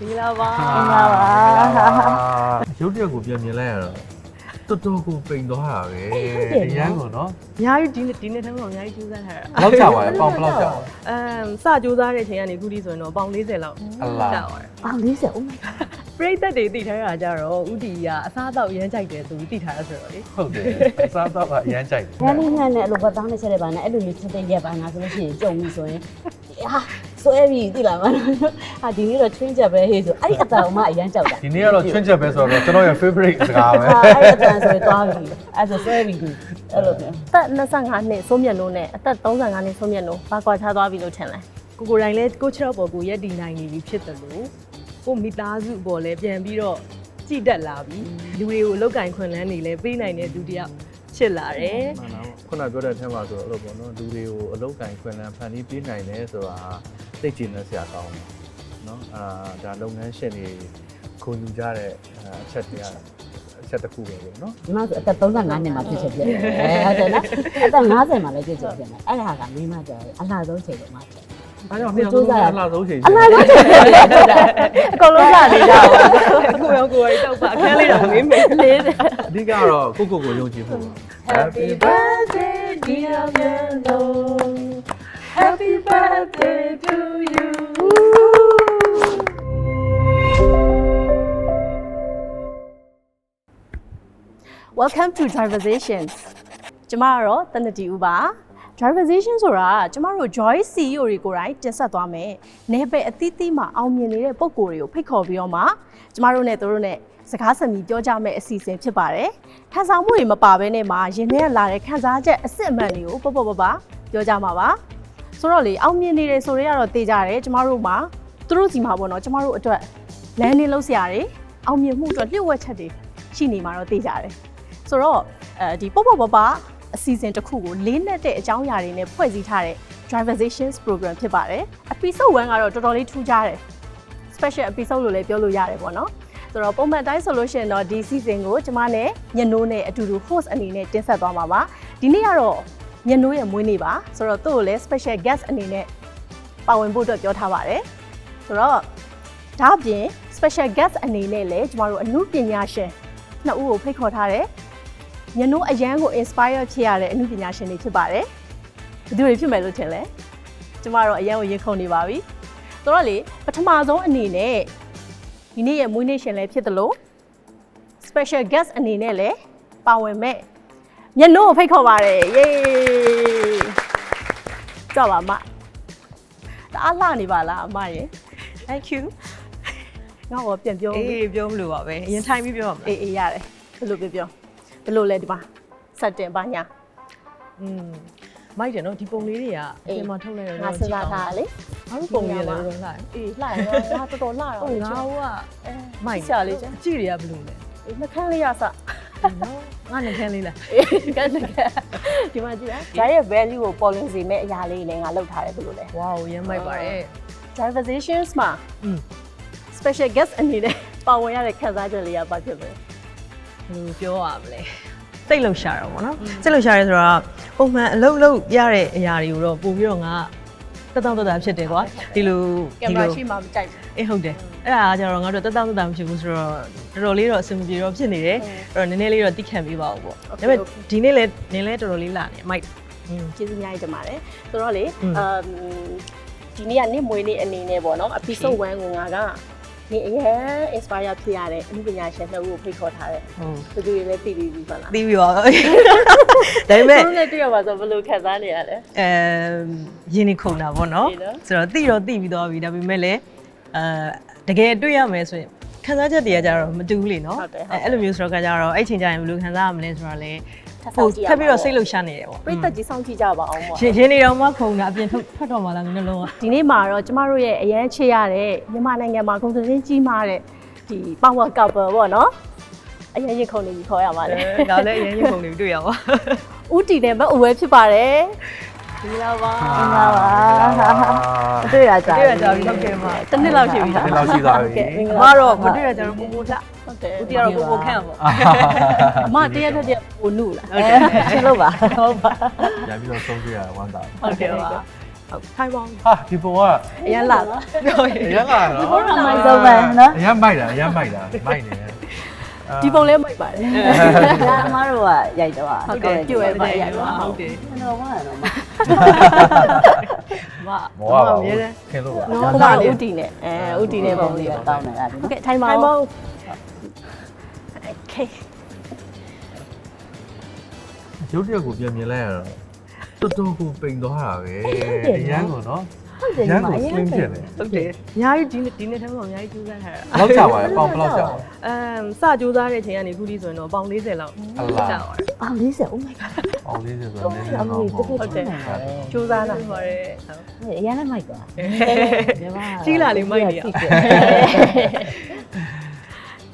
ဒီလာပါ ရုပ်တရက်ကိုပြန်မြင်လိုက်ရတော့တော်တော်ကိုပိန်သွားတာပဲအရန်ကိုနော် အများကြီးဒီနေ့တည်းမှာအများကြီးကျူးစားထားတာ ဘယ်လောက်ကြာပါလဲပေါင်ဘယ်လောက်ကြာပါလဲ စကျူးစားတဲ့အချိန်ကနေခုထိဆိုရင်တော့ပေါင်40လောက်ကြာပါတယ် အောင်40ဦး ပရိသတ်တွေသိထားတာကြတော့ဥတီကအစားတော့ရမ်းကြိုက်တယ်ဆိုပြီးသိထားရဆိုတော့လေ ဟုတ်တယ်အစားတော့ကအရန်ကြိုက်တယ် ။ရန်လေးနဲ့အဲ့လိုဘတောင်းနဲ့ချက်တဲ့ဘာနဲ့အဲ့လိုမျိုးချက်တဲ့ရက်ပါငါဆိုလို့ရှိရင်ကြုံပြီဆိုရင်ဟာဆွဲပြီးသိလားမ။ဟာဒီနေ့တော့ twin ချက်ပဲဟေးဆိုအဲ့ဒီအတန်အမအရန်ကြောက်တာ ဒီနေ့ကတော့ချွန့်ချက်ပဲဆိုတော့ကျွန်တော်ရဲ့ favorite စကားပဲ ဟာအဲ့ဒီအတန်ဆိုရင်သွားပြီအဲ့ဆိုဆွဲပြီးဒီအဲ့လိုမျိုး အသက်25နှစ်ဆုံးမြတ်လို့နဲ့အသက်35နှစ်ဆုံးမြတ်လို့ဘာကွာခြားသွားပြီလို့ထင်လဲ ကိုတိုင်းလဲကိုချော့ပေါ်ကိုရက်ဒီနိုင်နေပြီဖြစ်တယ်လို့ကိုမိသားစုပေါ်လဲပြန်ပြီးတော့ကြည်တက်လာပြီလူတွေကိုအလောက်ကင်ခွင့်လန်းနေလဲပေးနိုင်တဲ့သူတယောက်ချစ်လာတယ် မှန်လားခုနပြောတဲ့အထက်မှာဆိုတော့အဲ့လိုပေါ့နော်လူတွေကိုအလုတ်ကင်ခွင့်လန်းဖန်တီးပေးနိုင်တယ်ဆိုတာသိကျင်နေစရာကောင်းတယ်နော်ဒါလုပ်ငန်းရှင်တွေခုံယူကြတဲ့အချက်တွေအချက်တစ်ခုပဲပေါ့နော် ဒီမှာဆိုအသက်35နှစ်မှာဖြစ်ချက်ပြည့်ဟုတ်တယ်နော်အသက်50မှာလည်းဖြစ်ချက်ပြည့်တယ်အဲ့ဒါကမင်းမကြော်အလှဆုံးချိန်တော့မှဖြစ် အားကြောင့်နှစ်ယောက်လုံးအလားဆုံးချိန် အလှဆုံးချိန်ပြည့်တယ်အကုန်လုံးလာနေကြပါ အခုရောကိုယ်ရီတောက်ပါအခန်းလေးတော့မင်းမင်းလေး အဓိကတော့ကိုယုံကြည်ဖို့ Happy birthday dear Mendo Happy birthday to you Welcome to Driverzations ကျမကတော့တနတီဦးပါ Driverzation ဆိုတာကျမတို့ Joy CEO တွေကိုယ်တိုင်တင်ဆက်သွားမယ်နေပယ်အသီးသီးမှာအောင်မြင်နေတဲ့ပုံကိုယ်တွေကိုဖိတ်ခေါ်ပြီးတော့မှကျမတို့နဲ့တို့နဲ့စကားစမြည်ပြောကြမယ့်အစီအစဉ်ဖြစ်ပါတယ်ခံစားမှုတွေမပါဘဲနဲ့မှာရင်ထဲလာတဲ့ခံစားချက်အစစ်အမှန်တွေကိုပေါ့ပြောကြမှာပါဆိုတော့လေအောင်မြင်နေတယ်ဆိုတော့ကတော့သိကြတယ်ကျမတို့မှာသူတို့စီမှာပေါ့နော်ကျမတို့အတွက်လမ်းနေလို့ဆရာတွေအောင်မြင်မှုအတွက်လျှို့ဝှက်ချက်တွေရှိနေမှာတော့သိကြတယ်ဆိုတော့ဒီပေါ့အစီအစဉ်တစ်ခုကိုလေးနက်တဲ့အကြောင်းအရာတွေနဲ့ဖွဲ့စည်းထားတဲ့ Driverzations program ဖြစ်ပါတယ် episode 1ကတော့တော်တော်လေးထူးခြားတယ် special episode လို့လည်းပြောလို့ရတယ်ပေါ့နော်ဆိုတော့ပုံမှန်တိုင်းဆိုလို့ရှိရင်တော့ဒီ season ကိုကျမနဲ့ညနိုးနဲ့အတူတူ host အနေနဲ့တင်ဆက်သွားမှာပါဒီနေ့ကတော့ညနိုးရဲ့မွေးနေ့ပါဆိုတော့သူ့ကိုလည်း special guest အနေနဲ့ပါဝင်ဖို့အတွက်ပြောထားပါတယ်ဆိုတော့ဒါအပြင် special guest အနေနဲ့လည်းကျမတို့အမှုပညာရှင်နှစ်ဦးကိုဖိတ်ခေါ်ထားတယ်ညနိုးအရန်ကို inspire ဖြစ်ရတဲ့အမှုပညာရှင်တွေဖြစ်ပါတယ်ဘယ်သူတွေဖြစ်မယ်လို့ထင်လဲကျမတို့အရန်ကိုရင်ခုန်နေပါပြီဆိုတော့လေပထမဆုံးအနေနဲ့ဒီနေ့ရဲ့မွေးနေ့ရှင်လည်းဖြစ်တယ်လို့ special guest အနေနဲ့လည်းပါဝင်မဲ့ညနိုးကိုဖိတ်ခေါ်ပါတယ် yay ကြွပါမတအားလှနေပါလားအမရေ Thank you ငါ့ကိုပြန်ပြော အေးပြောမလို့ပါပဲအရင်ထိုင်ပြီးပြောမှာ အေးရတယ်ဘယ်လိုပြောဘယ်လိုလဲဒီမှာစက်တင်ပါညာ မိုက်တယ်နော်ဒီပုံလေးတွေကအပြင်မှာထုတ်လိုက်တော့ ငါစဉ်းစားထားလေ ငါတို့ပုံလေးလည်းတော့လှတယ် အေးလှရတော့ငါတော်တော်လှတော့ ဟုတ်ငါကမိုက် ဆရာလေးကျန် အကြည့်တွေကဘယ်လိုလဲ နှခမ်းလေးရစ နော်ငါနဲ့ခန်းလေးလား အေးကဲဒီမှာကြည့်ရရဲ့ value ကိုပေါ်လွင်စေမဲ့အရာလေးတွေလည်းငါလုပ်ထားတယ်ဘယ်လိုလဲ ဝါးရမ်းမိုက်ပါတယ် Driverzations မှာ special guest အနေနဲ့ပါဝင်ရတဲ့ခံစားချက်လေးကဘာဖြစ်လဲ ဘယ်လိုပြောရမလဲစိတ်လှုပ်ရှားတော့ဗောနော်စိတ်လှုပ်ရှားရဲဆိုတော့ပုံမှန်အလုပ်လုပ်ရတဲ့အရာတွေကိုတော့ပို့ပြီးတော့ငါတက်တောင့်တက်တာဖြစ်တယ်ကွာဒီလို ကင်မရာရှိမှမကြိုက်ဘူး အေးဟုတ်တယ်အဲ့ဒါကကျတော့ငါတို့တက်တောင့်တက်တာမဖြစ်ဘူးဆိုတော့တော်တော်လေးတော့အဆင်မပြေတော့ဖြစ်နေတယ်အဲ့တော့နည်းနည်းလေးတော့တိခံပေးပါဦးပေါ့ဒါပေမဲ့ဒီနေ့လည်းနင်းလဲတော်တော်လေးလာနေမိုက် ကျေးဇူးများကြီးတင်ပါတယ်ဆိုတော့လေဒီနေ့ကနေမွေးနေ့အနေနဲ့ပေါ့နော် episode 1ကိုငါကနေအရင် inspire ဖြစ်ရတဲ့အမှုပညာရှင်နှစ်ဦးကိုဖိတ်ခေါ်ထားတယ်သူတို့လည်းသိပြီးပြီဟုတ်လား သိပြီပါဒါပေမဲ့ သူတို့လည်းတွေ့ရပါဆိုဘယ်လိုခံစားနေရလဲ ရင်းနေခုန်တာပေါ့နော်ဆိုတော့သိပြီးသွားပြီဒါပေမဲ့လည်းတကယ်တွေ့ရမယ်ဆိုရင်ခံစားချက်တွေကကြတော့မတူဘူးလေနော်အဲ့လိုမျိုးဆိုတော့ကကြတော့အဲ့ချိန်ကျရင်ဘယ်လိုခံစားရမလဲဆိုတော့လေဟုတ်ထပ်ပြီးတော့စိတ်လှုပ်ရှားနေတယ်ပေါ့ ပြည့်သက်ကြီးစောင့်ကြည့်ကြပါအောင်ပေါ့ ရင်းနေတော့မှခုန်တာအပြင်ထွက်တော့မှလားငါလုံးက ဒီနေ့မှာတော့ကျမတို့ရဲ့အရန်ချစ်ရတဲ့မြန်မာနိုင်ငံမှာကုန်စည်ကြီးမားတဲ့ဒီ power couple ပေါ့နော်အရန်ရခုန်နေပြီးခေါ်ရပါလေ ဒါလည်းအရင်ရင်ခုန်နေတွေ့ရပါ ဦးတီနဲ့မအဝဲဖြစ်ပါတယ်ဒီလာပါတွေ့ရကြ တွေ့ရကြပြီဟုတ်ကဲ့မှာ တစ်နှစ်လောက်ရှိပြီလား ဒီလောက်ရှိသွားပြီ မတော့မတွေ့ရကြတော့ပို့ပို့လှ ဟုတ်တယ် ဦးတီကတော့ပို့ပို့ခန့်ပေါ့ အမတရက်ထက်တည်းကိုနုလားဟုတ်တယ်ရှင်းလို့ပါဟုတ်ပါ ရပြီးတော့ဆုံးပြရဝမ်းသာ ဟုတ်တယ်ပါ ဟုတ်ထိုင်ပေါင်း ဟာဒီပုံကအ ရင်လာ ပြောရ အရန်လာနော် ဘုရားမိုက်ဆုံးပဲနော် အရန်မိုက်တာမိုက်နေတယ် ဒီပုံလေးမိုက်ပါတယ် ဒါအမားတို့ကရိုက်တော့ ဟုတ်တယ်ပြွယ်ပါရိုက်ပါ ဟုတ်တယ် ကျွန်တော်ကတော့မ မောပါဘူးခင်လို့ပါ နော်ဟိုကဥတီနဲ့ဥတီနဲ့ပုံလေး တောင်းနေတာဒီ โอเคထိုင်ပါ ထိုင်ပေါင်း โอเค ရုပ်တရက်ကိုပြန်မြင်လိုက်ရတော့တော်ကိုပိန်သွားတာပဲအရန်ကိုနော် ဟုတ်တယ် ရန် ညီမ ကို အ စ ရင် လင်းဖြစ်တယ် ဟုတ်တယ်အများကြီးဒီနေ့ထဲမှာအများကြီးကြိုးစားထားတာ ဘယ်လောက်ကြာပါလဲပေါင်ဘယ်လောက်ကြာပါလဲ စကြိုးစားတဲ့အချိန်ကနေခုထိဆိုရင်တော့ပေါင်40လောက်ကြာပါတယ် အော်40 oh my god ပေါင်40ဆို ဟု တော့ တ် နည်း တယ် နည်း အ တော့ မေ မ တ ဟုတ် ကယ်ချင်းနေတာပဲ ကြိုးစားလာပါတယ် အရင်လည်းမိုက်သွား ကြီးလာလေးမိုက်နေရ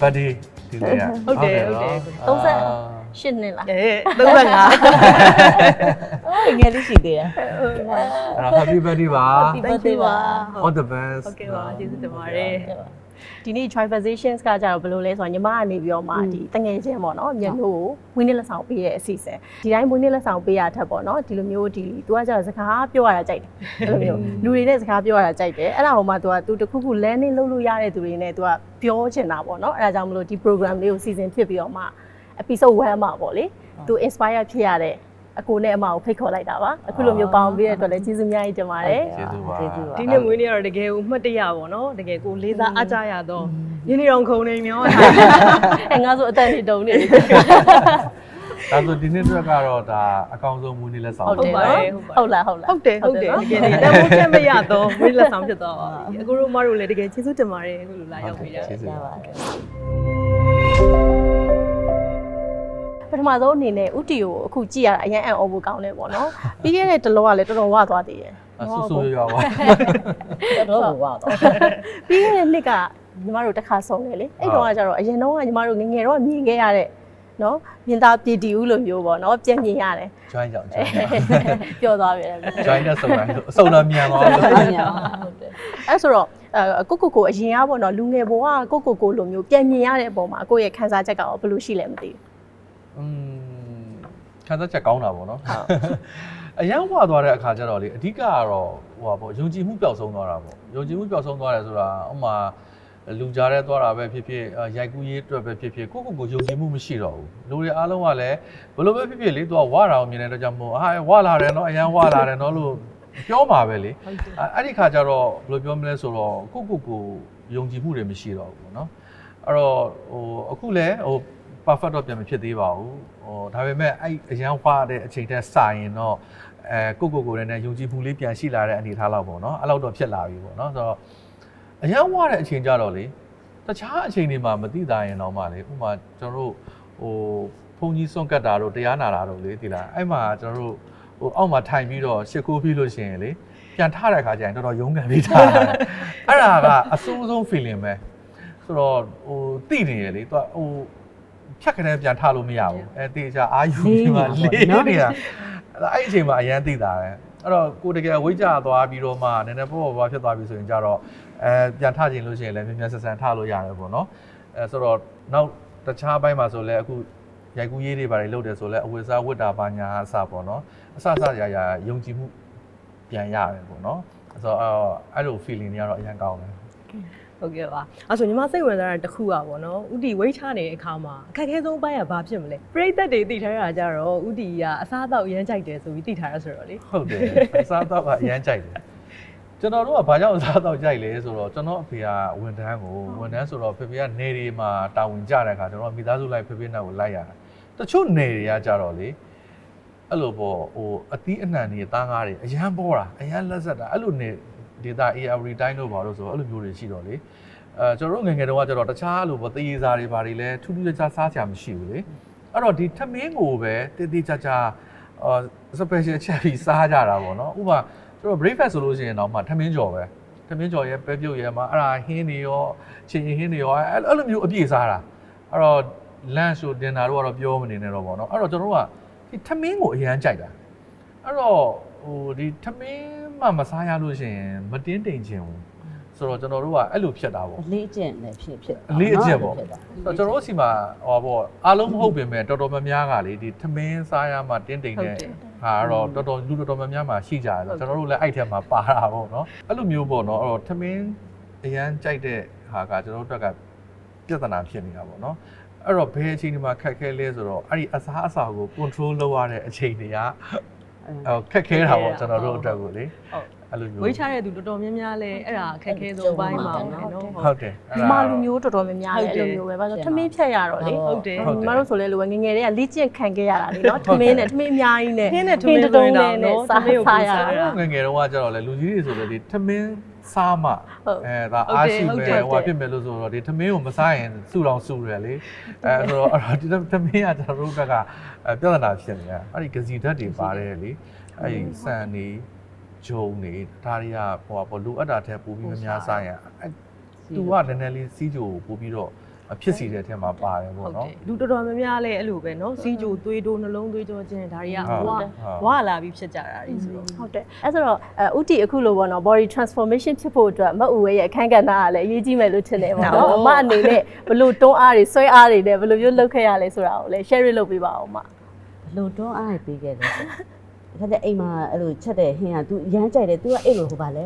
ဘတ်ဒီဒီလေ ဟုတ်တယ်ဟုတ်တယ် ရှင်းနေလား 35 အိုးငယ်လေးရှိသေးတယ် အဲ့တော့ happy birthday ပါ Thank you ပါ all the best ဟုတ်ကဲ့ပါကျေးဇူးတင်ပါတယ် ဒီနေ့ Trivations ကကြတော့ဘယ်လိုလဲဆိုတော့ညီမကနေပြီးတော့မှဒီတငယ်ချင်းပေါ့နော်မျက်နှာကိုဝင်းနေလက်ဆောင်ပေးရဲ့အစီအစဉ်ဒီတိုင်းဝင်းနေလက်ဆောင်ပေးရထက်ပေါ့နော်ဒီလိုမျိုးဒီ तू ကကြတော့စကားပြောရတာကြိုက်တယ်အဲ့လိုမျိုးလူတွေနဲ့စကားပြောရတာကြိုက်တယ်အဲ့ဒါဟိုမှ तू တခုခု landing လုပ်လို့ရတဲ့သူတွေနဲ့ तू ကပြောချင်တာပေါ့နော်အဲ့ဒါကြောင့်မလို့ဒီ program လေးကိုစီစဉ်ဖြစ်ပြီးတော့မှ episode 1မှာပေါ့လေ तू inspire ဖြစ်ရတဲ့အကိုနဲ့အမကိုဖိတ်ခေါ်လိုက်တာပါအခုလိုမျိုးပေါင်းပြီးတဲ့အတွက်လည်းကျေးဇူးအများကြီးတင်ပါတယ် ကျေးဇူးပါ ဒီနေ့မွေးနေ့ကတော့တကယ်ကိုမှတ်တရပါတော့တကယ်ကိုလေးစားအားကြရတော့ညနေတော့ခုံနေမျော အဲငါဆိုအသက်နေတုံနေတယ် ဒါဆိုဒီနေ့အတွက်ကတော့ဒါအကောင်းဆုံးမူးနေလက်ဆောင် ဟုတ်တယ်နော်ဟုတ်လားဟုတ်လား ဟုတ်တယ်တကယ်တမ်းမိုးချက်မရတော့မွေးလက်ဆောင်ဖြစ်သွားပါပြီအခုတို့မတို့လည်းတကယ်ကျေးဇူးတင်ပါတယ်အခုလိုလာရောက်ပြီးတာ ကျေးဇူး ရ ပါ ပါတယ် ပထမဆုံးအနေနဲ့ဥတီကိုအခုကြည့်ရတာအရင်အံ့ဩဖို့ကောင်းတယ်ပေါ့နော်ပြီးခဲ့တဲ့တလောကလည်းတော်တော်ဝသွားသေးတယ် ဆူဆူရွာပါ တော်တော်ဝါတော့ ပြီးခဲ့တဲ့နှစ်ကညီမတို့တစ်ခါဆုံးတယ်လေအဲ့တော့ကကျတော့အရင်တော့ကညီမတို့ငငယ်တော့မြင်ခဲ့ရတဲ့နော်မြင်သားပြည်တီဦးလိုမျိုးပေါ့နော်ပြန်မြင်ရတယ် join ကြောင့် ပြောသွားပြီ join နဲ့စုံတိုင်းအစုံတော့မြန်သွားတယ် ဟုတ်တယ် အဲ့ဆိုတော့ကိုအရင်ကပေါ့နော်လူငယ်ဘဝကိုလိုမျိုးပြန်မြင်ရတဲ့အပေါ်မှာကိုယ့်ရဲ့ခံစားချက်ကရောဘယ်လိုရှိလဲမသိဘူး ခံစားချက်ကောင်းတာပေါ့နော်အရန်ဝါသွားတဲ့အခါကျတော့လေအဓိကကတော့ဟိုပါပေါ့ယုံကြည်မှုပျောက်ဆုံးသွားတာပေါ့ယုံကြည်မှုပျောက်ဆုံးသွားတယ်ဆိုတာဥမာလူကြားထဲသွားတာပဲဖြစ်ဖြစ်ရိုက်ကူးရေးအတွက်ပဲဖြစ်ဖြစ်ကိုယုံကြည်မှုမရှိတော့ဘူးလူတွေအားလုံးကလည်းဘယ်လိုပဲဖြစ်ဖြစ်လေသူကဝါတာကိုမြင်တဲ့အတွက်ကြောင့်မို့ဟာဝါလာတယ်နော်အရန်ဝါလာတယ်နော်လို့ပြောမှာပဲလေအဲ့ဒီခါကျတော့ဘယ်လိုပြောမလဲဆိုတော့ကိုယုံကြည်မှုတွေမရှိတော့ဘူးပေါ့နော်အဲ့တော့ဟိုအခုလည်းဟို perfect တော့ပြန်မဖြစ်သေးပါဘူးဟိုဒါပေမဲ့အဲ့အရန်ဝါတဲ့အချိန်တက်စရင်တော့ကိုလည်းနဲ့ယုံကြည်မှုလေးပြန်ရှိလာတဲ့အနေအထားလောက်ပေါ့နော်အဲ့လောက်တော့ဖြစ်လာပြီပေါ့နော်ဆိုတော့အရန်ဝါတဲ့အချိန်ကြတော့လေတခြားအချိန်တွေမှာမသိတာရင်တော့မှလေဥပမာကျွန်တော်တို့ဟိုဘုန်းကြီးစွန့်ကတ်တာတို့တရားနာတာတို့လေဒီလားအဲ့မှာကျွန်တော်တို့ဟိုအောက်မှာထိုင်ပြီးတော့ရှ िख ိုးပြီးလို့ရှိရင်လေပြန်ထတဲ့ခါကျရင်တော်တော်ရုန်းကန်ပြီးထားတယ်အဲ့ဒါကအဆိုးဆုံး feeling ပဲဆိုတော့ဟိုသိနေရလေသူကဟိုဖြတ်ခနဲ့ပြန်ထလို့မရဘူးအဲတေချာအာယူပြီးမှလေးနေတာအဲ့အချိန်မှာအရန်သိတာပဲအဲ့တော့ကိုတကယ်ဝိတ်ကြသွားပြီးတော့မှနည်းနည်းပေါ့ပေါ့ဖြစ်သွားပြီဆိုရင်ကြတော့ပြန်ထခြင်းလို့ရှိရင်လည်းမြန်မြန်ဆန်ဆန်ထလို့ရတယ်ပေါ့နော်ဆိုတော့နောက်တခြားဘိုင်းမှာဆိုလည်းအခုရိုက်ကူးရေးတွေပါတယ်လုပ်တယ်ဆိုလည်းအဝတ်စားဝတ်တာပါညာအစပေါ့နော်အစရာယုံကြည်မှုပြန်ရတယ်ပေါ့နော်ဆိုတော့အဲ့လို feeling တွေကတော့အရန်ကောင်းတယ်ဟုတ်ကဲ့ပါအဲ့ဆိုညီမစိတ်ဝင်စားတာတစ်ခုอ่ะဗောနော်ဥတီဝိတ်ချနေတဲ့အခါမှာအခက်အခဲဆုံးပိုင်းကဘာဖြစ်မလဲပရိသတ်တွေသိထားတာကြတော့ဥတီကအစားအသောက်အရမ်းကြိုက်တယ်ဆိုပြီးသိထားရဆိုတော့လေ ဟုတ်တယ်အစားအသောက်ကအရန်ကြိုက်တယ်ကျွန်တော်တို့ကဘာကြောင့်အစားအသောက်ကြိုက်လဲဆိုတော့ကျွန်တော်အဖေကဝန်ထမ်းဆိုတော့ဖေဖေကနေတွေမှာတာဝန်ကြတဲ့အခါကျွန်တော်မိသားစုလိုက်ဖေဖေနဲ့ကိုလိုက်ရတာတချို့နေတွေကကြတော့လေအဲ့လိုပေါ့ဟိုအသီးအနှံတွေသားငါးတွေအရန်ပေါ်တာအရန်လက်ဆက်တာအဲ့လိုနေဒေတာ AR တိုင်းတို့ဘာလို့ဆိုတော့အဲ့လိုမျိုးတွေရှိတော့လေကျွန်တော်တို့ငယ်ငယ်တုန်းကကျတော့တခြားလိုပေါ့တရေစာတွေဘာတွေလဲထူးထူးခြားခြားစားချာမရှိဘူးလေအဲ့တော့ဒီထမင်းကိုပဲတေးသေးချာချာspecial ချက်ပြီးစားကြတာပေါ့နော်ဥပမာကျွန်တော် breakfast ဆိုလို့ရှိရင်တော့မှထမင်းကြော်ပဲထမင်းကြော်ရဲပဲပြုတ်ရဲမှာအဲ့ဒါဟင်းတွေရောချင်းဟင်းတွေရောအဲ့လိုမျိုးအပြည့်စားတာအဲ့တော့ lunch တို့ dinner တို့ကတော့ပြောမနေနဲ့တော့ပေါ့နော်အဲ့တော့ကျွန်တော်တို့ကဒီထမင်းကိုအရန်ကြိုက်တာအဲ့တော့ဟိုဒီထမင်းမှမစားရလို့ရှိရင်မတင်းတိမ်ချင်ဘူးဆိုတော့ကျွန်တော်တို့ကအဲ့လိုဖြစ်တာပေါ့ အလေးကျင့်လည်းဖြစ် အလေးအကျင့်ပေါ့ဆိုတော့ကျွန်တော်တို့စီမှာဟောပေါ့အားလုံးမဟုတ်ပြင်မဲ့တော်တော်များများကလေဒီထမင်းစားရမှတင်းတိမ်တဲ့ဟာ ဟာတော့တော်တော်လူတော်တော်များများမှာရှိကြတယ်ကျွန်တော်တို့လည်းအဲ့ထဲမှာပါတာပေါ့နော်အဲ့လိုမျိုးပေါ့နော်အဲ့တော့ထမင်းအရန်ကြိုက်တဲ့ဟာကကျွန်တော်တို့ကပြဿနာဖြစ်နေတာပေါ့နော်အဲ့တော့ဘယ်အချိန်ဒီမှာခက်ခဲလဲဆိုတော့အဲ့ဒီအစားအစာကို control လုပ်ရတဲ့အချိန်တွေကခက်ခဲတာပေါ့ကျွန်တော်တို့အတွက်ကိုလေအဲ့လိုမျိုး ဝေးချတဲ့သူတော်တော်များများလဲအဲ့ဒါအခက်ခဲဆုံးပိုင်းပါပဲနော် ဟုတ်တယ် ဒီမှာလူမျိုးတော်တော်များများလည်းအဲ့လိုမျိုးပဲဘာလို့ထမင်းဖြတ်ရတော့လေ ဟုတ်တယ် ညီမတို့ဆိုလဲလိုပဲငငယ်တွေကလေ့ကျင့်ခံခဲ့ရတာလေနော်ထမင်းနဲ့ထမင်းအများကြီးနဲ့ ခင်းနဲ့ထမင်းတုံးနဲ့စားရတာ ငယ်ငယ်တော့ကျတော့လေလူကြီးတွေဆိုလေဒီထမင်းစားမှဒါအားရှိမယ်ဟိုဖြစ်မယ်လို့ဆိုတော့ဒီထမင်းကိုမစားရင်စုတော်စုရလေဆိုတော့ဒီထမင်းကကျွန်တော်တို့ဘက်ကပြဿနာဖြစ်နေတာအဲ့ဒီဂစီဓာတ်တွေပါတယ်လေအဲ့ဒီစံနေဂျုံနေဒါတွေကဟိုပေါ့လိုအပ်တာထက်ပိုပြီးများစားရင်သူကနည်းနည်းလေးစီးကြိုပို့ပြီးတော့ဖြစ်စီတဲ့အထက်မှာပါတယ်ပေါ့နော် လူတော်တော်များများလဲအဲ့လိုပဲနော်စီးကြိုသွေးတိုးနှလုံးသွေးကြောခြင်းဒါတွေကဝါလာပြီးဖြစ်ကြတာတွေဆိုတော့ ဟုတ်တယ်အဲ့ဆိုတော့ဥတီအခုလိုပေါ့နော် body transformation ဖြစ်ဖို့အတွက်မအူဝဲရဲ့အခန်းကဏ္ဍကလည်းအရေးကြီးမယ်လို့ထင်တယ်ပေါ့နော်အမအနေနဲ့ဘယ်လိုတွန်းအားတွေဆွဲအားတွေနဲ့ဘယ်လိုမျိုးလုပ်ခဲ့ရလဲဆိုတာကိုလည်း share လုပ်ပေးပါအောင်အမ လုံတွန်းအားရပေးခဲ့တယ်ဆိုဒါတဲ့အိမ်မှာအဲ့လိုချက်တဲ့ဟင်းက तू ရမ်းကြိုက်တယ် तू ကအဲ့လိုဟိုပါလဲ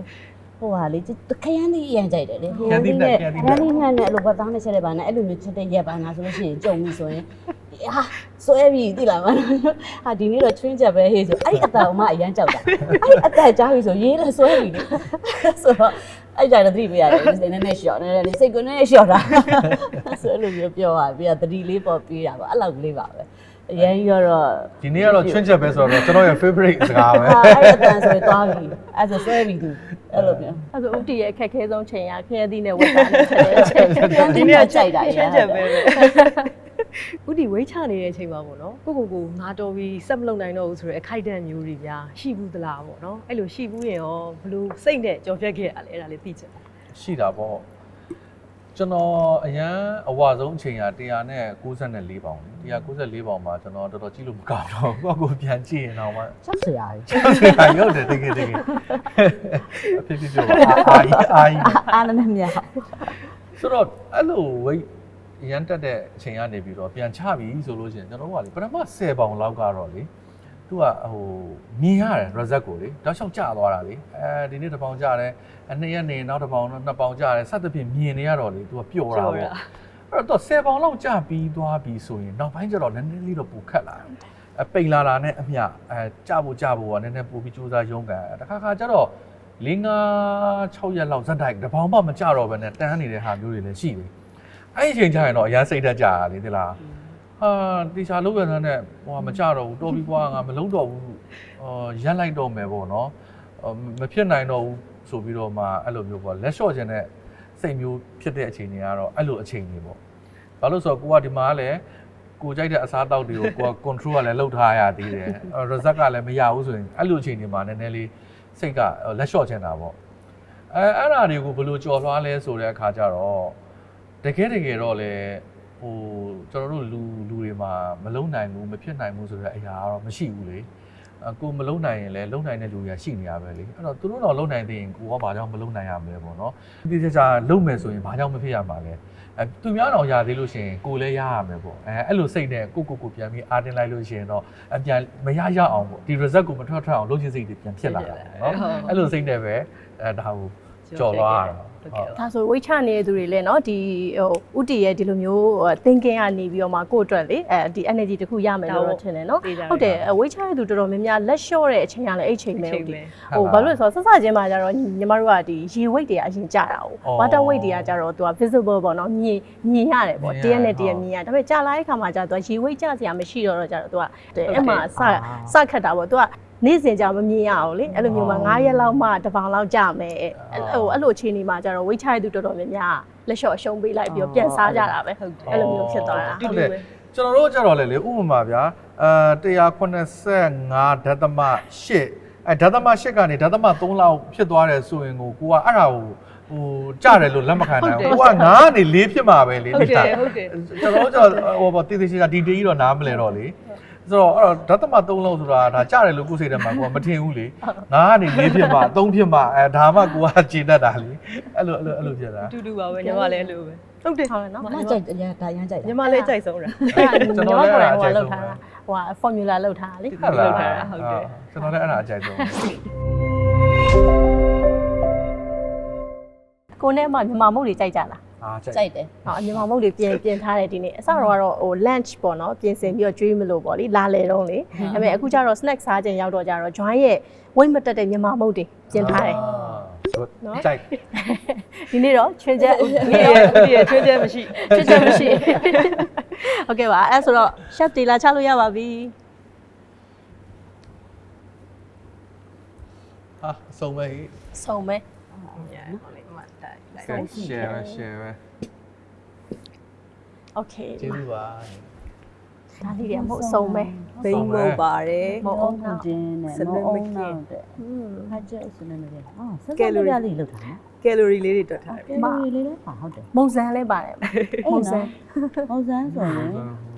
ဟိုဟာလေခရမ်းသီးရမ်းကြိုက်တယ်လေခရမ်းသီးနဲ့အဲ့လိုဘာသားနဲ့ချက်တဲ့ဘာနဲ့အဲ့လိုမျိုးချက်တဲ့ရက်ပါငါဆိုလို့ရှိရင်ကြုံပြီဆိုရင်ဟာဆွဲပြီတိလားမဟာဒီနေ့တော့ train ချက်ပဲဟေးဆိုအဲ့ဒီအတန်အမအရမ်းကြောက်တာအဲ့ဒီအတန်ကြားပြီဆိုရေးလဲဆွဲပြီလေဆိုတော့အဲ့ကြတော့သတိပေးရတယ်နည်းနည်းရှော့နည်းနည်းစိတ်ကိုနည်းနည်းရှော့တာဆိုအဲ့လိုမျိုးပြောရပြီးတော့သတိလေးပေါ်ပေးတာပါအဲ့လောက်ကလေးပါပဲအရင်ကတော့ ဒီနေ့ကတော့ချွန့်ချက်ပဲဆိုတော့ကျွန်တော်ရဲ့ favorite စကားပဲ အဲ့အတန်ဆိုရင်သွားပြီအဲ့ဆိုဆွဲပြီသူအဲ့လိုမျိုး အဲ့ဆိုဥတီရဲ့အခက်ခဲဆုံးချိန်ရခရသီးနဲ့ဝတ်တာနဲ့ချက်တဲ့ချိန် ဒီနေ့ကြိုက်တာ ရှင်းချက်ပဲဥတီဝေးချနေတဲ့အချိန်ပါပေါ့နော်ကိုငါတော်ပြီးစက်မလုံနိုင်တော့ဘူးဆိုတော့အခိုက်အတန့်မျိုးတွေများရှိဘူးသလားပေါ့နော်အဲ့လိုရှိဘူးရင်ရောဘလို့စိတ်နဲ့ကြော်ဖြတ်ခဲ့ရလဲအဲ့ဒါလေးသိချင်တယ် ရှိတာပေါ့ကျွန်တော်အရန်အဝဆုံးအချိန်က194ပေါင်194ပေါင်မှာကျွန်တော်တော်တော်ကြည့်လို့မကောင်းတော့ကိုပြန်ကြည့်ရင်တော့မှ ချက်စရာကြီး ရုပ်တယ်တကယ်အဖြစ်ပြောအာအာနည်းမြတ် ဆိုတော့အဲ့လိုဝိတ်ရန်တက်တဲ့အချိန်ကနေပြီးတော့ပြန်ချပြီဆိုလို့ရှိရင်ကျွန်တော်တို့ကလေပထမ10ပေါင်လောက်ကတော့လေသူကဟိုမြင်ရတယ် result ကိုလေတောက်လျှောက်ကျသွားတာလေဒီနေ့တစ်ပေါင်ကျတယ်2ရက်နေနောက်တစ်ပေါင်2ပေါင်ကျတယ်စသဖြင့်မြင်နေရတော့လေသူကပျော်တာပေါ့အဲ့တော့10ပေါင်လောက်ကျပြီးသွားပြီဆိုရင်နောက်ပိုင်းကျတော့နည်းနည်းလေးတော့ပူခတ်လာပိန်လာတာနဲ့အမျှကျဖို့ကနည်းနည်းပိုပြီးကြိုးစားရုန်းကန်တခါကျတော့5-6ရက်လောက်ဇက်တိုက်တစ်ပေါင်မှမကျတော့ဘဲနဲ့တန်းနေတဲ့ဟာမျိုးတွေလည်းရှိတယ်အဲ့ဒီအချိန်ကျရင်တော့အရန်စိတ်သက်ကြတာလေဒီလားဟာတီချာလုံးရတဲ့ဟိုမကြတော့ဘူးတော်ပြီကွာငါမလုံးတော့ဘူးရက်လိုက်တော့မယ်ပေါ့နော်မဖြစ်နိုင်တော့ဘူးဆိုပြီးတော့မှအဲ့လိုမျိုးပေါ့လက်လျှော့ခြင်းနဲ့စိတ်မျိုးဖြစ်တဲ့အချိန်တွေကတော့အဲ့လိုအချိန်တွေပေါ့ဘာလို့ဆိုတော့ကိုကဒီမှာလည်းကိုကြိုက်တဲ့အစားအသောက်တွေကိုကိုက control ကလည်းလုပ်ထားရသေးတယ် result ကလည်းမရဘူးဆိုရင်အဲ့လိုအချိန်တွေမှာနည်းနည်းလေးစိတ်ကလက်လျှော့ခြင်းတာပေါ့အဲ့ဒါတွေကိုဘယ်လိုကြော်လွှားလဲဆိုတဲ့အခါကျတော့တကယ်တော့လေဟိုကျွန်တော်တို့လူတွေမှာမလုံနိုင်ဘူးမဖြစ်နိုင်ဘူးဆိုတဲ့အရာကတော့မရှိဘူးလေကိုမလုံနိုင်ရင်လည်းလုံနိုင်တဲ့လူတွေကရှိနေရပဲလေအဲ့တော့သူတို့တော့လုံနိုင်သေးရင်ကိုကဘာကြောင့်မလုံနိုင်ရမလဲပေါ့နော်ဒီချာလုံမယ်ဆိုရင်ဘာကြောင့်မဖြစ်ရမှာလဲသူများတော့ရသေးလို့ရှိရင်ကိုလည်းရရမယ်ပေါ့အဲ့လိုစိတ်နဲ့ကိုပြန်ပြီးအားတင်လိုက်လို့ရှိရင်တော့ပြန်မရအောင်ပေါ့ဒီ result ကိုမထွက်အောင်လုပ်ချင်စိတ်တွေပြန်ဖြစ်လာတယ်နော်အဲ့လိုစိတ်နဲ့ပဲဒါကိုကြော်လွှားရတာဒါဆိုဝိတ်ချနေတဲ့သူတွေလည်းเนาะဒီဟိုဥတီရဲ့ဒီလိုမျိုး thinking ကနေပြီးတော့မှကိုယ့်အတွက်လေဒီ energy တခုရမယ်လို့တော့ထင်တယ်เนาะဟုတ်တယ်ဝိတ်ချတဲ့သူတော်တော်များများလက်လျှော့တဲ့အချိန်ကလည်းအဲ့ချိန်ပဲဟုတ်တယ်ဟိုဘာလို့လဲဆိုတော့စချင်းမှာကျတော့ညီမတို့ကဒီရေ weight တွေအရင်ကြတာဟုတ် water weight တွေကကျတော့သူက visible ပေါ့เนาะမြင်ရတယ်ပေါ့တရက်နဲ့တရက်မြင်ရဒါပေမဲ့ကြာလာတဲ့ခါမှာကျတော့သူကရေ weight ကြစရာမရှိတော့ကျတော့သူကအဲ့မှာစခတ်တာပေါ့သူကနေ့စဉ်ကြောင်မမြင်ရအောင်လေအဲ့လိုမျိုးမှာ9ရက်လောက်မှတစ်ပေါင်လောက်ကြာမယ်အဲ့လိုအချိန်ဒီမှာကျတော့ဝိတ်ချရတဲ့သူတော်တော်များများလက်လျှော့ရှုံးပေးလိုက်ပြီးတော့ပြန်စားကြတာပဲအဲ့လိုမျိုးဖြစ်သွားတာဟုတ်တယ်ကျွန်တော်တို့ကြတော့လေဥပမာဗျာ185.8ဓာတ်မ8ကနေဓာတ်မ3လောက်ဖြစ်သွားတယ်ဆိုရင်ကိုကအဲ့ဒါကိုဟိုကြတယ်လို့လက်မခံနိုင်ဘူးကိုက9ကနေ4ဖြစ်မှာပဲလေဟုတ်တယ်ကျွန်တော်ဟိုပေါ့တည်တည်ချာဒီတေးကြီးတော့နားမလဲတော့လေ ဆိုတော့အဲ့တော့ဓာတ်သမ3လုံးဆိုတာဒါကြားတယ်လို့ကိုယ်စိတ်ထဲမှာကိုကမထင်ဘူးလေငါကနေ4ဖြစ်မှ3ဖြစ်မှဒါမှကိုကကျေတတ်တာလေအဲ့လိုဖြစ်တာ တူတူပါပဲညီမလည်းအဲ့လိုပဲဟုတ်တယ် ဟုတ်တယ်နော် မကြိုက်တယ်ဒါရမ်းကြိုက် ညီမလည်းကြိုက်ဆုံးတာ ကျွန်တော်လည်းအဲ့ဒါအကြိုက်ဆုံးဟို formula လောက်ထားတာလေ ဟုတ်လားဟုတ်တယ်ကျွန်တော်လည်းအဲ့ဒါအကြိုက်ဆုံး ကိုနဲ့မှမြန်မာမုတ်တွေကြိုက်ကြလား ကြိုက်တယ် ဟောမြန်မာမုတ်တွေပြင်ထားတယ်ဒီနေ့အစတော့ကတော့ဟို lunch ပေါ့နော်ပြင်ဆင်ပြီးတော့ကျွေးမလို့ပေါ့လေလာလေတော့လေဒါပေမဲ့အခုကျတော့ snack စားချိန်ရောက်တော့ကျတော့ join ရဲ့ weight မတက်တဲ့မြန်မာမုတ်တွေပြင်ထားတယ် နော်ကြိုက် ဒီနေ့တော့ချွင်းချက် ဒီရဲ့ချွေးချက်မရှိ ချွင်းချက်မရှိโอเคပါအဲ့ဆိုတော့ chef တီလာချလို့ရပါပြီ ဟာစုံပဲ စုံမဲ share ပဲ โอเค ကျေးဇူးပါ ဒါလေးတွေမဟုတ်စုံမဲ ဘိန်းမို့ပါတယ် မအောင်တင်းနဲ့မအောင်နောက်တဲ့ဟာကျစနေနေဟာစကယ်လိုရီလေးလောက်တာ ကယ်လိုရီလေးတွေတွက်ထားတယ် ကယ်လိုရီလေးလည်းပါဟုတ်တယ် မုံစမ်းလည်းပါတယ်မုံစမ်း မုံစမ်းဆိုရင်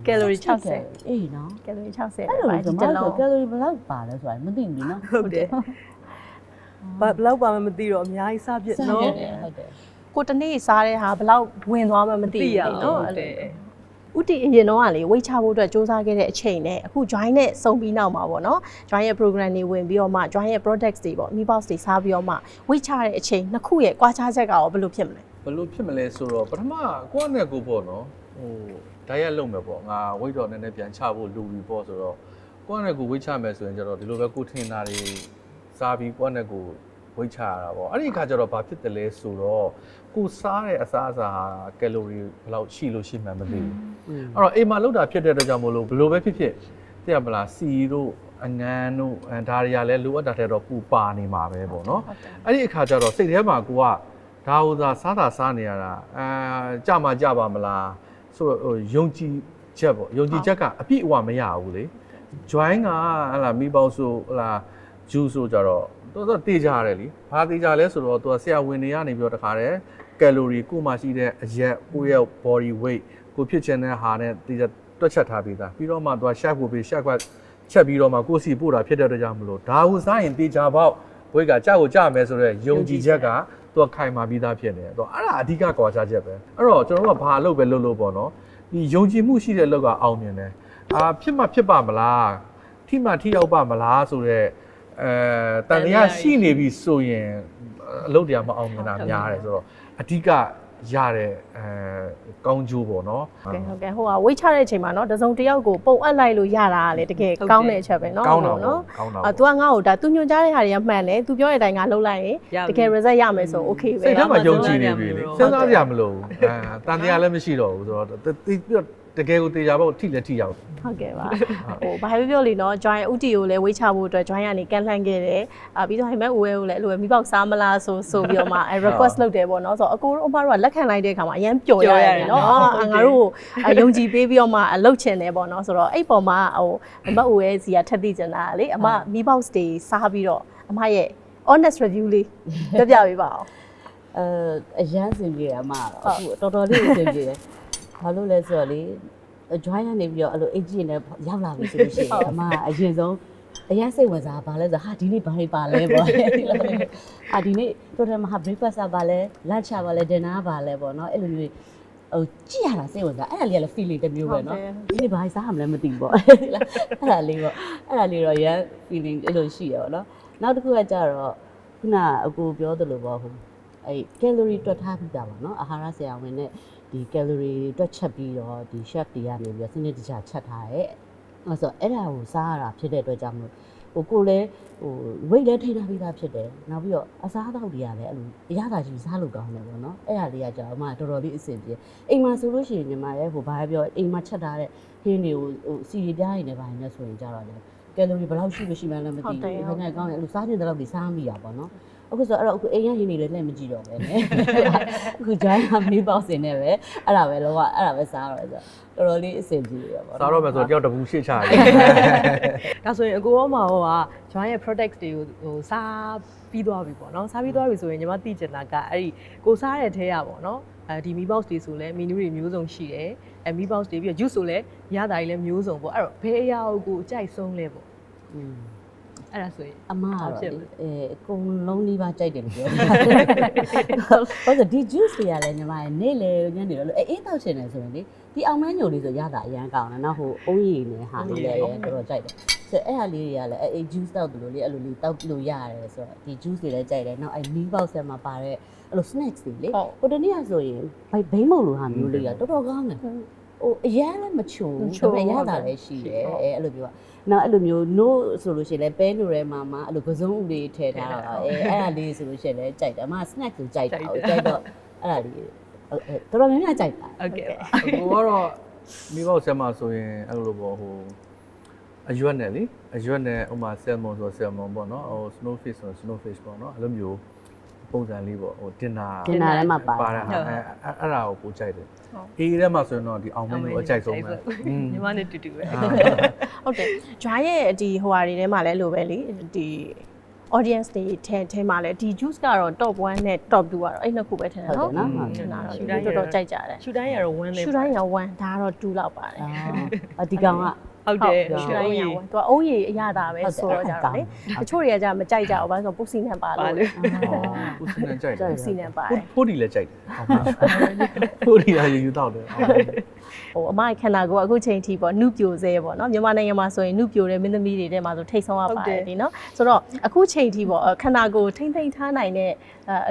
ကယ်လိုရီ60 အေးနော် ကယ်လိုရီ60 အဲ့ ပဲ လို ဒီ ဆို တ တော့ လုံး ကယ်လိုရီဘယ်လောက်ပါလဲဆိုတာမသိဘူးနော် ဟုတ်တယ်ဘယ်လောက်ပါမှမသိတော့အများကြီးစားပြစ်နော် ဟုတ်တယ် ကိုတနေ့စားတဲ့ဟာဘယ်လောက်ဝင်သွားမှမသိ သိရ ဘူး နော် နော် ဟုတ်တယ် ဥတီအရင်တော့ကလေဝိတ်ချဖို့အတွက်စူးစမ်းခဲ့တဲ့အချိန်နဲ့အခု join နဲ့စုံပြီးနောက်မှာပေါ့နော် join ရဲ့ program တွေဝင်ပြီးတော့မှ join ရဲ့ products တွေပေါ့ meebox တွေစားပြီးတော့မှဝိတ်ချတဲ့အချိန်နှစ်ခုရဲ့ကွာခြားချက်ကရောဘယ်လိုဖြစ်မလဲ ဘယ်လိုဖြစ်မလဲဆိုတော့ပထမကိုယ့်နဲ့ကိုယ်ပေါ့နော်ဟိုဓာတ်ရက်လုံးမယ်ပေါ့ငါဝိတ်တော့နည်းနည်းပြန်ချဖို့လူပြီပေါ့ဆိုတော့ကိုယ့်နဲ့ကိုယ်ဝိတ်ချမယ်ဆိုရင်ကျတော့ဒီလိုပဲကိုထင်တာတွေစားပြီးကိုယ့်နဲ့ကိုယ်ဝိတ်ချရတာပေါ့အဲ့ဒီအခါကျတော့ဘာဖြစ်တယ်လဲဆိုတော့ကိုစားတဲ့အစားအစာဟာကယ်လိုရီဘယ်လောက်ရှိလို့ရှိမှန်းမသိဘူးအဲ့တော့အိမ်မှာလောက်တာဖြစ်တဲ့အတွက်ကြောင့်မို့လို့ဘယ်လိုပဲဖြစ်ဖြစ်သိရမလားစီတို့အငန်းတို့ဒါတွေကလည်းလိုအပ်တာတဲ့တော့ပူပါနေမှာပဲပေါ့နော်အဲ့ဒီအခါကျတော့စိတ်ထဲမှာကိုကဒါဥစားစားနေရတာကြမှာကြပါမလားဆိုတော့ယုံကြည်ချက်ပေါ့ယုံကြည်ချက်ကအပြည့်အဝမရဘူးလေ join ကဟလာမိပေါဆိုဟလာ juice ဆိုကြတော့တော့တေးကြရတယ်လीဘာတေးကြလဲဆိုတော့သူကဆရာဝန်တွေကနေပြီးတော့တခါတည်းကယ်လိုရီကိုမှရှိတဲ့အရက်ကိုရဲ့ body weight ကိုဖြစ်ချင်တဲ့ဟာနဲ့တေးကြတွက်ချက်ထားပြီးသားပြီးတော့မှသူက chef ကိုပြီး chef ကချက်ပြီးတော့မှကိုစီပို့တာဖြစ်တဲ့အတွက်ကြောင့်မလို့ဒါဟုစားရင်တေးကြပေါက်ဝိတ်ကကြောက်ကိုကြမယ်ဆိုတော့ယုံကြည်ချက်ကသူကခိုင်မာပြီးသားဖြစ်နေတယ်သူအဲ့ဒါအဓိကကွာခြားချက်ပဲအဲ့တော့ကျွန်တော်တို့ကဘာအလုပ်ပဲလုပ်လို့ပေါ့နော်ဒီယုံကြည်မှုရှိတဲ့အလုပ်ကအောင်မြင်တယ်ဖြစ်မှဖြစ်ပါမလားထိမှထိရောက်ပါမလားဆိုတော့တန်တရားရှိနေပြီဆိုရင်အလုပ်တရားမအောင်မြင်တာများတယ်ဆိုတော့အဓိကရတဲ့ကောင်းကျိုးပေါ့နော် ဟုတ်ကဲ့ဟိုကဝိတ်ချတဲ့အချိန်မှာเนาะတစုံတစ်ယောက်ကိုပုံအပ်လိုက်လို့ရတာကလေတကယ်ကောင်းတဲ့အချက်ပဲเนาะ ကောင်းတာပေါ့ तू ကငါ့ကိုဒါသူညွှန်ကြားတဲ့ဟာတွေကမှန်တယ် तू ပြောတဲ့အတိုင်းငါလုပ်လိုက်ရင်တကယ် result ရမယ်ဆို okay ပဲ စိတ်ထဲမှာယုံကြည်နေပြီလေစဉ်းစားကြမလို့တန်တရားလည်းမရှိတော့ဘူးဆိုတော့တကယ်ကိုတေချာပေါ့ထိလည်းထိရောက် ဟုတ်ကဲ့ပါဟိုဘာပဲပြောလေနော် join ဥတီကိုလည်းဝေးချဖို့အတွက် join ကနေကန်လှမ်းခဲ့တယ်ပြီးတော့ဟိမဲ့ဦးဝဲကိုလည်းအဲ့လိုမိပေါက်စားမလားဆိုပြီးတော့မှ request လုပ်တယ်ပေါ့နော်ဆိုတော့အကိုတို့အမတို့ကလက်ခံလိုက်တဲ့အခါမှာအရန်ပျော်ရတယ်နော်ငါတို့ယုံကြည်ပေးပြီးတော့မှအလုပ်ချင်တယ်ပေါ့နော်ဆိုတော့အဲ့ပေါ်မှာဟိုအမဦးဝဲစီကထက်သိချင်တာလေအမမိပေါက်တွေစားပြီးတော့အမရဲ့ honest review လေးပြပြပေးပါအောင် အရန်စင်ပြေအမအခုတော်တော်လေးစင်ပြေတယ်ဘာလို့လဲဆိုတော့လေ join ကနေပြီးတော့အဲ့လို agent နဲ့ရောက်လာပြီဆိုလို့ရှိရင်အမအရင်ဆုံးအရင်စိတ်ဝင်စားပါလဲဆိုဟာဒီနေ့ဘာတွေပါလဲပေါ့ဒီနေ့ total မှာ breakfast ပါလဲ lunch ပါလဲ dinner ပါလဲပေါ့နော်အဲ့လိုမျိုးဟိုကြည့်ရတာစိတ်ဝင်စားအဲ့ဒါလေးကလည်း feeling တစ်မျိုးပဲနော်ဒီနေ့ဘာစားရမလဲမသိဘူးပေါ့အဲ့ဒါလေးတော့ရန် feeling အဲ့လိုရှိရပါတော့နောက်တစ်ခုကကြတော့ခုနအကူပြောသလိုပေါ့ဟိုအဲ့ calorie တွက်ထားပြီးတာပါနော်အာဟာရဆရာဝန်နဲ့ဒီ calorie တွက်ချက်ပြီးတော့ဒီ chef တွေကနေပြီးတော့စနစ်တကျချက်ထားရဲအဲ့ဆိုအဲ့ဒါကိုစားရတာဖြစ်တဲ့အတွက်ကြောင့်မလို့ဟိုကိုလည်းဟို weight လည်းထိထားပြီးသားဖြစ်တယ်နောက်ပြီးတော့အစားအသောက်တွေကလည်းအဲ့လိုအရသာရှိစားလို့ကောင်းတယ်ပေါ့နော်အဲ့ဒါလေးကကြောင့်အမတော်တော်လေးအဆင်ပြေအိမ်မှာဆိုလို့ရှိရင်ညီမရဲ့ဟိုဘာပဲပြောအိမ်မှာချက်ထားတဲ့ဟင်းတွေကိုဟိုစီရီပြားရည်နဲ့ပိုင်းနဲ့ဆိုရင်ကြတော့လေ calorie ဘယ်လောက်ရှိလို့ရှိမှန်းလည်းမသိဘူးခဏကောင်းတယ်အဲ့လိုစားနေတဲ့လောက်ဒီစားမိရပါတော့အခုဆိုအဲ့တော့အခုအိမ်ရရင်နေလည်းလက်မကြည့်တော့ပဲနဲ့အခု join ကမေးပေါက်စင်နေပဲအဲ့ဒါပဲလောကအဲ့ဒါပဲစားတော့ဆိုတော်တော်လေးအဆင်ပြေရပါတော့စားတော့မယ်ဆိုတယောက်တပူရှေ့ချရတယ် ဒါဆိုရင်အကိုရောမှာဟိုက join ရဲ့ products တွေကိုဟိုစားပြီးသွားပြီပေါ့နော်စားပြီးသွားပြီဆိုရင်ညီမသိချင်တာကအဲ့ဒီကိုစားတဲ့ထဲရပေါ့နော် ဒီမီဘောက်စ်တွေဆိုလဲမီနူးတွေမျိုးစုံရှိတယ်မီဘောက်စ်တွေပြီးတော့ juice ဆိုလဲရတာတွေလည်းမျိုးစုံပေါ့အဲ့တော့ဘယ်အရာကိုအကြိုက်ဆုံးလဲပေါ့အဲ့ဒါဆိုရင် အမကတော့အကုန်လုံးလေးပါကြိုက်တယ်လို့ပြောတယ်ဟုတ်ကဲ့ဒီ juice တွေကလည်းညီမရဲ့နေ့လေညနေတော့အေးတောက်ချင်တယ်ဆိုရင်လေဒီအောင်မန်းညိုလေးဆိုရတာအရန်ကောင်းတယ်နောက်ဟိုအုံးရည်နဲ့ဟာလေးလည်းတော်တော်ကြိုက်တယ်ဆိုအဲ့ဟာလေးတွေကလည်းအေး juice တောက်တယ်လို့လေအဲ့လိုလေးတောက်လို့ရတယ်ဆိုတော့ဒီ juice တွေလည်းကြိုက်တယ်နောက်meal box ထဲမှာပါတဲ့အဲ့လို snacks တွေလေဟိုတနေ့ကဆိုရင်ဘိန်းမုံလိုဟာမျိုးလေးကတော်တော်ကောင်းတယ်ဟိုအရန်လည်းမချုံဒါပေမဲ့ရတာလည်းရှိတယ်အဲ့လိုပြောနောက်အဲ့လိုမျိုး no ဆိုလို့ရှိရင်လည်းပဲလိုရဲမှာအဲ့လိုကစုံဥလေးထည့်ထားတာအဲ့ဒါလေးဆိုလို့ရှိရင်လည်းကြိုက်တယ်အမ snack ကိုကြိုက်တာကိုကြိုက်တော့အဲ့ဒါလေးတော်တော်များများကြိုက်တာ ဟုတ်ကဲ့ ဟိုကတော့မိဘဆက်မှာဆိုရင်အဲ့လိုပေါ့ဟိုအရွက်နဲ့လေအရွက်နဲ့ဥမာ salmon ဆို salmon ပေါ့နော်ဟို snowfish ဆို snowfish ပေါ့နော်အဲ့လိုမျိုးပုံစံလေးပေါ့ဟို dinner ထဲမှာပါတာအဲ့ဒါကိုပိုကြိုက်တယ်အေးထဲမှာဆိုရင်တော့ဒီအောင်မင်းကိုအကြိုက်ဆုံးပဲညီမနဲ့တူတူပဲ ဟုတ်တယ် dry ရဲ့ဒီဟိုဟာတွေထဲမှာလည်းလိုပဲလေဒီ audience တွေထဲမှာလည်းဒီ juice ကတော့ top 1နဲ့ top 2ကတော့အဲ့နှစ်ခုပဲထင်တယ်နော်ဟုတ်တယ်တော်တော်ကြိုက်ကြတယ် ရှူတိုင်းရတော့1လေး ရှူတိုင်းရ1ဒါကတော့2လောက်ပါတယ် ဒီကောင်က ဟုတ်တယ် ရှူတိုင်းရ1သူကအုံးရည်အရသာပဲဆိုတော့ကြတော့လေတချို့တွေကမကြိုက်ကြဘူးဘာလို့ဆိုပုစီနဲ့ပါလို့လေ ပုစီနဲ့ကြိုက်တယ် ပုစီနဲ့ပါတယ် ဖိုးဒီလည်းကြိုက်တယ်ဖိုးဒီကယူတော့တယ် ဟိုအမခန္ဓာကိုယ်အခုချိန်ထိပေါ့နှုပြိုစဲပေါ့နော်မြန်မာနိုင်ငံမှာဆိုရင်နှုပြိုတဲ့မင်းသမီးတွေထဲမှာဆိုထိတ်ဆုံးရပါတယ်ဒီနော်ဆိုတော့အခုချိန်ထိပေါ့ခန္ဓာကိုယ်ထိမ့်သိမ့်ထားနိုင်တဲ့အ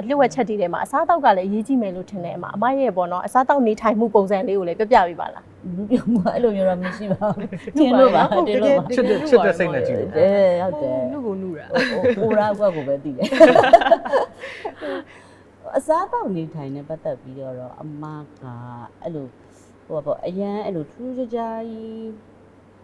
လျှို့ဝှက်ချက်တွေထဲမှာအစားတောက်ကလည်းအရေးကြီးမယ်လို့ထင်တယ်အမရဲ့ပေါ့နော်အစားတောက်နေထိုင်မှုပုံစံလေးကိုလည်းပြပြပေးပါလား ပြောမှအဲ့လိုမျိုးတော့မရှိပါဘူးတင်လို့ပါတင်လို့ပါ ချစ်တဲ့စိတ်နဲ့ကြည့်လို့ ဟုတ်တယ် နှုတ်ကိုနှုတာ ဟိုရာကွက်ကိုပဲသိတယ်အစားတောက်နေထိုင်နေပတ်သက်ပြီးတော့အမကအဲ့လိုဟိုပေါ့အရန်အဲ့လိုထူးခြားခြားကြီး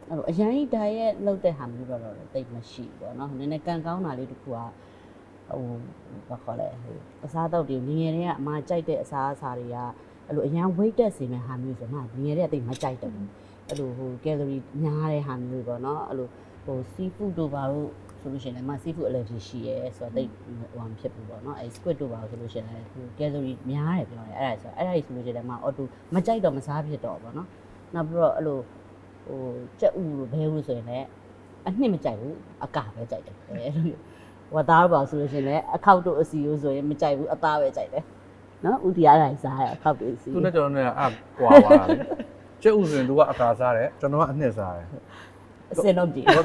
အဲ့လိုအရန်ကြီးဓာတ်ရဲ့လောက်တဲ့ဟာမျိုးတော့တိတ်မရှိဘူးပေါ့နော်နည်းနည်းကန်ကောင်းတာလေးတစ်ခုကဟိုဘာခေါ်လဲဟိုအစားတောက်တွေငငယ်တွေကအမကြိုက်တဲ့အစားအစာတွေကအဲ့လိုအရန် weight တက်စေမဲ့ဟာမျိုးဆိုမှငငယ်တွေကတိတ်မကြိုက်တယ်ဘူးအဲ့လိုဟို calorie များတဲ့ဟာမျိုးပေါ့နော်အဲ့လိုဟို seafood တို့ဘာလို့ဆိုလို့ရှိရင်လည်းမ seafood allergy ရှိရဲဆိုတော့တိတ်ဟိုဖြစ်ဘူးပေါ့နော်အဲ့ squid တို့ဘာလို့ဆိုလို့ရှိရင်လည်းဟို calorie များတယ်ပြောတယ်အဲ့ဒါဆိုလို့ရှိရင်လည်းမ auto မကြိုက်တော့မစားဖြစ်တော့ပေါ့နော်နောက်ပြီးတော့အဲ့လိုဟိုကြက်ဥလိုဘဲဥဆိုရင်လည်းအနှစ်မကြိုက်ဘူးအကာပဲကြိုက်တယ်အဲ့လိုဝတ်သားပါဆိုလို့ရှိရင်လည်းအခောက်တို့အစီရိုးဆိုရင်မကြိုက်ဘူးအသားပဲကြိုက်တယ်နော်ဥတီအားတိုင်းစားရအခောက်တို့အစီ သူနဲ့ကျွန်တော်နဲ့ကွာသွားတာလေကျက်ဥဆိုရင်သူကအကာစားတယ်ကျွန်တော်ကအနှစ်စားတယ် အစင်တော့ဒီ ဘာ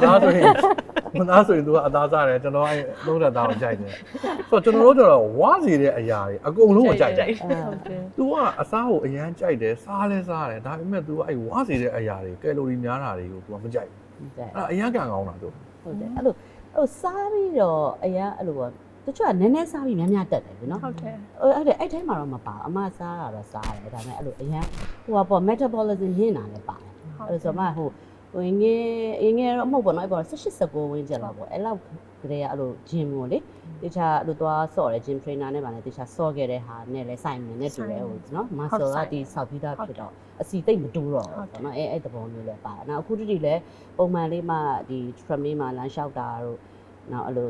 သာဆိုရင်သူကအသားစားတယ်ကျွန်တော်အဲ့လုံးတဲ့သားကိုကြိုက်တယ်ဆိုတော့ကျွန်တော်တို့ကျတော့ဝါစီတဲ့အရာတွေအကုန်လုံးကိုကြိုက်တယ် ဟုတ်တယ် तू ကအစားကိုအရန်ကြိုက်တယ်စားလဲစားတယ်ဒါပေမဲ့ तू ကအဲ့ဝါစီတဲ့အရာတွေကယ်လိုရီများတာတွေကို तू ကမကြိုက်ဘူး ကြိုက် အဲ့အရန်ကန်ကောင်းတာ तू ဟုတ်တယ်အဲ့လိုဟိုစားပြီးတော့အရာအဲ့လိုပေါ့တချို့ကနည်းနည်းစားပြီးများများတက်တယ်နော် ဟုတ်တယ် အဲ့ထဲမှာတော့မပါအမစားတာတော့စားတယ်ဒါပေမဲ့အဲ့လိုအရန်ဟိုကပေါ့ metabolism မြင့်တာလည်းပါတယ်အဲ့လိုဆိုမှဟိုငယ်တော့မဟုတ်ပေါ့နော်အဲ့ပေါ်18 19ဝန်းကျင်လောက်ပေါ့အဲ့လောက်ကလေးကအဲ့လို gym ကိုလေတခြားအဲ့လိုသွားဆော့တယ် gym trainer နဲ့ပါနဲ့တခြားဆော့ခဲ့တဲ့ဟာနဲ့လည်းဆိုင်မယ်နဲ့တူတယ်ဟိုနော် muscle ကဒီဆောက်ပြီးသားဖြစ်တော့အစီတိတ်မတိုးတော့ဘူးပေါ့နော်အဲ့သဘောမျိုးလည်းပါတယ်နောက်အခုတည်းလည်းပုံမှန်လေးမှဒီ tram လေးမှာလမ်းလျှောက်တာတို့နောက်အဲ့လို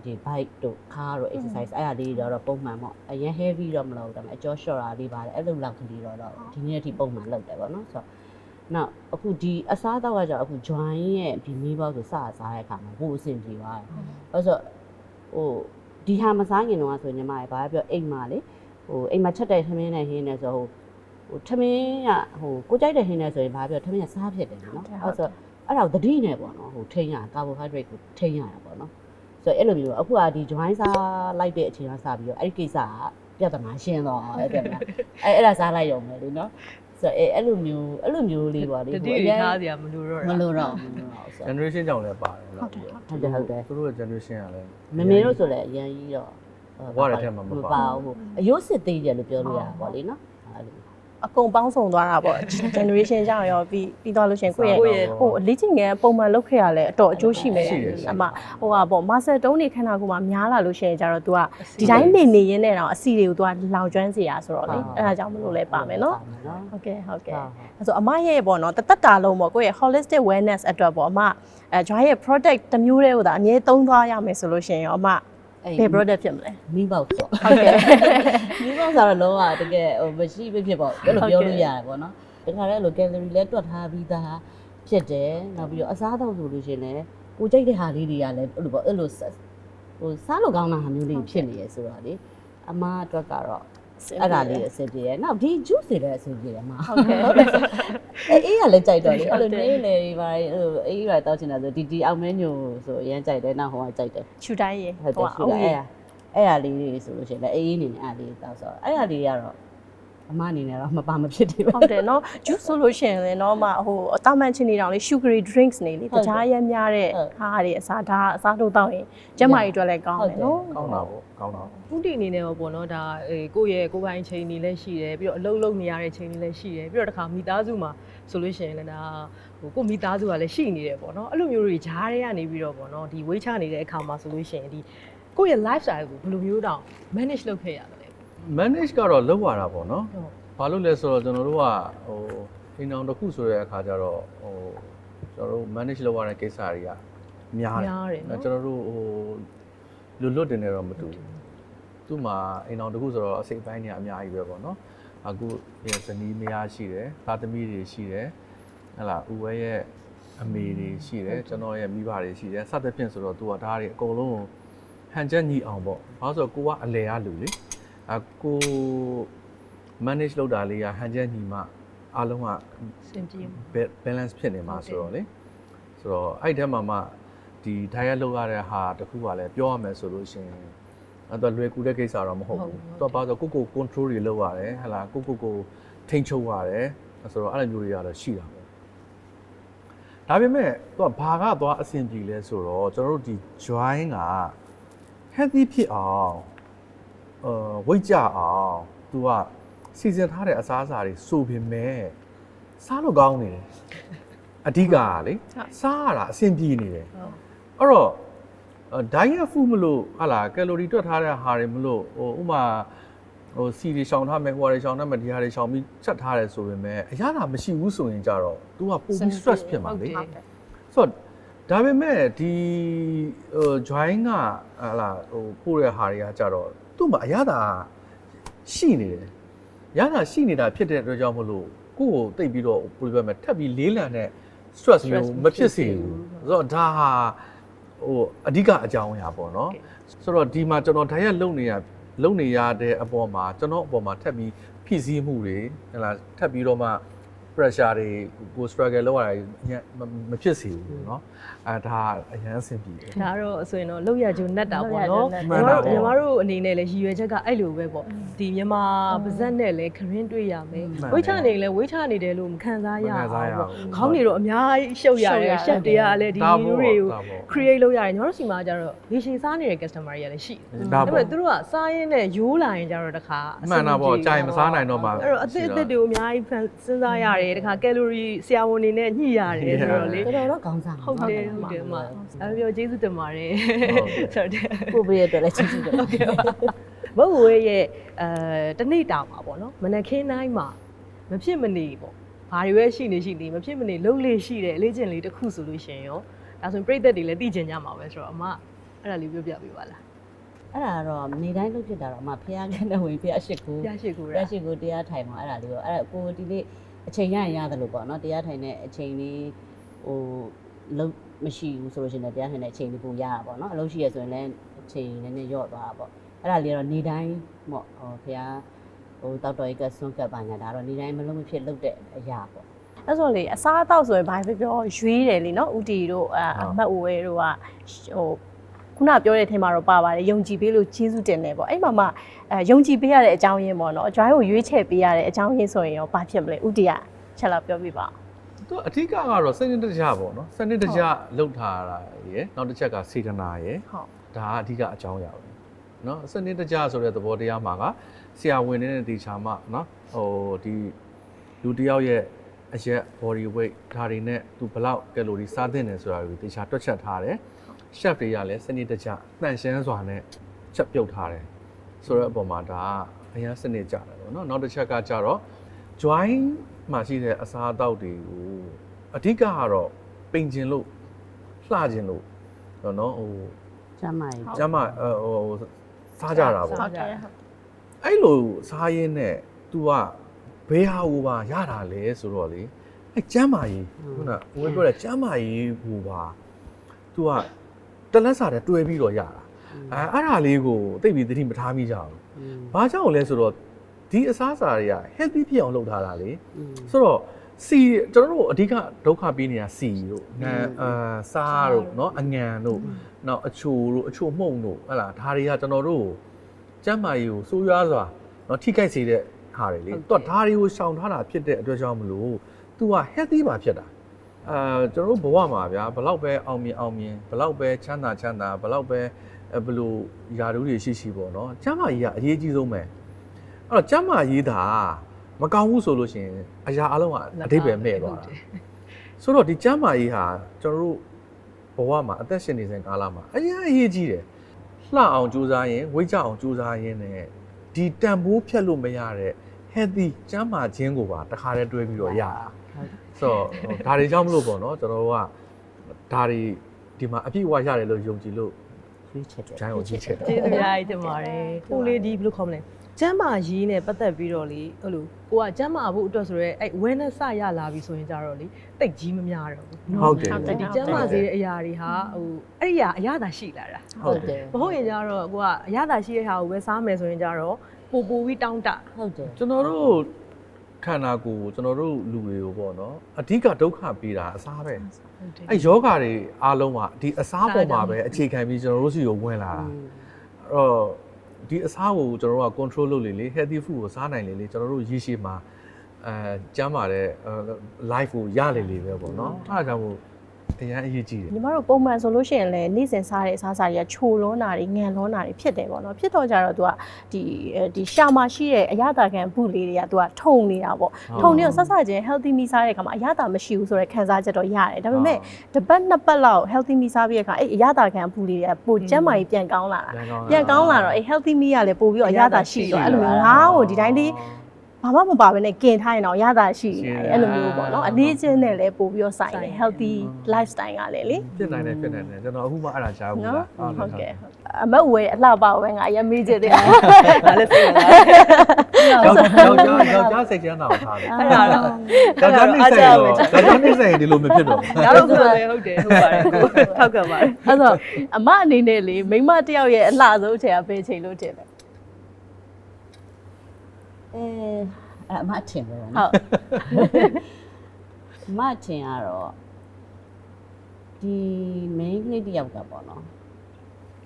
ဒီ bike တို့ car တို့ exercise အဲ့ဒါလေးတော့ပုံမှန်ပေါ့အရင် heavy တော့မလုပ်တော့ဘူးအကျော် short တာလေးပါတယ်အဲ့လိုလောက်ကလေးတော့ဒီနေ့အထိပုံမှန်လုပ်တယ်ပေါ့နော်ဆိုတော့နောက်အခုဒီအစားတော့ကကြောင့်အခု join ရဲ့ဒီမီးပေါက်ကိုစစားတဲ့အခါမှာပို့အဆင်ပြေသွားတယ်။အဲ့ဆိုဟိုဒီဟာမစားခင်တော့ဆိုညီမရဲ့ဘာပဲပြောအိမ်မှာလေဟိုအိမ်မှာချက်တဲ့ထမင်းနဲ့ဟင်းနဲ့ဆိုဟိုထမင်းကဟိုကိုကြိုက်တဲ့ဟင်းနဲ့ဆိုရင်ဘာပြောထမင်းကစားဖြစ်တယ်နော်။အဲ့ဆိုအဲ့ဒါကိုသတိနဲ့ပေါ့နော်ဟိုထိန်းရ carbohydrate ကိုထိန်းရတာပေါ့နော်။ဆိုတော့အဲ့လိုမျိုးအခုကဒီ join စားလိုက်တဲ့အချိန်ကစပြီးတော့အဲ့ဒီကိစ္စကပြဿနာရှင်းတော့အဲ့ဒါအဲ့ဒါစားလိုက်ရုံပဲလေနော်။ဆိုအဲ့လိုမျိုးလေးပါလေ တတိယထားစရာမလိုတော့ မလို့တော့ generation ကြောင့်လည်းပါတယ်ဟုတ် ဟုတ်တယ် သူတို့ရဲ့ generation ကလည်း မမေတို့ဆိုလည်းအရင်ကြီးတော့ ဝါတဲ့ထဲမှာမပါဘူး ဘူးအယုတ်စစ်သေးတယ်လို့ပြောလို့ရတာပေါ့လေနော်အဲ့လို အကုန်ပေါင်းစုံသွားတာပေါ့ generation ကြောင့်ရောပြီးသွားလို့ရှိရင်ကိုယ့်ရဲ့ဟိုလေ့ကျင့်ငယ်ပုံမှန်လုပ်ခဲ့ရလဲအတော်အကျိုးရှိမယ်အမဟိုဟာပေါ့မာဆယ်တုံးနေခန္ဓာကိုယ်မှာများလာလို့ရှိရင်ကြတော့ तू ကဒီတိုင်းနေရင်းနဲ့တော့အစီတွေကို तू ကလောင်ကျွမ်းစေရဆိုတော့လေအဲ့ဒါကြောင့်မလို့လဲပါမယ်နော်ဟုတ်ကဲ့အဲ့ဆိုအမရဲ့ပေါ့နော်တသက်တာလုံးပေါ့ကိုယ့်ရဲ့ holistic wellness အတွက်ပေါ့အမjoy ရဲ့ product တစ်မျိုးတည်းကိုဒါအမြဲသုံးသွားရမယ်ဆိုလို့ရှိရင်ရောအမ ဘယ် product ဖြစ်မလဲ မီးပေါက်ဆို ဟုတ်ကဲ့ မီးပေါက်ဆိုတော့လုံးဝတကယ်ဟိုမရှိဖြစ်ပေါ့အဲ့လိုပြောလို့ရတယ်ပေါ့နော်တခါတည်းအဲ့လို calorie လဲတွက်ထားပြီးသားဖြစ်တယ်နောက်ပြီးတော့အစားအသောက်ဆိုလို့ရှိရင်လည်းကိုကြိုက်တဲ့ဟာလေးတွေကလည်းအဲ့လိုပေါ့အဲ့လိုဟိုစားလို့ကောင်းတာဟာမျိုးလေးဖြစ်နေရဆိုတော့လေအမအတွက်ကတော့အဲ့ဒါလေးအဆင်ပြေတယ်နောက်ဒီ juice တွေလည်းအဆင်ပြေတယ်မှာဟုတ်ကဲ့အေးကလည်းကြိုက်တော့လေအဲ့လိုနေနေတွေပါအေးရတောက်ချင်တာဆိုဒီအောင်မဲညိုဆိုအရင်ကြိုက်တယ်နောက်ဟိုကကြိုက်တယ် ချူတိုင်းရေ ဟုတ်တယ်ရှိတယ်အဲ့ဒါလေးတွေဆိုလို့ရှိရင်လည်းအေးနေနေအဲ့လေးတောက်ဆိုအဲ့ဒါလေးကတော့အမအနေနဲ့တော့မပါမဖြစ်သေးဘူး ဟုတ်တယ်နော် juice ဆိုလို့ရှိရင်လည်းနော်မဟိုအတမန်ချင်းနေတောင်လေ sugary drinks နေလေတခြားရမ်းများတဲ့ဟာတွေအစားဒါအစားတို့တောက်ရင်ကျမကြီးအတွက်လည်းကောင်းတယ်နော် ကောင်းတာပေါ့ကောင်းတာပေါ့ ဥတီအနေနဲ့ပေါ့နော်ဒါကိုယ့်ရဲ့ကိုယ်ပိုင်ချိန်တွေလည်းရှိတယ်ပြီးတော့အလုပ်လုပ်နေရတဲ့ချိန်တွေလည်းရှိတယ်ပြီးတော့တစ်ခါမိသားစုမှာဆိုလို့ရှိရင်လည်းဒါဟိုကိုမိသားစုကလည်းရှိနေတယ်ပေါ့နော်အဲ့လိုမျိုးတွေဂျားတွေကနေပြီးတော့ပေါ့နော်ဒီဝေးချနေတဲ့အခါမှာဆိုလို့ရှိရင်ဒီကိုယ့်ရဲ့ lifestyle ကိုဘယ်လိုမျိုးတောင် manage လုပ်ခဲ့ရမလဲ manage ကတော့လုပ်ရတာပေါ့နော်ဘာလို့လဲဆိုတော့ကျွန်တော်တို့ကဟိုအိမ်အောင်တစ်ခုဆိုတဲ့အခါကျတော့ဟိုကျွန်တော်တို့ manage လုပ်ရတဲ့ကိစ္စတွေကများတယ်နော်ကျွန်တော်တို့ဟိုလွတ်တင်နေတော့မတူဘူးသူ့မှာအိမ်အောင်တစ်ခုဆိုတော့အစိတ်ပိုင်းတွေအများကြီးပဲပေါ့နော်အခုဇနီးမယားရှိတယ်သားသမီးတွေရှိတယ်ဟဲ့လားဦးဝဲရဲ့အမေတွေရှိတယ်ကျွန်တော်ရဲ့မိဘတွေရှိတယ်စသဖြင့်ဆိုတော့သူကဒါတွေအကုန်လုံးဟန်ချက်ညီအောင်ပေါ့ဘာလို့ဆိုတော့ကိုကအလဲရလူလေကို manage လုပ်တာလေးကဟန်ချက်ညီမှအားလုံးက စင်ပြေ balance ဖြစ်နေမှာဆိုတော့လေဆိုတော့အဲ့ဒီထဲမှာမှဒီ diet လုပ်ရတဲ့ဟာတခုကလည်းပြောရမယ်ဆိုလို့ရှိရင်အဲ့တော့လွယ်ကူတဲ့ကိစ္စတော့မဟုတ်ဘူး။တော့ဘာလို့ကို control တွေလုပ်ရတယ်ဟဲ့လားကိုထိန်းချုပ်ရတယ်ဆိုတော့အဲ့လိုမျိုးတွေကတော့ရှိတာပေါ့။ဒါပေမဲ့သူကဘာကသွားအဆင်ပြေလဲဆိုတော့ကျွန်တော်တို့ဒီ join က healthy ဖြစ်အောင်weight ကျအောင်သူကစီစဉ်ထားတဲ့အစားအစာတွေဆိုပေမဲ့စားလို့ကောင်းနေတယ်အဓိကကလေစားရတာအဆင်ပြေနေတယ်အဲ့တော့ diet food မလို့ဟာလားကယ်လိုရီတွက်ထားတဲ့ဟာတွေမလို့ဟိုဥမာဟိုစီတွေရှောင်ထားမယ်ဟိုဟာတွေရှောင်ထားမယ်ဒီဟာတွေရှောင်ပြီးချက်ထားတယ်ဆိုပေမဲ့အရသာမရှိဘူးဆိုရင်ကြတော့ तू ကပိုပြီး stress ဖြစ်မှာလေဆိုတော့ဒါပေမဲ့ဒီjoin ကဟာလားဟိုပို့တဲ့ဟာတွေကကြတော့သူ့မှာအရသာရှိနေတယ်ရတာရှိနေတာဖြစ်တဲ့အတွက်ကြောင့်မလို့ကိုယ့်ကိုတိတ်ပြီးတော့ဘယ်လိုပြောမလဲထပ်ပြီးလေးလံတဲ့ stress မျိုးမဖြစ်စေဘူးဆိုတော့ဒါဟာဟိုအဓိကအကြောင်းအရာပေါ့နော်ဆိုတော့ဒီမှာကျွန်တော် diet လုပ်နေရတဲ့အပေါ်မှာကျွန်တော်အပေါ်မှာထပ်ပြီးဖြည့်ဆည်းမှုတွေဟဲ့လားထပ်ပြီးတော့မှ pressure တွေကို struggle လုပ်ရတာမဖြစ်စေဘူးเนาะဒါအရန်အဆင်ပြေတယ် ဒါတော့ဆိုရင်တော့လောက်ရကြုံနဲ့တာပေါ့နော်ညီမတို့အနေနဲ့လည်းရည်ရွယ်ချက်ကအဲ့လိုပဲပေါ့ဒီမြန်မာပါဇက်နဲ့လည်းခရင်းတွေ့ရမယ်ဝိချနေလည်းဝိချနေတယ်လို့မခံစားရအောင်ပေါ့ခေါင်းတွေတော့အများကြီးရှုပ်ရတယ်ရှက်တွေကလည်းဒီမျိုးတွေကို create လုပ်ရတယ်ညီမတို့စီမှာကျတော့ရေရှည်စားနေတဲ့ customer တွေကလည်းရှိတယ်ဒါပေမဲ့သူတို့ကစားရင်းနဲ့ရိုးလာရင်ကျတော့တခါ မှန်တာပေါ့ကြာရင်မစားနိုင်တော့မှ အဲ့တော့အသစ်တွေကိုအများကြီးစဉ်းစားရတယ်တခါကယ်လိုရီဆရာဝန်တွေနဲ့ညှိရတယ်ဆိုတော့လေ တော်တော်ကောင်းစား ဟုတ်တယ်အမအဲ့ပြောကျေးဇူးတင်ပါတယ်ဆိုတော့ ကိုပေးရတဲ့လည်းကျေးဇူးတင်ဟုတ်ကဲ့ မဟုတ်ဝဲရဲ့တနေ့တာမှာပေါ့နော်မနက်ခင်းတိုင်းမှာမဖြစ်မနေပေါ့ဘာတွေပဲရှိနေမဖြစ်မနေလုံးလေးရှိတယ်အလေးကျင့်လေးတစ်ခုဆိုလို့ရှင်ရောဒါဆိုရင်ပြိသက်တွေလည်းသိကျင်ကြမှာပဲဆိုတော့အမအဲ့ဒါလေးပြောပြပေးပါလား အဲ့ဒါတော့နေတိုင်းလုပ်ဖြစ်တာတော့အမဖះခနဲ့ဝင်ဖះရှိကူ ရရှိကို ဖះရှိကူတရားထိုင်မှာအဲ့ဒါလေးတော့အဲ့ဒါကိုဒီနေ့အချိန်ရရင်ရတယ်လို့ပေါ့နော်တရားထိုင်တဲ့အချိန်လေးဟိုလုံးမရှိဘူးဆိုလို့ရှိရင်တရားထိုင်တဲ့အချိန်လေးပိုရတာပေါ့နော်အလုပ်ရှိရဆိုရင်လည်းအချိန်နည်းနည်းညော့သွားတာပေါ့အဲ့ဒါလေးကတော့နေတိုင်းပေါ့ဟိုဖះဟိုတောက်တော်ကြီးကစွန့်ကပ်ပါညာဒါတော့နေတိုင်းမလုံးမဖြစ်လုပ်တဲ့အရာပေါ့ အဲ့ဆိုလေအစားအသောက်ဆိုရင်ဘာပဲပြောရွေးတယ်လीเนาะဥတီတို့အမတ်ဦးဝဲတို့ကဟိုခုနပြောတဲ့အထင်မှာတော့ပါပါတယ်ယုံကြည်ပေးလို့ကျေးဇူးတင်တယ်ပေါ့အဲ့မှာမှယုံကြည်ပေးရတဲ့အကြောင်းရင်းပေါ့နော် joy ကိုရွေးချယ်ပေးရတဲ့အကြောင်းရင်းဆိုရင်ရောဘာဖြစ်မလဲဥတီကချက်လောက်ပြောပြပါ သူအဓိကကတော့စနစ်တကျပေါ့နော်စနစ်တကျလှုပ်ထားတာရယ်နောက်တစ်ချက်ကစေတနာရယ် ဟုတ် ဒါကအဓိကအကြောင်းအရာပဲเนาะစနစ်တကျဆိုတဲ့သဘောတရားမှာကဆရာဝန်နေတဲ့ဒီချာမှเนาะဟိုဒီလူတစ်ယောက်ရဲ့အရက် body weight ဒါတွေနဲ့သူဘယ်လောက်ကယ်လိုရီစားသင့်တယ်ဆိုတာကိုတေချာတွက်ချက်ထားတယ် chef တွေကလည်းစနစ်တကျနှံ့ရှင်းစွာနဲ့ချက်ပြုတ်ထားတယ်ဆိုတော့အပေါ်မှာဒါအရင်စနစ်ကြတယ်ပေါ့နော်နောက်တစ်ချက်ကကြတော့ join မှာရှိတဲ့အစားအသောက်တွေကိုအဓိကကတော့ပိန်ကျင်လို့လှကျင်လို့နော်ဟို ကျမ်းမာရေး ကျမ်းမာဟိုစားကြတာပေါ့ ဟုတ်တယ် အဲ့လိုစားရင်းနဲ့ तू ကဘေးဟာဟိုပါရတာလဲဆိုတော့လေအဲ့ကျမ်းမာရေးခုနကဝင်ပြောတဲ့ကျမ်းမာရေးဟိုပါ तू ကတလက်စာတဲ့တွဲပြီးတော့ရတာအဲ့ဒါလေးကိုသိပြီးသတိမထားမိကြဘူးဘာကြောင့်လဲဆိုတော့ဒီအစားအစာတွေက healthy ဖြစ်အောင်လုပ်ထားတာလေဆိုတော့စီကျွန်တော်တို့အဓိကဒုက္ခပေးနေတာစီတို့စားတို့เนาะအငံတို့နောက်အချိုတို့အချိုမှုန့်တို့ဟဲ့လားဒါတွေကကျွန်တော်တို့ကျန်းမာရေးကိုစိုးရွားစွာเนาะထိခိုက်စေတဲ့ဟာတွေလေသူကဒါတွေကိုရှောင်ထားတာဖြစ်တဲ့အတွက်ကြောင့်မလို့ तू က healthy ပါဖြစ်တာကျွန်တော်တို့ဘဝမှာဗျာဘလောက်ပဲအောင်မြင်ဘလောက်ပဲချမ်းသာဘလောက်ပဲဘလို့ယာတို့တွေရှိပေါ့เนาะကျန်းမာရေးကအရေးကြီးဆုံးပဲအဲ့တော့ကျန်းမာရေးဒါမကောင်းဘူးဆိုလို့ရှိရင်အရာအလုံးကအဓိပ္ပာယ်မဲ့သွားတာဆိုတော့ဒီကျမ်းမာရေးဟာကျွန်တော်တို့ဘဝမှာအသက်ရှင်နေစဉ်ကာလမှာအရေးကြီးတယ်လှအောင်ကြိုးစားရင်ဝိတ်ကြအောင်ကြိုးစားရင်လည်းဒီတန်ဖိုးဖြတ်လို့မရတဲ့ healthy ကျမ်းမာခြင်းကိုပါတခါတည်းတွဲပြီးတော့ရတာဆိုတော့ဒါတွေကြောင့်မလို့ပေါ့နော်ကျွန်တော်တို့ကဒါတွေဒီမှာအပြည့်အဝရတယ်လို့ယုံကြည်လို့ရွေးချက်တယ်ဂျိုင်းကိုရွေးချက်တယ် ကျေးဇူးများကြီးတင်ပါတယ်ကိုလေးဒီဘယ်လိုခေါ်မလဲကျမ်းမာရေးနဲ့ပတ်သက်ပြီးတော့လေဟိုလိုကိုကကျမ်းမာဖို့အတွက်ဆိုရဲအဲ့ awareness စရလာပြီဆိုရင်ကြတော့လေတိတ်ကြီးမများတော့ဘူး ဟုတ်တယ် ဒီကျမ်းမာစေတဲ့အရာတွေဟာဟိုအဲ့ဒီအရာသာရှိလာတာ ဟုတ်တယ် မဟုတ်ရင်ကြတော့ကိုကအရာသာရှိတဲ့ဟာကိုပဲစားမယ်ဆိုရင်ကြတော့ပိုပြီးတောင်းတ ဟုတ်တယ် ကျွန်တော်တို့ခန္ဓာကိုယ်ကျွန်တော်တို့လူတွေကိုပေါ့နော်အဓိကဒုက္ခပေးတာအစားပဲအဲ့ယောဂါတွေအားလုံးကဒီအစားပေါ်မှာပဲအခြေခံပြီးကျွန်တော်တို့စီကိုဝင်လာတာအဲ့တော့ဒီအစားကိုကျွန်တော်တို့က control လုပ်လေ healthy food ကိုစားနိုင်လေကျွန်တော်တို့ရည်ရှိမှာကျမ်းမာတဲ့ life ကိုရလေပဲပေါ့နော်အဲ့ဒါကြောင့်မို့အရင်အရေးကြီးတယ် ညီမတို့ပုံမှန်ဆိုလို့ရှိရင်လည်းနေ့စဉ်စားတဲ့အစားအစာတွေကချိုလွန်းတာတွေငံလွန်းတာတွေဖြစ်တယ်ပေါ့နော်ဖြစ်တော့ကြတော့ तू ကဒီရှာမှာရှိတဲ့အရသာခံဘူးလေးတွေက तू ကထုံနေတာပေါ့ထုံနေတော့ဆက်ဆက်ချင်း healthy မီစားတဲ့အခါမှာအရသာမရှိဘူးဆိုတဲ့ခံစားချက်တော့ရတယ်ဒါပေမဲ့တစ်ပတ်နှစ်ပတ်လောက် healthy မီစားပြီးတဲ့အခါအဲ့အရသာခံဘူးလေးတွေကပိုကျန်းမာရေးပြန်ကောင်းလာတာပြန်ကောင်းလာတော့အဲ့ healthy မီကလည်းပိုပြီးတော့အရသာရှိတော့အဲ့လိုမျိုးငါ့ကိုဒီတိုင်းလေးဘာမှမပါဘဲနဲ့กินထားရင်တော့ရတာရှိတယ်အဲ့လိုမျိုးပေါ့နော်အလေးချင်းနဲ့လည်းပို့ပြီးတော့ဆိုင်တယ် healthy lifestyle ကလည်းလေ ဖြစ်နိုင်တယ်ကျွန်တော်အခုမှအဲ့ဒါကြားဘူးလား ဟုတ်ကဲ့အမတ်ဝဲအလှပဝဲငါအရင်မေးချင်တယ် ဒါလည်းစိတ်ဝင်စား ယောက်ျားစိတ်ချမ်းသာအောင်ထားတယ် အဲ့ဒါတော့ ယောက်ျားနှိမ့်ဆက်ရောယောက်ျားနှိမ့်ဆက်ရင်ဒီလိုမဖြစ်တော့ ဒါတော့ဆိုလည်းဟုတ်တယ်ဟုတ်ပါတယ်ကိုထောက်ကပါတယ် အဲ့တော့အမအနေနဲ့လေမိမတယောက်ရဲ့အလှဆုံးအချိန်ကဘယ်ချိန်လို့ထင်လဲ အမအထင်ပဲ ဟုတ် အမအထင်ကတော့ဒီ main ကလေးတယောက်ကပေါ့နော်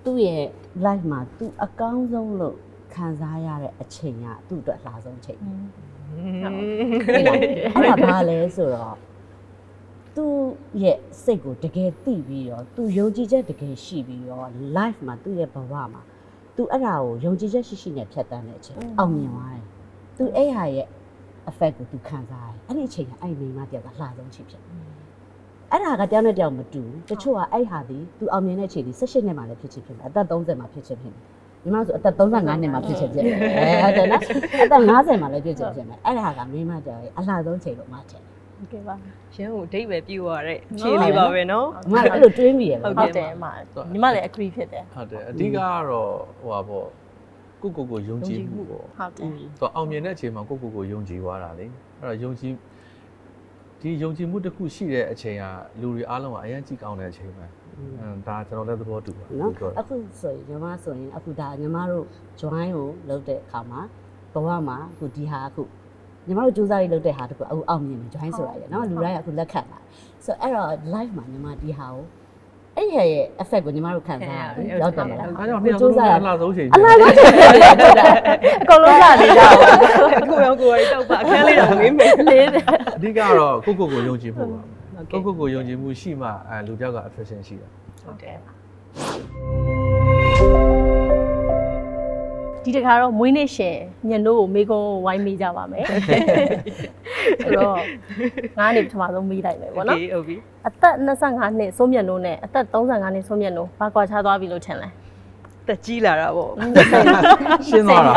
သူ့ရဲ့ life မှာသူအကောင်းဆုံးလို့ခံစားရတဲ့အချိန်ကသူ့အတွက်အလားဆုံးချိန်အဲ့ဒါဘာလဲဆိုတော့သူ့ရဲ့စိတ်ကိုတကယ်သိပြီးတော့သူယုံကြည်ချက်တကယ်ရှိပြီးတော့ life မှာသူ့ရဲ့ဘဝမှာသူအဲ့ဒါကိုယုံကြည်ချက်ရှိရှိနဲ့ဖြတ်တန်းတဲ့အချိန်အောင်မြင်သွားတယ်သူအဲ့ဟာရဲ့ effect ကိုသူခံစားရတယ်အဲ့ဒီအချိန်ကအဲ့ဒီမိန်းမတယောက်ကလှဆုံးချိန်ဖြစ်အဲ့ဒါကတယောက်နဲ့တယောက်မတူဘူးတချို့ကအဲ့ဟာဒီသူအောင်မြင်တဲ့အချိန်ဒီ18နှစ်မှလည်းဖြစ်ချင်ဖြစ်တယ်အသက်30မှဖြစ်ချင်ဖြစ်တယ်ညီမဆိုအသက်35နှစ်မှဖြစ်ချင်ဖြစ်တယ်ဟုတ်တယ်နော်အသက်50မှလည်းဖြစ်ချင်ဖြစ်တယ်အဲ့ဒါကမိန်းမကြော်ရဲ့အလှဆုံးချိန်လို့မှထင်တယ် ဟုတ်ကဲ့ပါ ရင်းကိုအဓိပ္ပာယ်ပြည့်သွားတဲ့ဖြေးလေးပါပဲနော် အမအဲ့လိုတွေးမိရပါ ဟုတ်တယ်အမညီမလည်း agree ဖြစ်တယ် ဟုတ်တယ်အဓိကကတော့ဟိုပါပေါ့ကိုယုံကြည်မှုပေါ့ ဟုတ်တယ် သူအောင်မြင်တဲ့အချိန်မှာကိုယုံကြည်သွားတာလေအဲ့တော့ယုံကြည်မှုတစ်ခုရှိတဲ့အချိန်ကလူတွေအားလုံးကအရင်ကြည့်ကောင်းတဲ့အချိန်ပဲဒါကျွန်တော်လည်းသဘောတူပါ နော်အခုဆိုရင်ညီမဆိုရင်အခုဒါညီမတို့ join ကိုလုပ်တဲ့အခါမှာဘဝမှာအခုဒီဟာအခုညီမတို့စူးစမ်းရေးလုပ်တဲ့ဟာတခုအခုအောင်မြင်တယ် join ဆိုတာရယ်နော်လူတိုင်းကအခုလက်ခံလာဆိုအဲ့တော့ live မှာညီမဒီဟာကိုအဲ့ရဲ့ effect ကိုညီမတို့ခံစားရတယ်ရောက်တယ်မလား အားကြောင့်နှစ်ယောက်လုံးအလားဆုံးချိန် အလားဆုံးချိန်ဖြစ်တာ အကုန်လုံးလာနေကြပါ အခုရောကိုယ်တောက်ပါအခန်းလေးတော့မေးမယ် လေးတယ် အဓိကတော့ကိုယုံကြည်မှုပါကိုယုံကြည်မှုရှိမှလူတစ်ယောက်က attraction ရှိတာ ဟုတ်တယ် ဒီတခါတော့မွေးနေ့ရှင်ညနိုးကိုမေးခွန်းဝိုင်းမိကြပါမယ်ဆိုတော့ငါးနေပထမဆုံးမေးလိုက်မယ်ပေါ့နော် ဟုတ်ပြီ အသက်25နှစ်စိုးမြတ်နိုးနဲ့အသက်35နှစ်စိုးမြတ်နိုးဘာကွာခြားသွားပြီလို့ထင်လဲ တက်ကြီးလာတာပေါ့ ရှင်းသွားတာ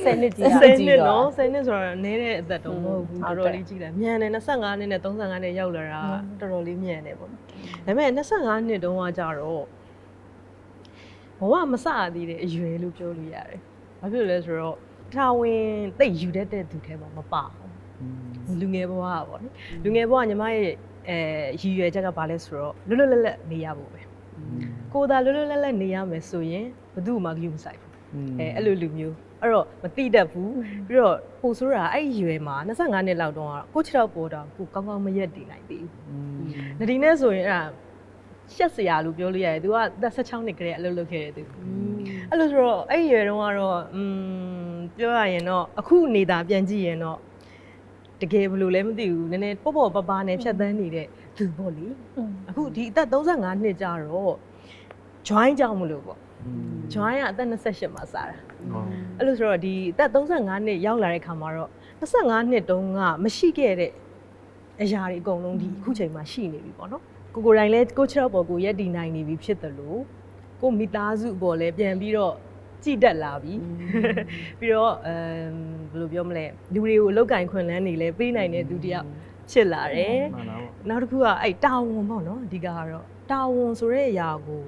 10နှစ်ကြီးတာ 10နှစ်နော်10နှစ်ဆိုတော့နည်းတဲ့အသက်တော့မဟုတ်ဘူးတော်တော်လေးကြီးလာမြန်တယ်25နှစ်နဲ့35နှစ်ရောက်လာတာတော်တော်လေးမြန်တယ်ပေါ့ဒါပေမဲ့25နှစ်တုန်းကကြတော့ ဘဝမစသေးတဲ့အရွယ်လို့ပြောလို့ရတယ်ဘာဖြစ်လို့လဲဆိုတော့တာဝန်သိယူတတ်တဲ့သူထဲမှာမပါဘူးလူငယ်ဘဝကပေါ့နိလူငယ်ဘဝကညီမရဲ့ရည်ရွယ်ချက်ကဘာလဲဆိုတော့လွတ်လွတ်လပ်လပ်နေရဖို့ပဲကိုယ်သာလွတ်လွတ်လပ်လပ်နေရမယ်ဆိုရင်ဘယ်သူမှဂရုမစိုက်ဘူးအဲ့လိုလူမျိုးအဲ့တော့မတိတတ်ဘူးပြီးတော့ပို့ဆိုတာအဲ့ရွယ်မှာ25နှစ်လောက်တော့ကို6တော့ပေါ်တော့ကိုကောင်းကောင်းမရက်တည်နိုင်သေးဘူးဒီနေ့ဆိုရင်အဲ့ဒါရှက်စရာလို့ပြောလို့ရတယ် तू က16နှစ်ကလေးအလုပ်လုပ်ခဲ့တယ် तू အဲ့လိုဆိုတော့အဲ့ရွယ်တုန်းကတော့ပြောရရင်တော့အခုနေတာပြန်ကြည့်ရင်တော့တကယ်ဘယ်လိုလဲမသိဘူးနည်းနည်းပေါ့ပေါ့ပပနဲ့ဖြတ်သန်းနေတဲ့သူပေါ့လေအခုဒီအသက်35နှစ်ကြာတော့ join ကြောင့်မလို့ပေါ့ join ကအသက်28မှာစားတာအဲ့လိုဆိုတော့ဒီအသက်35နှစ်ရောက်လာတဲ့ခါမှာတော့25နှစ်တုန်းကမရှိခဲ့တဲ့အရာတွေအကုန်လုံးဒီအခုချိန်မှာရှိနေပြီပေါ့နော်ကိုတိုင်းလဲကို6ပေါ်ကိုရက်တည်နိုင်နေပြီဖြစ်တယ်လို့ကိုမိသားစုပေါ်လဲပြန်ပြီးတော့ကြည်တက်လာပြီပြီးတော့ဘယ်လိုပြောမလဲလူတွေကိုအလောက်ကင်ခွင့်လန်းနေလဲပေးနိုင်တဲ့သူတယောက်ဖြစ်လာတယ်နောက်တစ်ခုကအဲ့တာဝန်ပေါ့နော်အဓိကကတော့တာဝန်ဆိုတဲ့အရာကို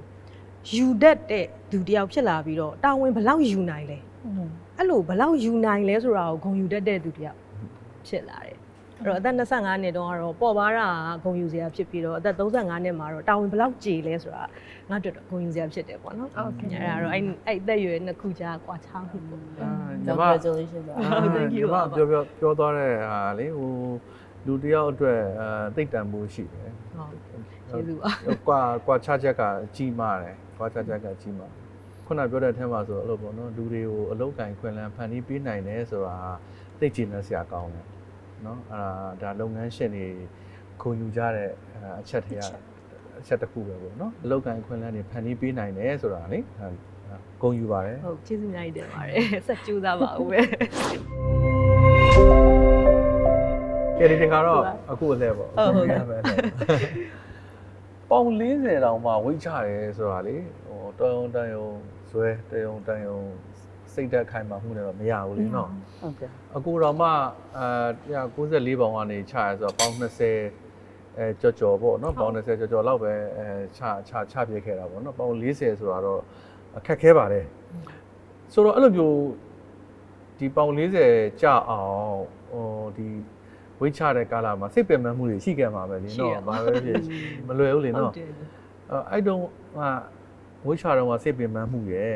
ယူတတ်တဲ့သူတယောက်ဖြစ်လာပြီးတော့တာဝန်ဘယ်လောက်ယူနိုင်လဲအဲ့လိုဘယ်လောက်ယူနိုင်လဲဆိုတာကိုဂုဏ်ယူတတ်တဲ့သူတယောက်ဖြစ်လာတယ်အဲ့တော့အသက်25နှစ်တုန်းကတော့ပေါ်ပါတာဂုဏ်ယူစရာဖြစ်ပြီးတော့အသက်35နှစ်မှာတော့တာဝန်ဘယ်လောက်ကြေလဲဆိုတာငါတို့တော့ဂုဏ်ယူစရာဖြစ်တယ်ပေါ့နော်ဟုတ်ကဲ့အဲ့ဒါတော့အဲ့အသက်ရွယ်နှစ်ခုကြားကွာခြားမှုပေါ့ညီမ congratulations ပါ thank you ညီမပြောသွားတဲ့ဟာလေဟိုလူတယောက်အတွက်သိတ္တံမှုရှိတယ်ဟုတ်ကျေးဇူးပါ ကွာခြားချက်ကကြီးမားတယ်ကွာခြားချက်ကကြီးမားခုနပြောတဲ့အထက်မှာဆိုအဲ့လိုပေါ့နော်လူတွေကိုအလောက်ကင်ခွင့်လန်းဖန်တီးပေးနိုင်တယ်ဆိုတာသိကျင်နေစရာကောင်းတယ်နော်ဒါလုပ်ငန်းရှင်တွေခုံယူကြတဲ့အချက်တွေကအချက်တစ်ခုပဲပေါ့နော်အလောက်ကင်ခွင့်လန်းတွေဖန်တီးပေးနိုင်တယ်ဆိုတာလေဂုဏ်ယူပါတယ်ဟုတ်ကျေးဇူးများကြီးတင်ပါတယ်ဆက်ကြိုးစားပါဦးပဲကဲဒီတင်ကတော့အခုအလဲပေါ့ဟုတ်ကဲ့ပဲပေါင်40တောင်မှဝိတ်ချတယ်ဆိုတာလေဟိုတော်ရုံတန်ရုံဇွဲတရုံတန်ရုံစိတ်သက်ခိုင်မှမှုနဲ့တော့မရဘူးလေနော်ဟုတ်ကဲ့အခုတော့မှ194ပေါင်ကနေချရဲဆိုတော့ပေါင်20ကြော်ပေါ့နော်ပေါင်20ကြော်လောက်ပဲချပြခဲ့တာပေါ့နော်ပေါင်40ဆိုတာတော့အခက်ခဲပါတယ်ဆိုတော့အဲ့လိုမျိုးဒီပေါင်40ကျအောင်ဟိုဒီဝိတ်ချတဲ့ကာလမှာစိတ်ပင်ပန်းမှုတွေရှိခဲ့မှာပဲလေနော်ဘာပဲဖြစ်မလွယ်ဘူးလေနော်အဲ့တုန်းကဝိတ်ချတော့ကစိတ်ပင်ပန်းမှုရယ်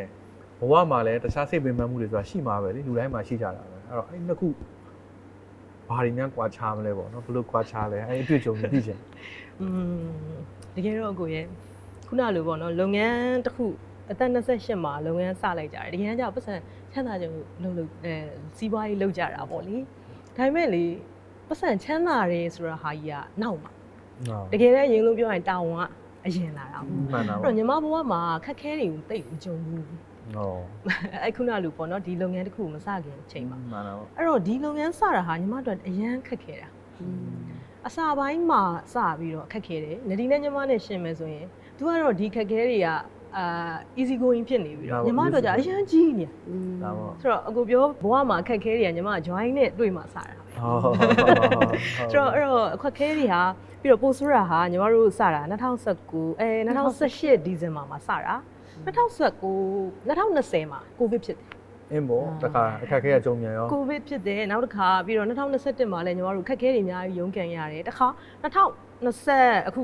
ဘဝမှာလည်းတခြားစိတ်ပင်ပန်းမှုတွေဆိုတာရှိမှာပဲလေလူတိုင်းမှာရှိကြတာပဲအဲ့တော့အဲ့နှစ်ခုဘာတွေများကွာခြားမလဲပေါ့နော်ဘယ်လိုကွာခြားလဲအဲ့အတွေ့အကြုံတွေသိချင်တကယ်တော့ကိုရဲ့ခုနလိုပေါ့နော်လုပ်ငန်းတစ်ခုအသက်28မှာလုပ်ငန်းစလိုက်ကြတယ်တကယ်ကြောင့်ပတ်စံချမ်းသာကြုံလုပ်စီးပွားရေးလုပ်ကြတာပေါ့လေဒါပေမဲ့လေပတ်စံချမ်းသာတယ်ဆိုတာဟာကြီးကနောက်မှာတကယ်တမ်းရင်လို့ပြောရင်တာဝန်ကအရင်လာတာမှန်တာပါအဲ့တော့ညီမဘဝမှာခက်ခဲတွေကိုသိမကြုံဘူးဟုတ်အဲ့ခုနလိုပေါ့နော်ဒီလုပ်ငန်းတစ်ခုမစခင်အချိန်မှာမှန်တာပါအဲ့တော့ဒီလုပ်ငန်းစတာဟာညီမတို့အရန်ခက်ခဲတာအစာပိုင်းမှာစပြီးတော့ခက်ခဲတယ်နဒီနဲ့ညီမနဲ့ရှင်းမယ်ဆိုရင်သူကတော့ဒီခက်ခဲတွေကeasy going ဖြစ်နေပြီတော့ညီမတို့ကြာအရန်ကြီးနေဒါပေါ့ဆိုတော့အကိုပြောဘဝမှာအခက်ခဲတွေကညီမ join နဲ့တွေ့မှစတာဟုတ်ဆိုတော့အဲ့တော့အခက်ခဲတွေဟာပြီးတော့ပို့ဆိုးတာဟာညီမတို့စတာ2019 2018ဒီဇင်ဘာမှာစတာ2020မှာကိုဗစ်ဖြစ်တယ်အင်းပေါ့တခါအခက်ခဲအကြုံမြန်ရောကိုဗစ်ဖြစ်တယ်နောက်တစ်ခါပြီးတော့2021မှာလည်းညီမတို့ခက်ခဲတွေအများကြီးရုန်းကန်ရတယ်တခါ2020အခု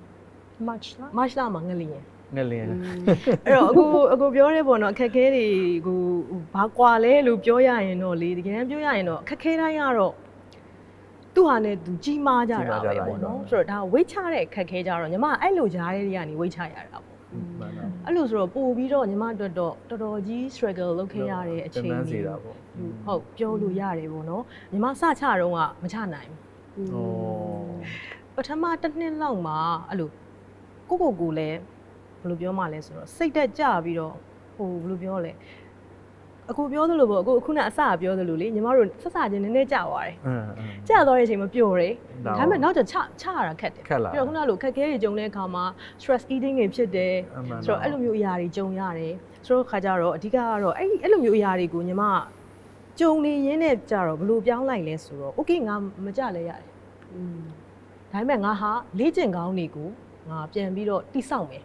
9 March လမှာငလျင်အဲ့တော့အခုပြောရဲပေါ့နော်အခက်ခဲတွေကိုဘာကွာလဲလို့ပြောရရင်တော့လေတကယ်တမ်းပြောရရင်တော့အခက်ခဲတိုင်းကတော့သူ့ဟာနဲ့သူကြီးမားကြတာပဲပေါ့နော်ဆိုတော့ဒါဝိတ်ချတဲ့အခက်ခဲကြတော့ညီမအဲ့လိုကြားတဲ့တွေကနေဝိတ်ချရတာပေါ့အဲ့လိုဆိုတော့ပို့ပြီးတော့ညီမအတွက်တော့တော်တော်ကြီး struggle လုပ်ခဲ့ရတဲ့အချိန်တွေဟုတ်ပြောလို့ရတယ်ပေါ့နော်ညီမစချတော့ကမချနိုင်ဘူးပထမတစ်နှစ်လောက်မှာအဲ့လိုကိုလည်းဘယ်လိုပြောမှလဲဆိုတော့စိတ်တက်ကြပြီးတော့ဟိုဘယ်လိုပြောလဲအခုပြောသလိုပေါ့အခုနအစပြောသလိုလေညီမတို့ဆက်စချင်းနည်းနည်းကြာသွားတယ်ကြာသွားတဲ့အချိန်မှာပျော်တယ်ဒါပေမဲ့နောက်ကျချရတာခက်တယ်ပြီးတော့ခုနလိုခက်ခဲတွေကြုံတဲ့အခါမှာ stress eating တွေဖြစ်တယ်ဆိုတော့အဲ့လိုမျိုးအရာတွေကြုံရတယ်ဆိုတော့ခါကြတော့အဓိကကတော့အဲ့လိုမျိုးအရာတွေကိုညီမကြုံနေရင်းနဲ့ကြတော့ဘယ်လိုပြောင်းလိုက်လဲဆိုတော့ okay ငါမကြလဲရတယ်ဒါပေမဲ့ငါဟာလေ့ကျင့်ကောင်းတွေကိုငါပြန်ပြီးတော့တိဆောက်မယ်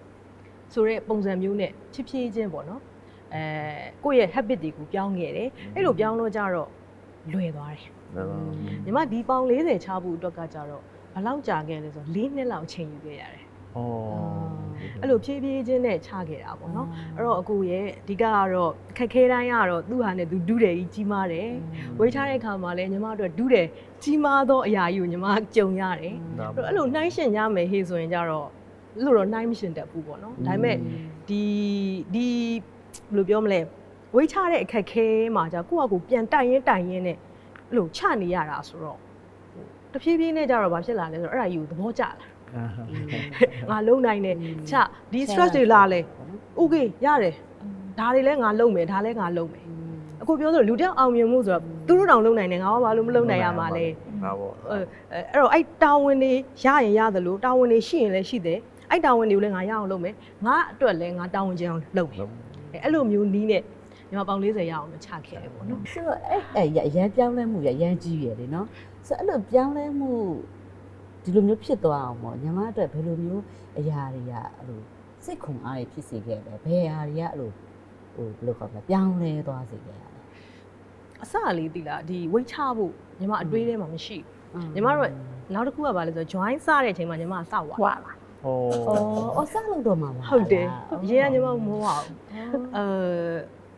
ဆိုတဲ့ပုံစံမျိုးနဲ့ချစ်ဖြည်းချင်းပေါ့နော်ကိုယ့်ရဲ့ habit တွေကိုပြောင်းခဲ့တယ်အဲ့လိုပြောင်းလို့ကြတော့လွယ်သွားတယ်ညီမဒီပေါင်40ချဖို့အတွက်ကကြတော့ဘယ်လောက်ကြာခဲ့လဲဆို4နှစ်လောက်ချိန်ယူခဲ့ရတယ်အဲ့လိုဖြည်းဖြည်းချင်းနဲ့ချခဲ့တာပေါ့နော်အဲ့တော့အကိုရဲ့အဓိကကတော့ခက်ခဲတိုင်းကတော့သူ့ဟာနဲ့သူဒူးတယ်ကြီးကြီးမားတယ်ဝေးချတဲ့အခါမှာလည်းညီမတို့ဒူးတယ်ကြီးမားသောအရာကြီးကိုညီမကြုံရတယ်အဲ့လိုနှိုင်းရှင်ရမယ်ဟေးဆိုရင်ကြတော့လို့တော့နှိုင်းမရှင်တတ်ဘူးပေါ့နော်ဒါပေမဲ့ဒီဘယ်လိုပြောမလဲဝေးချတဲ့အခက်ခဲမှာじゃကိုယ့်အကူပြန်တိုင်ရင်နဲ့အဲ့လိုချနေရတာဆိုတော့တဖြည်းဖြည်းနဲ့ကြတော့ဘာဖြစ်လာလဲဆိုတော့အဲ့ဒါကြီးကိုသဘောကျလာငါလုံနိုင်တယ်ချဒီ stress တွေလာလဲ okay ရတယ်ဒါတွေလည်းငါလုံမယ်ဒါလည်းငါလုံမယ်အခုပြောဆိုလူတယောက်အောင်မြင်မှုဆိုတော့သူတို့တောင်လုံနိုင်တယ်ငါဘာလို့မလုံနိုင်ရမှာလဲဟာပေါ့အဲ့တော့အဲ့တာဝန်တွေရရင်ရတယ်လို့တာဝန်တွေရှိရင်လည်းရှိတယ်အဲ့တာဝန်တွေကိုလည်းငါရအောင်လုပ်မယ်ငါအတွက်လည်းငါတာဝန်ကျအောင်လုပ်မယ်အဲ့လိုမျိုးနီးနဲ့ညီမပေါင်40ရအောင်ချခဲ့တယ်ပေါ့နော်ဆိုတော့အဲ့ရန်ပြောင်းလဲမှုရန်ကြီးရယ်လေနော်ဆိုအဲ့လိုပြောင်းလဲမှုဒီလိုမျိုးဖြစ်သွားအောင်ပေါ့ညီမအတွက်ဘယ်လိုမျိုးအရာတွေကအဲ့လိုစိတ်ခုန်အားတွေဖြစ်စေခဲ့တယ်ဘယ်အရာတွေကအဲ့လိုဘယ်လိုခေါ်လဲပြောင်းလဲသွားစေခဲ့ရလဲအစလေးသိလားဒီဝိတ်ချဖို့ညီမအတွေးထဲမှာမရှိဘူးညီမတို့နောက်တစ်ခုကဘာလဲဆိုတော့ join စတဲ့အချိန်မှာညီမစဝါလာအော်စလို့တော့မှာဟုတ်တယ်ရေကညီမမောအောင်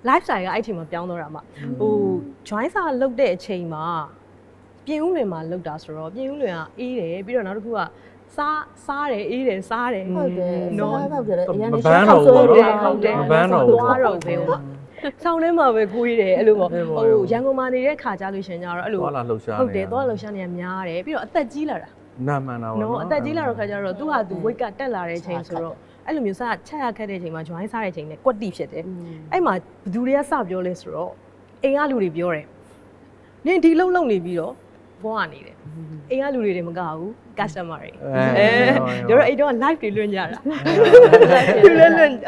lifestyle ကအဲ့ချိန်မှာပြောင်းတော့တာမှဟို join စာလုပ်တဲ့အချိန်မှာပြင်ဦးလွင်မှာလုပ်တာဆိုတော့ပြင်ဦးလွင်ကအေးတယ်ပြီးတော့နောက်တစ်ခုကစားတယ်အေးတယ်စားတယ်ဟုတ်တယ်နော်ဟုတ်တယ်အရင်ကရှောက်ဆိုးတယ်ဟုတ်တယ်မပန်းတော့သွားတော့ပဲဟိုဆောင်းထဲမှာပဲကိုးရတယ်အဲ့လိုပေါ့ဟိုရန်ကုန်မှာနေတဲ့ခါကြလို့ရှင်ကြတော့အဲ့လိုသွားလာလှုပ်ရှားဟုတ်တယ်သွားလှုပ်ရှားနေရများတယ်ပြီးတော့အသက်ကြီးလာတာနာမှန်တာပေါ့နော်အသက်ကြီးလာတော့ခါကြတော့သူ့ဟာသူ weight ကတက်လာတဲ့အချိန်ဆိုတော့အဲ့လိုမျိုးစချက်ရခက်တဲ့အချိန်မှာ join စားတဲ့အချိန်နဲ့ကွက်တိဖြစ်တယ်အဲ့မှာဘသူတွေကစပြောလဲဆိုတော့အိမ်ကလူတွေပြောတယ်နင်ဒီလုံနေပြီးတော့ဘောကနေတယ်အိမ်ကလူတွေမကဘူး customer တွေတို့တော့အဲ့တော့ live တွေလွှင့်ကြတာ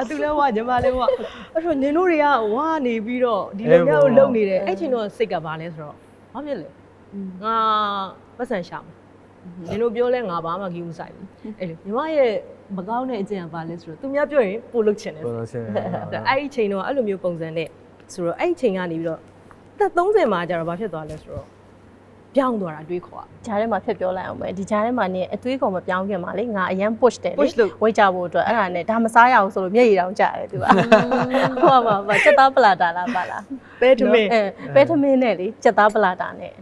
သူလည်းဝါညီမလည်းဝါအဲ့တော့နင်တို့တွေကဝါနေပြီးတော့ဒီလိုမျိုးလုံနေတယ်အဲ့ချိန်တော့စိတ်ကပါလဲဆိုတော့ဘာဖြစ်လဲငါပတ်စံရှာမယ်နင်တို့ပြောလဲငါဘာမှကြည့်မဆိုင်ဘူးအဲ့လိုညီမရဲ့မကောင်းတဲ့အကျင့်ကပါလဲဆိုတော့သူများပြောရင်ပို့လုပ်ချင်တယ်အဲ့ဒီချိန်တော့အဲ့လိုမျိုးပုံစံနဲ့ဆိုတော့အဲ့ဒီချိန်ကနေပြီးတော့သက်30မှာကျတော့ဘာဖြစ်သွားလဲဆိုတော့ပြောင်းသွားတာတွေးခေါ်ဂျားထဲမှာဖြစ်ပြောလိုက်အောင်ပဲဒီဂျားထဲမှာနေအသွေးကောင်မပြောင်းခင်မှာလေငါအရန် push တယ်လေဝိတ်ကြဖို့အတွက်အဲ့ဒါနဲ့ဒါမစားရအောင်ဆိုလို့မျက်ရည်တောင်ကျတယ်သူကဟိုမှာစက်သားပလာတာလားပါလားပဲထမင်းပဲထမင်းနဲ့လေစက်သားပလာတာနဲ့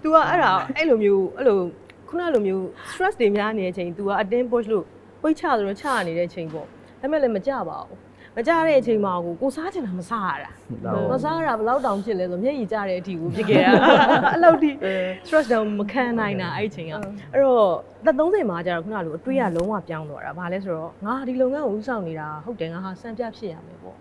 သူကအဲ့ဒါအဲ့လိုမျိုးအဲ့လိုခုနလိုမျိုး stress တွေများနေတဲ့အချိန် तू ကအတင်း push လို့ဝိတ်ချဆိုတော့ချနေတဲ့အချိန်ပေါ့ဒါပေမဲ့လည်းမကြပါဘူးမကြတဲ့အချိန်မှာကိုစားချင်တာမစားရတာမစားရတာဘယ်လောက်တောင်ဖြစ်လဲဆိုမျက်ရည်ကျတဲ့အထိကိုဖြစ်ခဲ့တာအဲ့လောက်ထိ stress တောင်မခံနိုင်တာအဲ့ဒီချိန်ကအဲ့တော့သက်30မှာကျတော့ခုနလိုအတွေးကလုံးဝပြောင်းသွားတာဘာလဲဆိုတော့ငါဒီလုပ်ငန်းကိုဦးဆောင်နေတာဟုတ်တယ်ငါဟာစံပြဖြစ်ရမယ်ပေါ့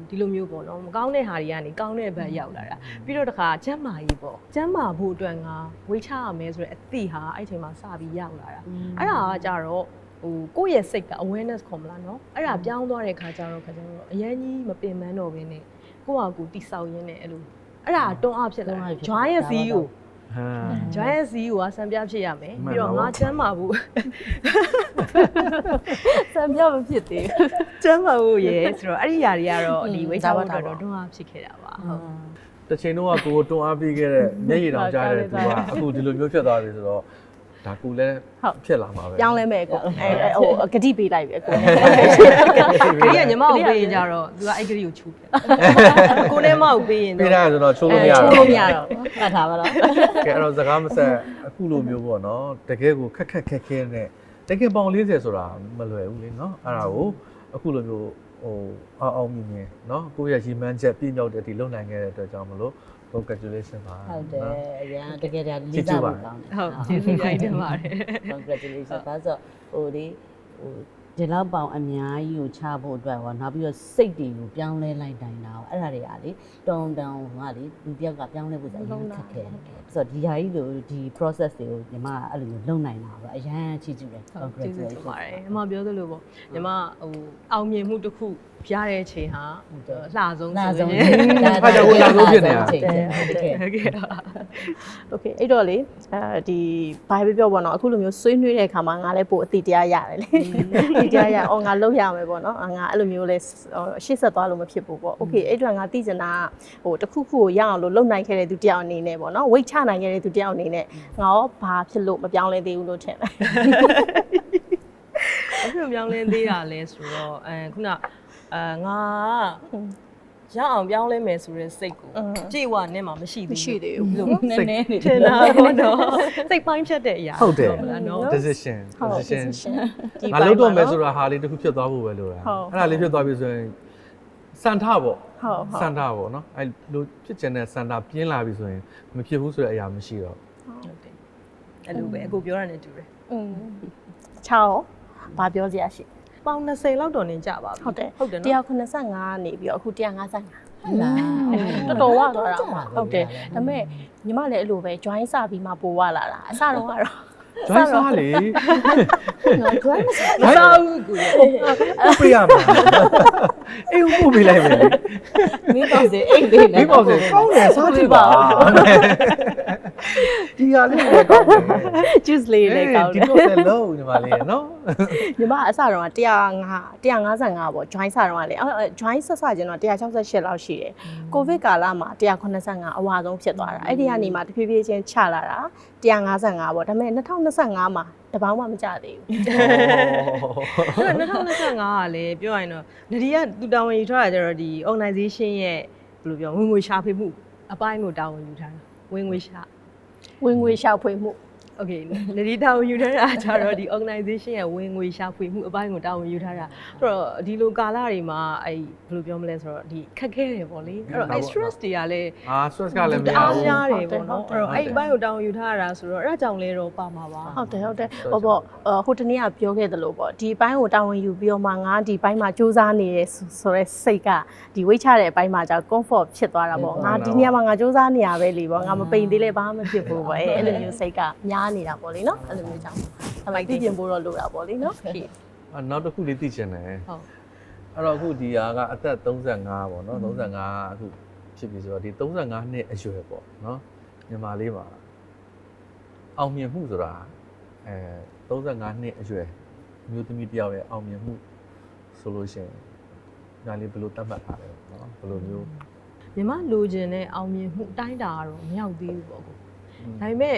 ဒီလိုမျိုးပေါ့နော်မကောင်းတဲ့ဟာတွေကနေကောင်းတဲ့ဘက်ရောက်လာတာပြီးတော့တခါကျမ်းမာရေးပေါ့ကျမ်းမာဖို့အတွက်ငါဝေးချရမယ်ဆိုတဲ့အသည့်ဟာအဲ့ဒီချိန်မှာစပြီးရောက်လာတာအဲ့ဒါကကြတော့ဟိုကိုယ့်ရဲ့စိတ်က awareness ခေါ်မလားနော်အဲ့ဒါပြောင်းသွားတဲ့ခါကျတော့အရန်ကြီးမပင်ပန်းတော့ဘဲနဲ့ကိုယ့်ဟာကိုယ်တိဆောက်ရင်းနဲ့အဲ့လိုအဲ့ဒါတွန်းအားဖြစ်လာ join ရဲ့ CEO join ရဲ့ CEO ကစံပြဖြစ်ရမယ်ပြီးတော့ငါချမ်းမာဖို့စံပြမဖြစ်သေးချမ်းမာဖို့ရေဆိုတော့အဲ့ဒီຢာတွေကတော့ဒီဝိတ်ချဖို့အတွက်တော့တွန်းအားဖြစ်ခဲ့တာပါဟုတ်တစ်ချိန်တော့ကိုတွန်းအားပေးခဲ့တဲ့မျက်ရည်တောင်ကြားတဲ့သူကအခုဒီလိုမျိုးဖြစ်သွားပြီဆိုတော့ဒါကူလည်းဖြစ်လာမှာပဲပြောင်းလဲမယ်ကိုဟိုဂတိပေးလိုက်ပြီအကိုဂတိကညီမကိုပေးရင်ကြတော့သူကအဲ့ဂတိကိုချိုးပြကိုနဲ့မကိုပေးရင်ပေးတာဆိုတော့ချိုးလို့မရတော့ချိုးလို့မရတော့မှတ်ထားပါတော့ကဲအဲ့တော့စကားမဆက်အခုလိုမျိုးပေါ့နော်တကယ်ကိုခက်ခဲနဲ့တကယ်ပေါင်40ဆိုတာမလွယ်ဘူးလေနော်အဲ့ဒါကိုအခုလိုမျိုးဟိုအောင်မြင်နေနော်ကိုယ့်ရဲ့ရည်မှန်းချက်ပြည့်မြောက်တဲ့ဒီလုံနိုင်ခဲ့တဲ့အတွက်ကြောင့်မလို့congratulations ပါဟုတ်တယ်အရင်တကယ်တည်းလေးစားဖို့ကောင်းတယ်ဟုတ်ကျေးဇူးကြီးတင်ပါတယ် congratulations ဒါဆိုဟိုဒီလောက်ပေါင်အများကြီးကိုချဖို့အတွက်ဟောနောက်ပြီးတော့စိတ်တွေကိုပြောင်းလဲလိုက်တိုင်းတာအဲ့ဒါတွေကလေတောင်းကလေလူတယောက်ကပြောင်းလဲဖို့ဆိုရင်ခက်ခဲဆိုတော့ဒီဟာကြီးလို့ဒီ process တွေကိုညီမအဲ့လိုမျိုးလုပ်နိုင်တာပေါ့အရင်ချီးကျူးတယ် congratulations ပါတယ်အမပြောသလိုပေါ့ညီမဟိုအောင်မြင်မှုတစ်ခုရတဲ့အချိန်ဟာလှဆုံးဆိုရင်အဲ့ဒါကိုလှဆုံးဖြစ်နေတာတကယ် โอเคအဲ့တော့လေဒီဘာပဲပြောပေါ့နော်အခုလိုမျိုးဆွေးနွေးတဲ့အခါမှာငါလည်းပို့အတိတရားရတယ်လေအတိတရားရအောင်ငါလုပ်ရမယ်ပေါ့နော်ငါအဲ့လိုမျိုးလဲရှေ့ဆက်သွားလို့မဖြစ်ဘူးပေါ့โอเคအဲ့တော့ငါသိချင်တာဟိုတစ်ခုခုကိုရအောင်လို့လုပ်နိုင်ခဲ့တဲ့သူတယောက်အနေနဲ့ပေါ့နော်ဝိတ်ချနိုင်ခဲ့တဲ့သူတယောက်အနေနဲ့ငါရောဘာဖြစ်လို့မပြောင်းလဲသေးဘူးလို့ထင်တယ် အခုပြောင်းလဲသေးတာလဲဆိုတော့ခုနငါရအောင်ပြောင်းလဲမယ်ဆိုတဲ့စိတ်ကိုကြေဝနဲ့မှမရှိသေးဘူးမရှိသေးဘူးလို့နည်းနည်းနေထင်တာပေါ့နော်စိတ်ပိုင်းဖြတ်တဲ့အရာ ဟုတ်တယ် နော် decision ငါလုပ်တော့မယ်ဆိုတာဟာလေးတစ်ခုဖြစ်သွားဖို့ပဲလို့လားအဲ့ဒါလေးဖြစ်သွားပြီဆိုရင်စံထပေါ့ဟုတ်စံထပေါ့နော်အဲ့လိုဖြစ်ချင်တဲ့စံထပြင်းလာပြီဆိုရင်မဖြစ်ဘူးဆိုတဲ့အရာမရှိတော့ဟုတ်တယ်အဲ့လိုပဲအခုပြောရတဲ့တူတယ်ချောင်းဘာပြောစရာရှိပေါင်20လောက်တော့နေကြပါပြီဟုတ်တယ်ဟုတ်တယ်နော်185နေပြီးတော့အခု155ဟုတ်လား တော်တော်ဝသွားတာဟုတ်တယ်ဒါပေမဲ့ညီမလည်းအဲ့လိုပဲ join စပြီးမှပိုဝလာတာအစတော့ကတော့ join စားလေ join မစားဘူးကိုပြရမှာအေးပို့ပေးလိုက်မယ် မင်းပေါ့စေအိတ်လေးနဲ့မင်းပေါ့စေကောင်းတယ်စားကြည့်ပါဒီဟာလေးလည်းကောင်းတယ် juice လေးလည်းကောင်းတယ်ဒီတော့လည်းလုံးညီမလေးနော်ညီမအစတော့155ပေါ့ join စတော့လေjoin ဆက်စကျင်တော့168လောက်ရှိတယ်ကိုဗစ်ကာလမှာ185အဝါဆုံးဖြစ်သွားတာအဲ့ဒီကနေမှတဖြည်းဖြည်းချင်းချလာတာ155ပေါ့ဒါပေမဲ့2025မှာတပေါင်းမှမကြသေးဘူးအဲ့2025ကလည်းပြောရရင်တော့နဒီကသူတာဝန်ယူထားတာကျတော့ဒီ organization ရဲ့ဘယ်လိုပြောဝင်ငွေရှာဖွေမှုအပိုင်းကိုတာဝန်ယူထားတာဝင်ငွေရှာဖွေမှုโอเคနဒီတာဝန်ယူထားတာကျတော့ဒီ organization ရဲ့ဝင်ငွေရှာဖွေမှုအပိုင်းကိုတာဝန်ယူထားတာဆိုတော့ဒီလိုကာလတွေမှာအဲ့ဘယ်လိုပြောမလဲဆိုတော့ဒီခက်ခဲတယ်ပေါ့လေအဲ့တော့အဲ့ stress တွေကလည်းstress ကလည်းမရဘူးအားရတယ်ပေါ့နော်အဲ့တော့အဲ့အပိုင်းကိုတာဝန်ယူထားတာဆိုတော့အဲ့ဒါကြောင့်လဲတော့ပါမှာပါဟုတ်တယ်ဟိုပေါ့ဟိုတနေ့ကပြောခဲ့သလိုပေါ့ဒီဘိုင်းကိုတာဝန်ယူပြီးတော့မှငါဒီဘိုင်းမှာစူးစမ်းနေတယ်ဆိုတော့စိတ်ကဒီဝိတ်ချတဲ့အပိုင်းမှာကြောင့် comfort ဖြစ်သွားတာပေါ့ငါဒီနေရာမှာငါစူးစမ်းနေရပဲလေပေါ့ငါမပိန်သေးလဲဘာမှမဖြစ်ဘူးပေါ့အဲ့လိုမျိုးစိတ်ကများနေတာပေါ့လေနော်အဲ့လိုမျိုးကြောင့်ဒါပေမဲ့သိကျင်ဖို့တော့လိုတာပေါ့လေနော်နောက်တစ်ခုလေးသိချင်တယ်ဟုတ်အဲ့တော့အခုဒီဟာကအသက်35ပေါ့နော်35အခုဖြစ်ပြီဆိုတော့ဒီ35နှစ်အရွယ်ပေါ့နော်မြန်မာလေးမှာအောင်မြင်မှုဆိုတာ35နှစ်အရွယ်မျိုးသမီးတယောက်ရဲ့အောင်မြင်မှုဆိုလို့ရှိရင်ညာလေးဘယ်လိုသတ်မှတ်ထားလဲနော်ဘယ်လိုမျိုးမြန်မာလိုချင်တဲ့အောင်မြင်မှုအတိုင်းတာကတော့မရောက်သေးဘူးပေါ့ကိုဒါပေမဲ့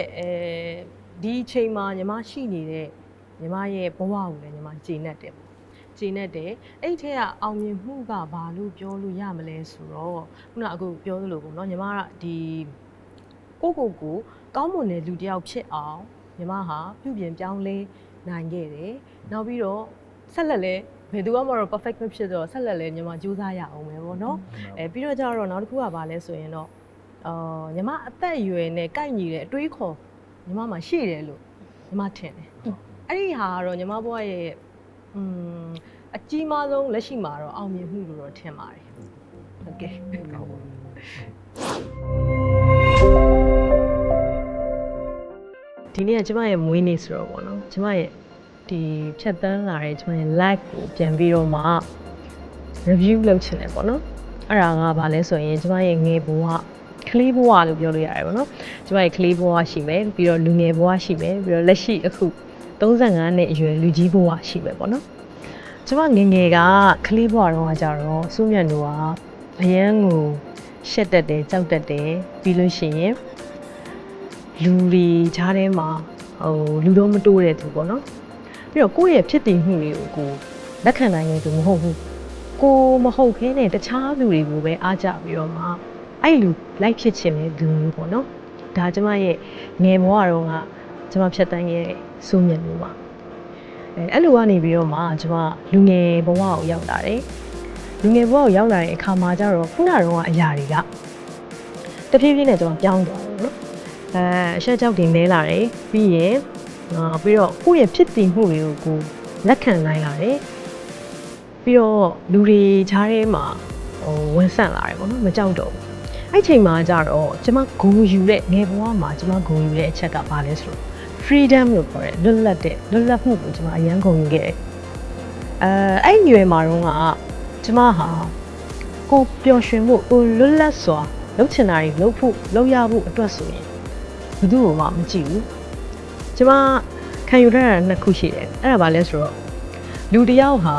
ဒီအချိန်မှာညီမရှိနေတဲ့ညီမရဲ့ဘဝကိုလည်းညီမကြည်နေတယ်ပေါ့ကြည်နေတယ်အဲ့ထက်ကအောင်မြင်မှုကဘာလို့ပြောလို့ရမလဲဆိုတော့ခုနအခုပြောသလိုပေါ့နော်ညီမကဒီကိုကောင်းမွန်တဲ့လူတစ်ယောက်ဖြစ်အောင်ညီမဟာပြုပြင်ပြောင်းလဲနိုင်ခဲ့တယ်နောက်ပြီးတော့ဆက်လက်လဲဘယ်သူမှတော့ perfect မဖြစ်တော့ဆက်လက်လဲညီမကြိုးစားရအောင်ပဲပေါ့နော်ပြီးတော့ကျတော့နောက်တစ်ခုကဘာလဲဆိုရင်တော့ညီမအသက်အရွယ်နဲ့ကိုက်ညီတဲ့အတွေးခေါ်ညီမမှာရှိတယ်လို့ညီမထင်တယ်အဲ့ဒီဟာကတော့ညီမဘဝရဲ့အကြီးမားဆုံးလက်ရှိမှာတော့အောင်မြင်မှုလို့တော့ထင်ပါတယ်ဟုတ်ကဲ့ဒီနေ့ကကျမရဲ့မွေးနေ့ဆိုတော့ပေါ့နော်ကျမရဲ့ဒီဖြတ်သန်းလာတဲ့ကျမရဲ့ live ကိုပြန်ပြီးတော့မှ review လုပ်ချင်တယ်ပေါ့နော်အဲ့ဒါကဘာလဲဆိုရင်ကျမရဲ့ငယ်ဘဝကလေးဘဝလို့ပြောလို့ရတယ်ပေါ့နော်ကျမရဲ့ကလေးဘဝရှိမယ်ပြီးတော့လူငယ်ဘဝရှိမယ်ပြီးတော့လက်ရှိအခု35နှစ်အရွယ်လူကြီးဘဝရှိမယ်ပေါ့နော်ကျမငယ်ငယ်ကကလေးဘဝတော့ကြတော့စူးမြတ်တို့ကအရန်ကိုရှက်တက်တယ်ကြောက်တက်တယ်ပြီးလို့ရှိရင်လူတွေခြားထဲမှာလူတော့မတိုးတဲ့သူပေါ့နော်ပြီးတော့ကိုယ့်ရဲ့ဖြစ်တည်မှုတွေကိုကိုလက်ခံနိုင်တဲ့သူမဟုတ်ဘူးကိုမဟုတ်ခဲနဲ့တခြားလူတွေကိုပဲအားကြပြီးတော့မှအဲ့လူလိုက်ဖြစ်ချင်တဲ့လူမျိုးပေါ့နော်ဒါကျမရဲ့ငယ်ဘဝတော့ကကျမဖြတ်တန်းရဲ့စိုးမြတ်မျိုးပါအဲ့လိုကနေပြီးတော့မှကျမလူငယ်ဘဝကိုရောက်လာတယ်လူငယ်ဘဝကိုရောက်လာတဲ့အခါမှာကျတော့ခုနကအရာတွေကတဖြည်းဖြည်းနဲ့ကျမပြောင်းသွားတယ်နော်အရှက်ကြောက်တင်လဲလာတယ်ပြီးရင်ပြီးတော့ကိုယ့်ရဲ့ဖြစ်တည်မှုတွေကိုကိုလက်ခံနိုင်လာတယ်ပြီးတော့လူတွေခြားထဲမှာဝန်ဆန့်လာတယ်ပေါ့နော်မကြောက်တော့ဘူးအဲ့ချိန်မှာကျတော့ကျမဂုဏ်ယူတဲ့ငယ်ဘဝမှာကျမဂုဏ်ယူတဲ့အချက်ကဘာလဲဆိုတော့ freedom လို့ခေါ်တဲ့လွတ်လပ်မှုကိုကျမအရန်ဂုဏ်ယူခဲ့တယ်အဲ့ညွယ်မှာတော့ကကျမဟာကိုပျော်ရွှင်ဖို့ကိုလွတ်လပ်စွာလုပ်ချင်တာတွေလုပ်ရဖို့အတွက်ဆိုရင် ဘယ်သူ့ကိုမှမကြည့်ဘူးကျမခံယူရတာနှစ်ခုရှိတယ်အဲ့ဒါဘာလဲဆိုတော့လူတစ်ယောက်ဟာ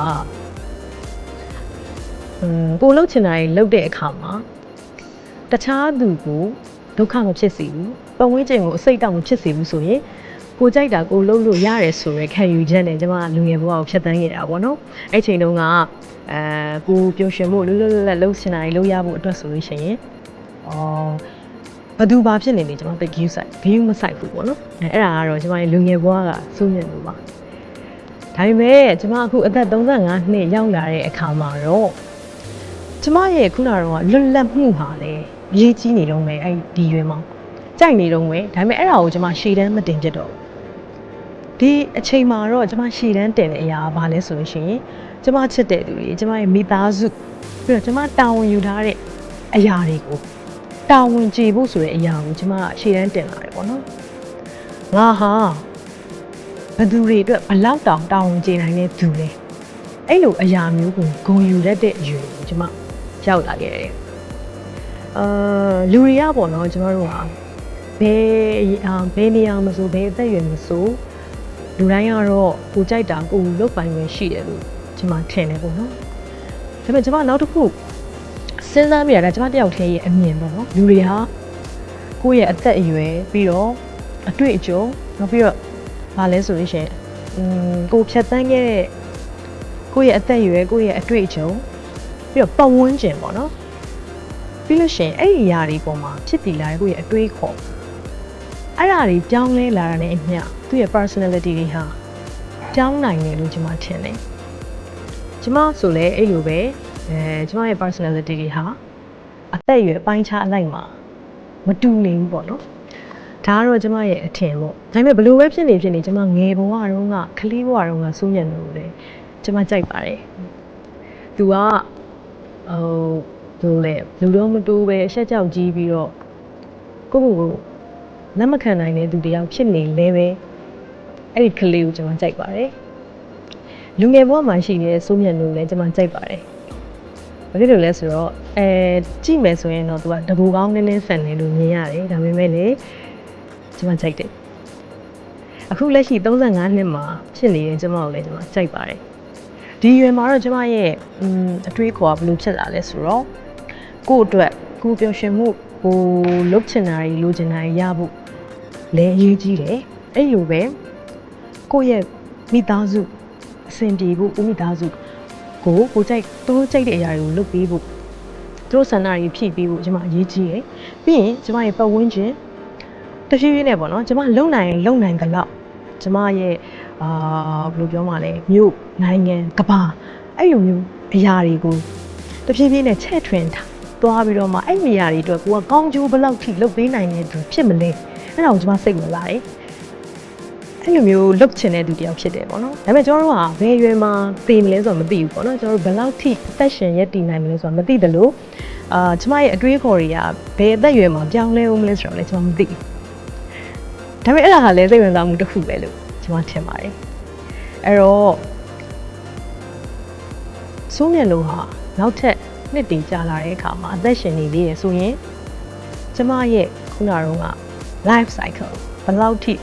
ကိုလှုပ်ချင်တာတွေလှုပ်တဲ့အခါမှာတခြားသူကိုဒုက္ခမဖြစ်စေဘူးပတ်ဝန်းကျင်ကိုအစိတ်တောက်မဖြစ်စေဘူးဆိုရင်ကိုကြိုက်တာကိုလှုပ်လို့ရတယ်ဆိုရဲခံယူချက်နဲ့ကျမလူငယ်ဘဝကိုဖြတ်သန်းခဲ့တာပေါ့နော်အဲ့ချိန်တုန်းကကိုပျော်ရွှင်ဖို့လွတ်လွတ်လပ်လပ်လှုပ်ချင်တာတွေလှုပ်ရဖို့အတွက်ဆိုလို့ရှိရင်ဘယ်သူဘာဖြစ်နေလဲကျမသိဂယူဆိုင်ဂယူမဆိုင်ဘူးပေါ့နော်အဲ့ဒါကတော့ကျမရဲ့လူငယ်ဘဝကစိုးမြတ်လို့ပါဒါပေမဲ့ကျမအခုအသက်35နှစ်ရောက်လာတဲ့အခါမှာတော့ကျမရဲ့ခုနကတော့လွတ်လပ်မှုဟာလေရေးကြီးနေတော့မယ်အဲ့ဒီရွယ်မှာကြိုက်နေတော့မယ်ဒါပေမဲ့အဲ့ဒါကိုကျမရှေ့တန်းမတင်ဖြစ်တော့ဒီအချိန်မှာတော့ကျမရှေ့တန်းတင်တဲ့အရာကဘာလဲဆိုလို့ရှိရင်ကျမချစ်တဲ့သူတွေကျမရဲ့မိသားစုပြီးတော့ကျမတာဝန်ယူထားတဲ့အရာတွေကိုတာဝန်ကျေဖို့ဆိုတဲ့အရာကိုကျမရှေ့တန်းတင်လာတယ်ပေါ့နော်ငါဟာဘယ်သူတွေအတွက်ဘလောက်တောင်တာဝန်ကျေနိုင်တဲ့သူလဲအဲ့လိုအရာမျိုးကိုဂုဏ်ယူတတ်တဲ့အရွယ်ကိုကျမရောက်လာခဲ့တယ်လူတွေကပေါ့နော်ကျမတို့ကဘယ်နေရာမဆိုဘယ်အသက်အရွယ်မဆိုလူတိုင်းကတော့ကိုကြိုက်တာကိုလုပ်ပိုင်ပဲရှိတယ်လို့ကျမထင်တယ်ပေါ့နော်ဒါပေမဲ့ကျမနောက်တစ်ခုစဉ်းစားမိတာကျမတယောက်တည်းရဲ့အမြင်ပေါ့နော်လူတွေဟာကိုယ့်ရဲ့အသက်အရွယ်ပြီးတော့အတွေ့အကြုံနောက်ပြီးတော့ဘာလဲဆိုလို့ရှိရင်ကိုဖြတ်သန်းခဲ့တဲ့ကိုယ့်ရဲ့အသက်အရွယ်ကိုယ့်ရဲ့အတွေ့အကြုံပြီးတော့ပတ်ဝန်းကျင်ပေါ့နော်ပြီးလို့ရှိရင်အဲ့ဒီຢာတွေပေါ်မှာဖြစ်တည်လာတဲ့ကိုယ့်ရဲ့အတွေးခေါ်အဲ့ဓာတွေပြောင်းလဲလာတာနဲ့အမျှသူ့ရဲ့ personality တွေဟာပြောင်းနိုင်တယ်လို့ကျွန်မထင်တယ်ကျွန်မဆိုလဲအဲ့လိုပဲကျွန်မရဲ့ personality တွေဟာအသက်အရွယ်အပိုင်းခြားအလိုက်မှာမတူနေဘူးပေါ့နော်ဒါကတော့ကျွန်မရဲ့အထင်ပေါ့ဒါပေမဲ့ဘယ်လိုပဲဖြစ်နေကျွန်မငယ်ဘဝတုန်းကကလေးဘဝတုန်းကစိုးညံလို့လေကျွန်မကြိုက်ပါတယ်သူကတို့လေလူတော့မတူပဲအဆက်ကြောက်ကြီးပြီးတော့ကိုလက်မခံနိုင်တဲ့သူတယောက်ဖြစ်နေလဲပဲအဲ့ဒီကလေးကိုကျွန်မကြိုက်ပါတယ်လူငယ်ဘဝမှာရှိနေတဲ့စိုးမြတ်လို့လည်းကျွန်မကြိုက်ပါတယ်ဘာဖြစ်လို့လဲဆိုတော့ကြည့်မယ်ဆိုရင်တော့သူကတဘူကောင်းနည်းနည်းဆန်တယ်လို့မြင်ရတယ်ဒါပေမဲ့လေကျွန်မကြိုက်တယ်အခုလက်ရှိ35နှစ်မှာဖြစ်နေတဲ့ကျွန်မကိုလည်းကျွန်မကြိုက်ပါတယ်ဒီရွယ်မှာတော့ကျွန်မရဲ့အတွေးခေါ်ကဘယ်လိုဖြစ်လာလဲဆိုတော့ကိုယ့်အတွက်ကိုယ်ပျော်ရွှင်မှုကိုလုပ်ချင်တာတွေလိုချင်တာတွေရဖို့လည်းအရေးကြီးတယ်အဲ့လိုပဲကိုယ့်ရဲ့မိသားစုအဆင်ပြေဖို့ကိုမိသားစုကိုကြိုက်သူတို့ကြိုက်တဲ့အရာတွေကိုလုပ်ပေးဖို့သူတို့ဆန္ဒတွေဖြည့်ပေးဖို့ကျွန်မအရေးကြီးတယ်ပြီးရင်ကျွန်မရဲ့ပတ်ဝန်းကျင်တဖြည်းဖြည်းနဲ့ပေါ့နော်ကျွန်မလုံနိုင်ကြလောက်ကျွန်မရဲ့ဘယ်လိုပြောမှလဲမြို့နိုင်ငံကဘာအဲ့လိုမျိုးအရာတွေကိုတဖြည်းဖြည်းနဲ့ချဲ့ထွင်သွားပြီးတော့မှအဲ့နေရာတွေအတွက်ကိုကကောင်းကျိုးဘယ်လောက်ထိလုပ်ပေးနိုင်တဲ့သူဖြစ်မလဲအဲ့ဒါကိုကျွန်မစိတ်ဝင်လာတယ်အဲ့လိုမျိုးလုပ်ချင်တဲ့သူတယောက်ဖြစ်တယ်ပေါ့နော်ဒါပေမဲ့ကျွန်တော်တို့ကဘယ်ရွယ်မှာသိမလဲဆိုတော့မသိဘူးပေါ့နော်ကျွန်တော်တို့ဘယ်လောက်ထိအသက်ရှင်ရက်တည်နိုင်မလဲဆိုတော့မသိတယ်လို့ကျွန်မရဲ့အတွေးခေါ်တွေကဘယ်အသက်ရွယ်မှာပြောင်းလဲဦးမလဲဆိုတော့လည်းကျွန်တော်မသိဘူးဒါပေမဲ့အဲ့ဒါကလည်းစိတ်ဝင်စားမှုတစ်ခုပဲလို့ကျွန်မထင်ပါတယ်အဲ့တော့စိုးမြတ်လို့ဟာနောက်ထပ်နှစ်တည်ကြာလာတဲ့အခါမှာအသက်ရှင်နေသေးတယ်ဆိုရင်ကျမရဲ့ခုနကတော့က life cycle ဘယ်လောက်ထိ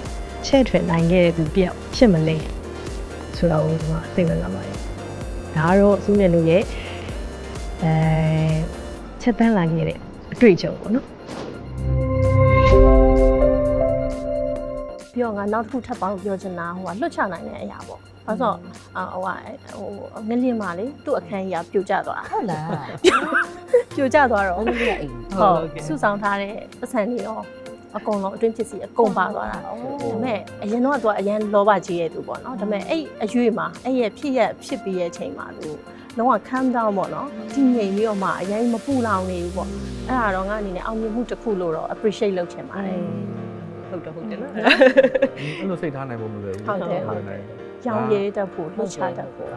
ချဲ့ထွင်နိုင်ခဲ့တဲ့သူပြောက်ဖြစ်မလဲဆိုတော့ဒီမှာသိဝင်လာပါတယ်ဒါကတော့အစိုးမြတ်လို့ရဲ့ချက်တန်းလာခဲ့တဲ့အတွေ့အကြုံပေါ့နော်ပြီးတော့ငါနောက်တစ်ခုထပ်ပေါင်းပြောချင်တာလွတ်ချနိုင်တဲ့အရာပေါ့ဘာလို့ငလျင်မာလေသူ့အခန်းကြီးကပြိုကျသွားတာဟုတ်လားပြိုကျသွားတော့ဟုတ်ကဲ့အိမ်ဟုတ်စုဆောင်ထားတဲ့ပတ်စံတွေရောအကုန်လုံးအတွင်းပစ္စည်းအကုန်ပါသွားတာဒါပေမဲ့အရင်တော့သူကအရင်လောဘကြီးရဲ့သူပေါ့နော်ဒါပေမဲ့အဲ့အရွေးမှာအဲ့ရဲ့ဖြစ်ပြီးရဲ့အချိန်မှာသူလုံးဝ calm down ပေါ့နော်တည်ငြိမ်ပြီးတော့မှအရင်မပူလောင်နေဘူးပေါ့အဲ့ဒါတော့ငါအနေနဲ့အောင်မြင်မှုတစ်ခုလို့တော့ appreciate လုပ်ချင်ပါတယ်ဟုတ်တယ်နော်အဲ့လိုစိတ်ထားနိုင်ဖို့မလွယ်ဘူးဟုတ်တယ်ရောင်ရဲတတ်ဖို့လှုပ်ရှားတတ်ဖို့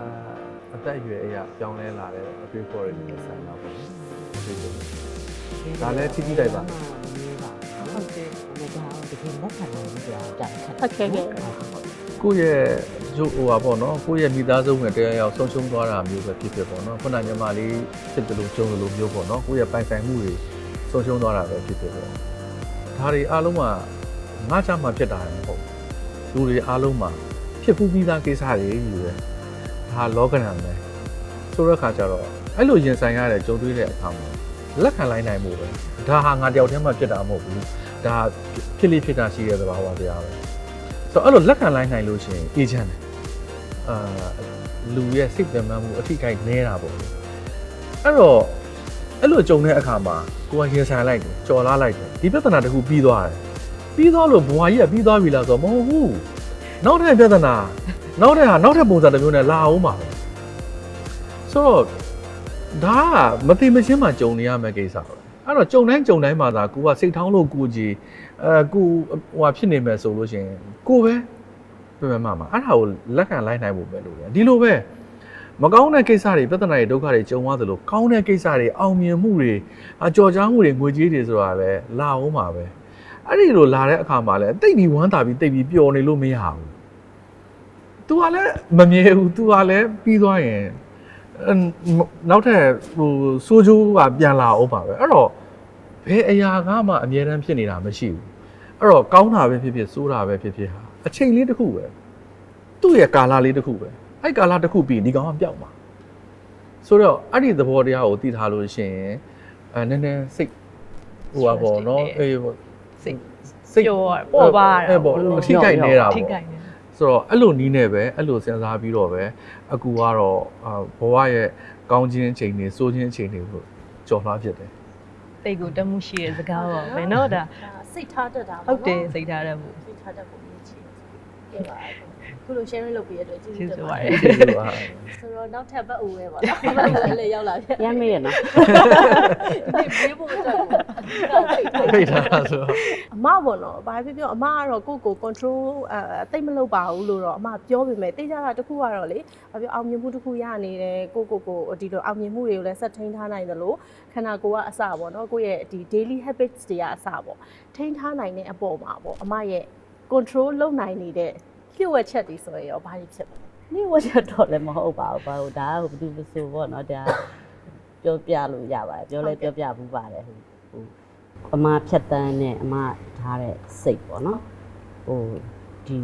အသက်အရွယ်အရာပြောင်းလဲလာတဲ့အတွေ့အကြုံတွေနဲ့ဆိုင်တာပေါ့ဒါလည်းထိထိတိုက်ပါဟုတ်တယ်ဘုရားတကယ်လက်ခံလို့ကြာကြာခက်ဟုတ်ကဲ့ကိုယ့်ရဲ့ဟိုပါပေါ့နော်ကိုယ့်ရဲ့မိသားစုဝင်တရားရောက်ဆုံးရှုံးသွားတာမျိုးပဲဖြစ်ပေါ့နော်ခုနညီမလေးဖြစ်တယ်လို့ကြုံတယ်လို့မျိုးပေါ့နော်ကိုယ့်ရဲ့ပိုင်ဆိုင်မှုတွေဆုံးရှုံးသွားတာပဲဖြစ်ပေါ့ဒါတွေအားလုံးက ငါချမှဖြစ်တာလည်းမဟုတ်လူတွေအားလုံးမှာဖြစ်ပူးပြီးသားကိစ္စတွေယူတယ်ဒါလောကဓာတ်ပဲဆိုတဲ့ခါကျတော့အဲ့လိုရင်ဆိုင်ရတဲ့ကြုံတွေ့တဲ့အခါမှာလက်ခံလိုက်နိုင်မှုပဲဒါဟာငါတယောက်တည်းမှဖြစ်တာမဟုတ်ဘူးဒါဖြစ်လိဖြစ်တာရှိတဲ့သဘာဝတရားပဲဆိုတော့အဲ့လိုလက်ခံလိုက်နိုင်လို့ရှိရင်အေးချမ်းတယ်လူရဲ့စိတ်ပြန်မှမှုအထိကိနေတာပေါ့အဲ့တော့အဲ့လိုကြုံတဲ့အခါမှာကိုကရင်ဆိုင်လိုက်တယ်ကြော်လာလိုက်တယ်ဒီပြဿနာတစ်ခုပြီးသွားတယ်ပြီးသွားလို့ဘဝကြီးကပြီးသွားပြီလားဆိုတော့မဟုတ်ဘူးနောက်ထပ်ပြဿနာနောက်ထပ်ပုံစံတစ်မျိုးနဲ့လာအောင်ပါပဲဆိုတော့ဒါကမသိမရှင်းမှကြုံနေရမယ့်ကိစ္စပဲအဲ့တော့ကြုံတိုင်းမှာသာကိုကစိတ်ထောင်းလို့ကိုကြီးကိုဟိုဖြစ်နေမယ်ဆိုလို့ရှိရင်ကိုပဲပြန်မှမှာအဲ့ဒါကိုလက်ခံလိုက်နိုင်ဖို့ပဲလို့ဒီလိုပဲမကောင်းတဲ့ကိစ္စတွေပြဿနာတွေဒုက္ခတွေကြုံသွားသလိုကောင်းတဲ့ကိစ္စတွေအောင်မြင်မှုတွေကြော်ကြားမှုတွေငွေကြေးတွေဆိုတာလည်းလာအောင်ပါပဲအဲ့ဒီလိုလာတဲ့အခါမှာလည်းတိတ်ပြီးဝမ်းသာပြီးတိတ်ပြီးပျော်နေလို့မရဘူး။ तू ကလည်းမမြဲဘူး तू ကလည်းပြီးသွားရင်နောက်ထပ်ဟိုစိုးကျိုးကပြန်လာအောင်ပါပဲအဲ့တော့ဘယ်အရာကမှအမြဲတမ်းဖြစ်နေတာမရှိဘူးအဲ့တော့ကောင်းတာပဲဖြစ်ဖြစ်ဆိုးတာပဲဖြစ်ဖြစ်ဟာအချိန်လေးတစ်ခုပဲသူ့ရဲ့ကာလလေးတစ်ခုပဲအဲ့ကာလတစ်ခုပြီးဒီကောင်ကပျောက်မှာဆိုတော့အဲ့ဒီသဘောတရားကိုသိထားလို့ရှိရင်နည်းနည်းစိတ်ဟိုပါပေါ့နော်အေးစိတ်ပေါ်ပါတာပေါ့အထိကိုက်နေတာပေါ့ထိကိုက်နေဆိုတော့အဲ့လိုနီးနေပဲအဲ့လိုစဉ်းစားပြီးတော့ပဲအကူကတော့ဘဝရဲ့ကောင်းခြင်းအချိန်တွေစိုးခြင်းအချိန်တွေကိုကြော်လွှားဖြစ်တယ်တိတ်ကိုတက်မှုရှိတဲ့စကားပါပဲเนาะဒါစိတ်ထားတတ်တာဟုတ်တယ်စိတ်ထားတတ်မှုစိတ်ထားတတ်ဖို့အရေးကြီးတယ်ပါခုလို sharing လုပ်ပေးရတဲ့ကျေးဇူးတင်ပါတယ်ဆိုတော့နောက်ထပ်ဘက်ဦးပဲပေါ့နော်ဘက်ဦးလည်းရောက်လာပြန်ရမ်းမေးရနော်ဒီမေးဖို့အတွက်ဖိတ်ထားဆိုအမပေါ့နော်ဘာဖြစ်ပြောအမကတော့ကို control တိတ်မလုပ်ပါဘူးလို့တော့အမပြောပေမဲ့တိတ်ကြတာတခုကတော့လေဘာပြောအောင်မြင်မှုတခုရနေတယ်ကိုဒီလိုအောင်မြင်မှုတွေကိုလည်းဆက်ထိန်းထားနိုင်တယ်လို့ခန္ဓာကိုယ်ကအစပေါ့နော်ကိုယ့်ရဲ့ဒီ daily habits တွေကအစပေါ့ထိန်းထားနိုင်တဲ့အပေါ်မှာပေါ့အမရဲ့ control လုပ်နိုင်နေတဲ့လျှို့ဝှက်ချက်တွေဆိုရင်ရောဘာတွေဖြစ်လဲလျှို့ဝှက်ချက်တော့လည်းမဟုတ်ပါဘူးဘာလို့ဒါကဘယ်သူလို့ဆိုပေါ့နော်ဒါပြောပြလို့ရပါတယ်ပြောလဲပြောပြဘူးပါတယ်ဟိုအမဖြတ်တန်းနဲ့အမထားတဲ့စိတ်ပေါ့နော်ဟိုဒီ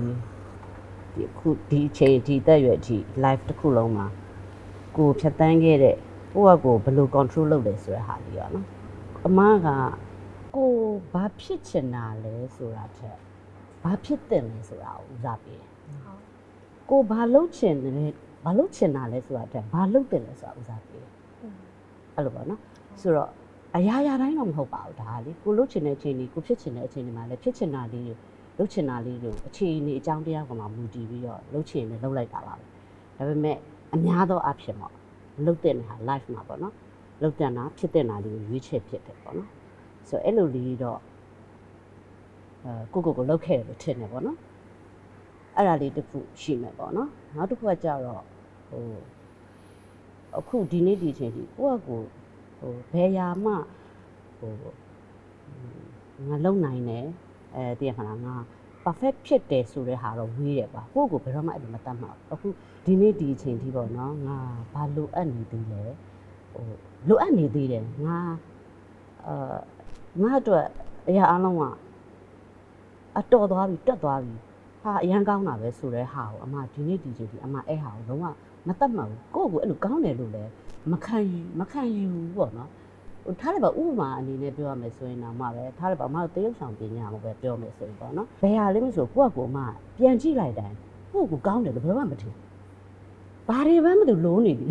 ခုဒီအချိန်ဒီတက်ရွယ်ဒီ live တစ်ခုလုံးမှာကိုဖြတ်တန်းခဲ့တဲ့ကိုယ့်ကိုဘယ်လို control လုပ်လဲဆိုတဲ့ဟာလေးရောနော်အမကကိုဘာဖြစ်ချင်တာလဲဆိုတာထက်ဘာဖြစ်တယ်လဲဆိုတာကိုဦးစားပေးတယ်။ကိုဘာလုပ်ချင်တယ်ဘာလုပ်ချင်တာလဲဆိုတာတဲ့ဘာလုပ်တယ်လဲဆိုတာဦးစားပေးတယ်။အဲ့လိုပေါ့နော်။ဆိုတော့အရာရာတိုင်းတော့မဟုတ်ပါဘူးဒါလေကိုလုပ်ချင်တဲ့အချိန်ကြီးကိုဖြစ်ချင်တဲ့အချိန်တွေမှာလည်းဖြစ်ချင်တာလေးတွေလုပ်ချင်တာလေးတွေအခြေအနေအကြောင်းတရားကမှမူတည်ပြီးတော့လုပ်ချင်တယ်လုပ်လိုက်တာပါပဲ။ဒါပေမဲ့အများသောအားဖြင့်ပေါ့လုပ်တဲ့ဟာ live မှာပေါ့နော်။လုပ်တဲ့နာဖြစ်တဲ့နာလေးကိုရွေးချယ်ဖြစ်တယ်ပေါ့နော်။ဆိုတော့အဲ့လိုလေးတော့ကိုလောက်ခဲ့လို့ထင်တယ်ပေါ့နော်အဲ့ဒါလေးတစ်ခုရှိမယ်ပေါ့နော်နောက်တစ်ခုကကြတော့ဟိုအခုဒီနေ့ဒီအချိန်ဒီကိုဟိုဘယ်ရာမှဟိုငါလုံနိုင်တယ်တည်ရခလားငါ perfect ဖြစ်တယ်ဆိုတဲ့ဟာတော့ဝေးတယ်ပါကိုဘယ်တော့မှအဲ့လိုမတတ်မှာအခုဒီနေ့ဒီအချိန်ဒီပေါ့နော်ငါဘာလိုအပ်နေသေးလဲဟိုလိုအပ်နေသေးတယ်ငါငါအတွက်အရာအလုံးကအတော်သွားပြီတက်သွားပြီဟာအရန်ကောင်းတာပဲဆိုတဲ့ဟာကိုအမဒီနေ့ဒီချိန်ဒီအမအဲ့ဟာကိုလုံးဝမတတ်မှဘူးကိုယ့်ကိုအဲ့လိုကောင်းတယ်လို့လည်းမခံယူဘူးပေါ့နော်ဟိုထားလိုက်ပါဥပမာအနေနဲ့ပြောရမယ်ဆိုရင်တော့မှပဲထားလိုက်ပါအမတို့တရုပ်ဆောင်ပညာကိုပဲပြောမယ်ဆိုရင်ပေါ့နော်ဘယ်ဟာလေးမဆိုကိုယ့်ကိုအမပြန်ကြည့်လိုက်တိုင်းကိုယ့်ကိုကောင်းတယ်လို့ဘယ်တော့မှမထင်ဘာတွေပဲမသိလုံးနေပြီ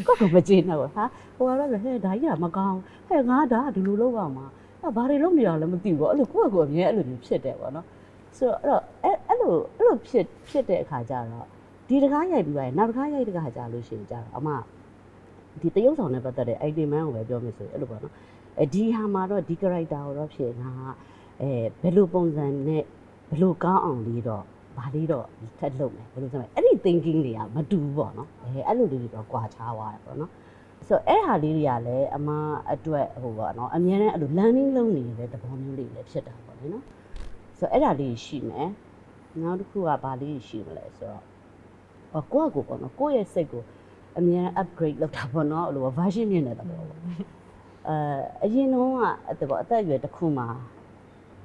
ကိုယ့်ကိုမကြည့်တော့ဟာဟိုကတော့ဟဲ့ဒါကြီးကမကောင်းဟဲ့ငါဒါဒီလိုလုပ်ပါမှာဘာတွေလုပ်နေရလဲမသိဘူးအဲ့လိုကိုယ့်ကိုအမြဲအဲ့လိုမျိုးဖြစ်တယ်ပေါ့နော်ဆိုတော့အဲ့လိုဖြစ်တဲ့အခါကျတော့ဒီတကားရိုက်ပြီးသွားရင်နောက်တကားရိုက်တဲ့ခါကျလို့ရှိရင်ကျတော့အမဒီတရုပ်ဆောင်နဲ့ပတ်သက်တဲ့ item man ကိုပဲပြောမယ်ဆိုရင်အဲ့လိုပေါ့နော်ဒီဟာမှာတော့ဒီ character ကိုတော့ဖြစ်ငါဘယ်လိုပုံစံနဲ့ဘယ်လိုကောင်းအောင်လေးတော့ဘာလေးတော့ထက်လုပ်မယ်ဘယ်လိုဆိုမလဲအဲ့ဒီ thinking တွေကမတူဘူးပေါ့နော်အဲ့လိုလေးတွေတော့ကွာခြားသွားတယ်ပေါ့နော်ဆိုတော့အဲ့ဟာလေးတွေကလည်းအမအတွက်ဟိုပေါ့နော်အများနဲ့အဲ့လို learning လုပ်နေတဲ့သဘောမျိုးလေးလည်းဖြစ်တာပေါ့လေနော်ဆိုတော့အဲ့ဒါလေးရှိမယ်နောက်တစ်ခုကဘာလေးရှိမလဲဆိုတော့ကိုယ့်ကိုပေါ့နော်ကိုယ့်ရဲ့စိတ်ကိုအများ upgrade လုပ်တာပေါ့နော်အဲ့လို version မြင့်တဲ့သဘောပေါ့အရင်တော့ကအဲ့ပေါ့အသက်အရွယ်တစ်ခုမှာ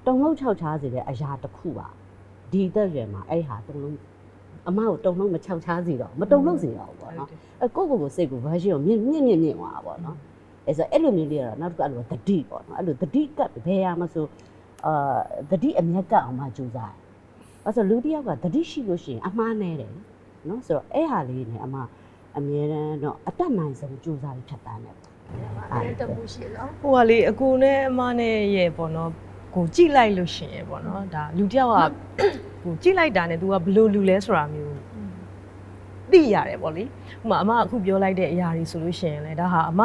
တုံလုံး6ချားစေတဲ့အရာတစ်ခုပါဒီသက်ရွယ်မှာအဲ့ဟာတုံလုံးအမကိုတုံလုံးမ6ချားစေတော့မတုံလုံးစေတော့ဘူးပေါ့နော်ကိုစိတ်ကို version ကိုမြင့်သွားပါပေါ့နော်အဲ့ဆိုအဲ့လိုမျိုးလေးကတော့နောက်တစ်ခုအဲ့လိုတတိပေါ့နော်အဲ့လိုတတိကဘယ်ရမှာဆိုတတိအမျက်ကအောင်မှကြိုးစားတယ်အဲ့ဆိုလူတစ်ယောက်ကတတိရှိလို့ရှိရင်အမှားနဲ့တယ်နော်ဆိုတော့အဲ့ဟာလေးနဲ့အမြဲတမ်းတော့အတက်နိုင်ဆုံးကြိုးစားပြီးဖြတ်တန်းတယ်ပေါ့အဲ့တပူရှိနော် ဟိုကလေအကူနဲ့အမနဲ့ရဲ့ပေါ့နော်ကိုကြည့်လိုက်လို့ရှိရင်ပေါ့နော်ဒါလူတစ်ယောက်ကကိုကြည့်လိုက်တာနဲ့ तू ကဘယ်လိုလူလဲဆိုတာမျိုးသိရတယ်ပေါ့လေဥပမာအမအခုပြောလိုက်တဲ့အရာတွေဆိုလို့ရှိရင်လေဒါဟာအမ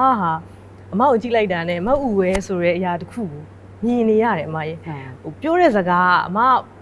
ကိုကြည့်လိုက်တာနဲ့မဥဝဲဆိုတဲ့အရာတစ်ခုကိုမြင်နေရတယ်အမရဲ့ဟိုပြောတဲ့စကားအမ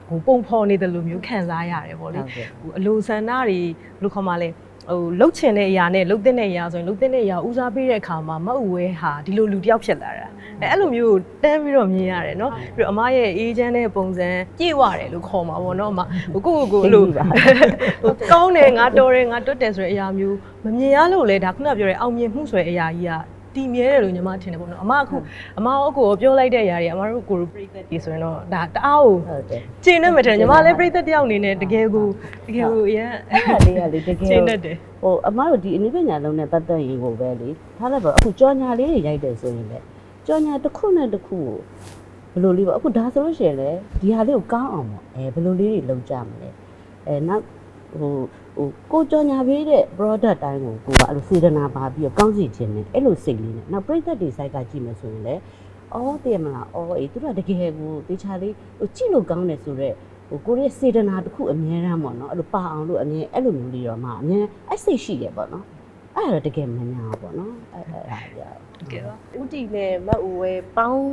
ဟိုပုံဖော်နေတယ်လို့မျိုးခံစားရတယ်ပေါ့လေဟိုအလိုဆန္ဒတွေဘယ်လိုခေါ်မှလဲဟိုလှုပ်ချင်တဲ့အရာနဲ့လှုပ်တဲ့အရာဆိုရင်လှုပ်တဲ့အရာဦးစားပေးတဲ့အခါမှာမအူဝဲဟာဒီလိုလူတစ်ယောက်ဖြစ်လာတာအဲ့လိုမျိုးတန်းပြီးတော့မြင်ရတယ်เนาะပြီးတော့အမရဲ့အေးချမ်းတဲ့ပုံစံပြည့်ဝတယ်လို့ခေါ်မှာပေါ့เนาะအမဟိုကိုအဲ့လိုဟိုကောင်းတယ်ငါတော်တယ်ငါတွတ်တယ်ဆိုတဲ့အရာမျိုးမမြင်ရလို့လေဒါခုနပြောတဲ့အောင်မြင်မှုဆိုတဲ့အရာကြီးကတည်မြဲတယ်လို့ညီမထင်တယ်ပေါ့နော်အမအခုအမအကိုပြောလိုက်တဲ့အရာတွေအမတို့ကိုပြိသက်ဒီဆိုရင်တော့ဒါတအားကိုကျင်းနေမှတယ်ညီမလည်းပြိသက်တယောက်အနေနဲ့တကယ်ကိုအရင်အဲ့ဒါလေးကလေတကယ်ကျင်းနေတယ်ဟိုအမတို့ဒီအနည်းပညာလုံးနဲ့ပတ်သက်ရင်ကိုပဲလေထားလိုက်ပါအခုကြော်ညာလေးတွေရိုက်တယ်ဆိုရင်လေကြော်ညာတစ်ခုနဲ့တစ်ခုကိုဘယ်လိုလေးပေါ့အခုဒါဆိုလို့ရှိရင်လေဒီဟာလေးကိုကောင်းအောင်ပေါ့ဘယ်လိုလေးတွေလုပ်ကြမလဲနောက်ကိုကြော်ညာပေးတဲ့ product တိုင်းကိုကအဲ့လိုစေတနာပါပြီးတော့ကောင်းစီခြင်းနဲ့အဲ့လိုစိတ်လေးနဲ့နောက်ပြိသက်တွေ site ကကြည့်မယ်ဆိုရင်လေတည်မလားအေးသူကတကယ်ကိုတေချာလေးကြည့်လို့ကောင်းတယ်ဆိုတော့ကိုရဲ့စေတနာတစ်ခုအများရမ်းပေါ့နော်အဲ့လိုပါအောင်လို့အမြဲအဲ့လိုမျိုးလေးတော့မှအမြဲအဲ့စိတ်ရှိတယ်ပေါ့နော်အဲ့ဒါတကယ်မညာပေါ့နော်အဲ့ဒါပြတကယ်ပါဥတီနဲ့မအူဝဲပေါင်း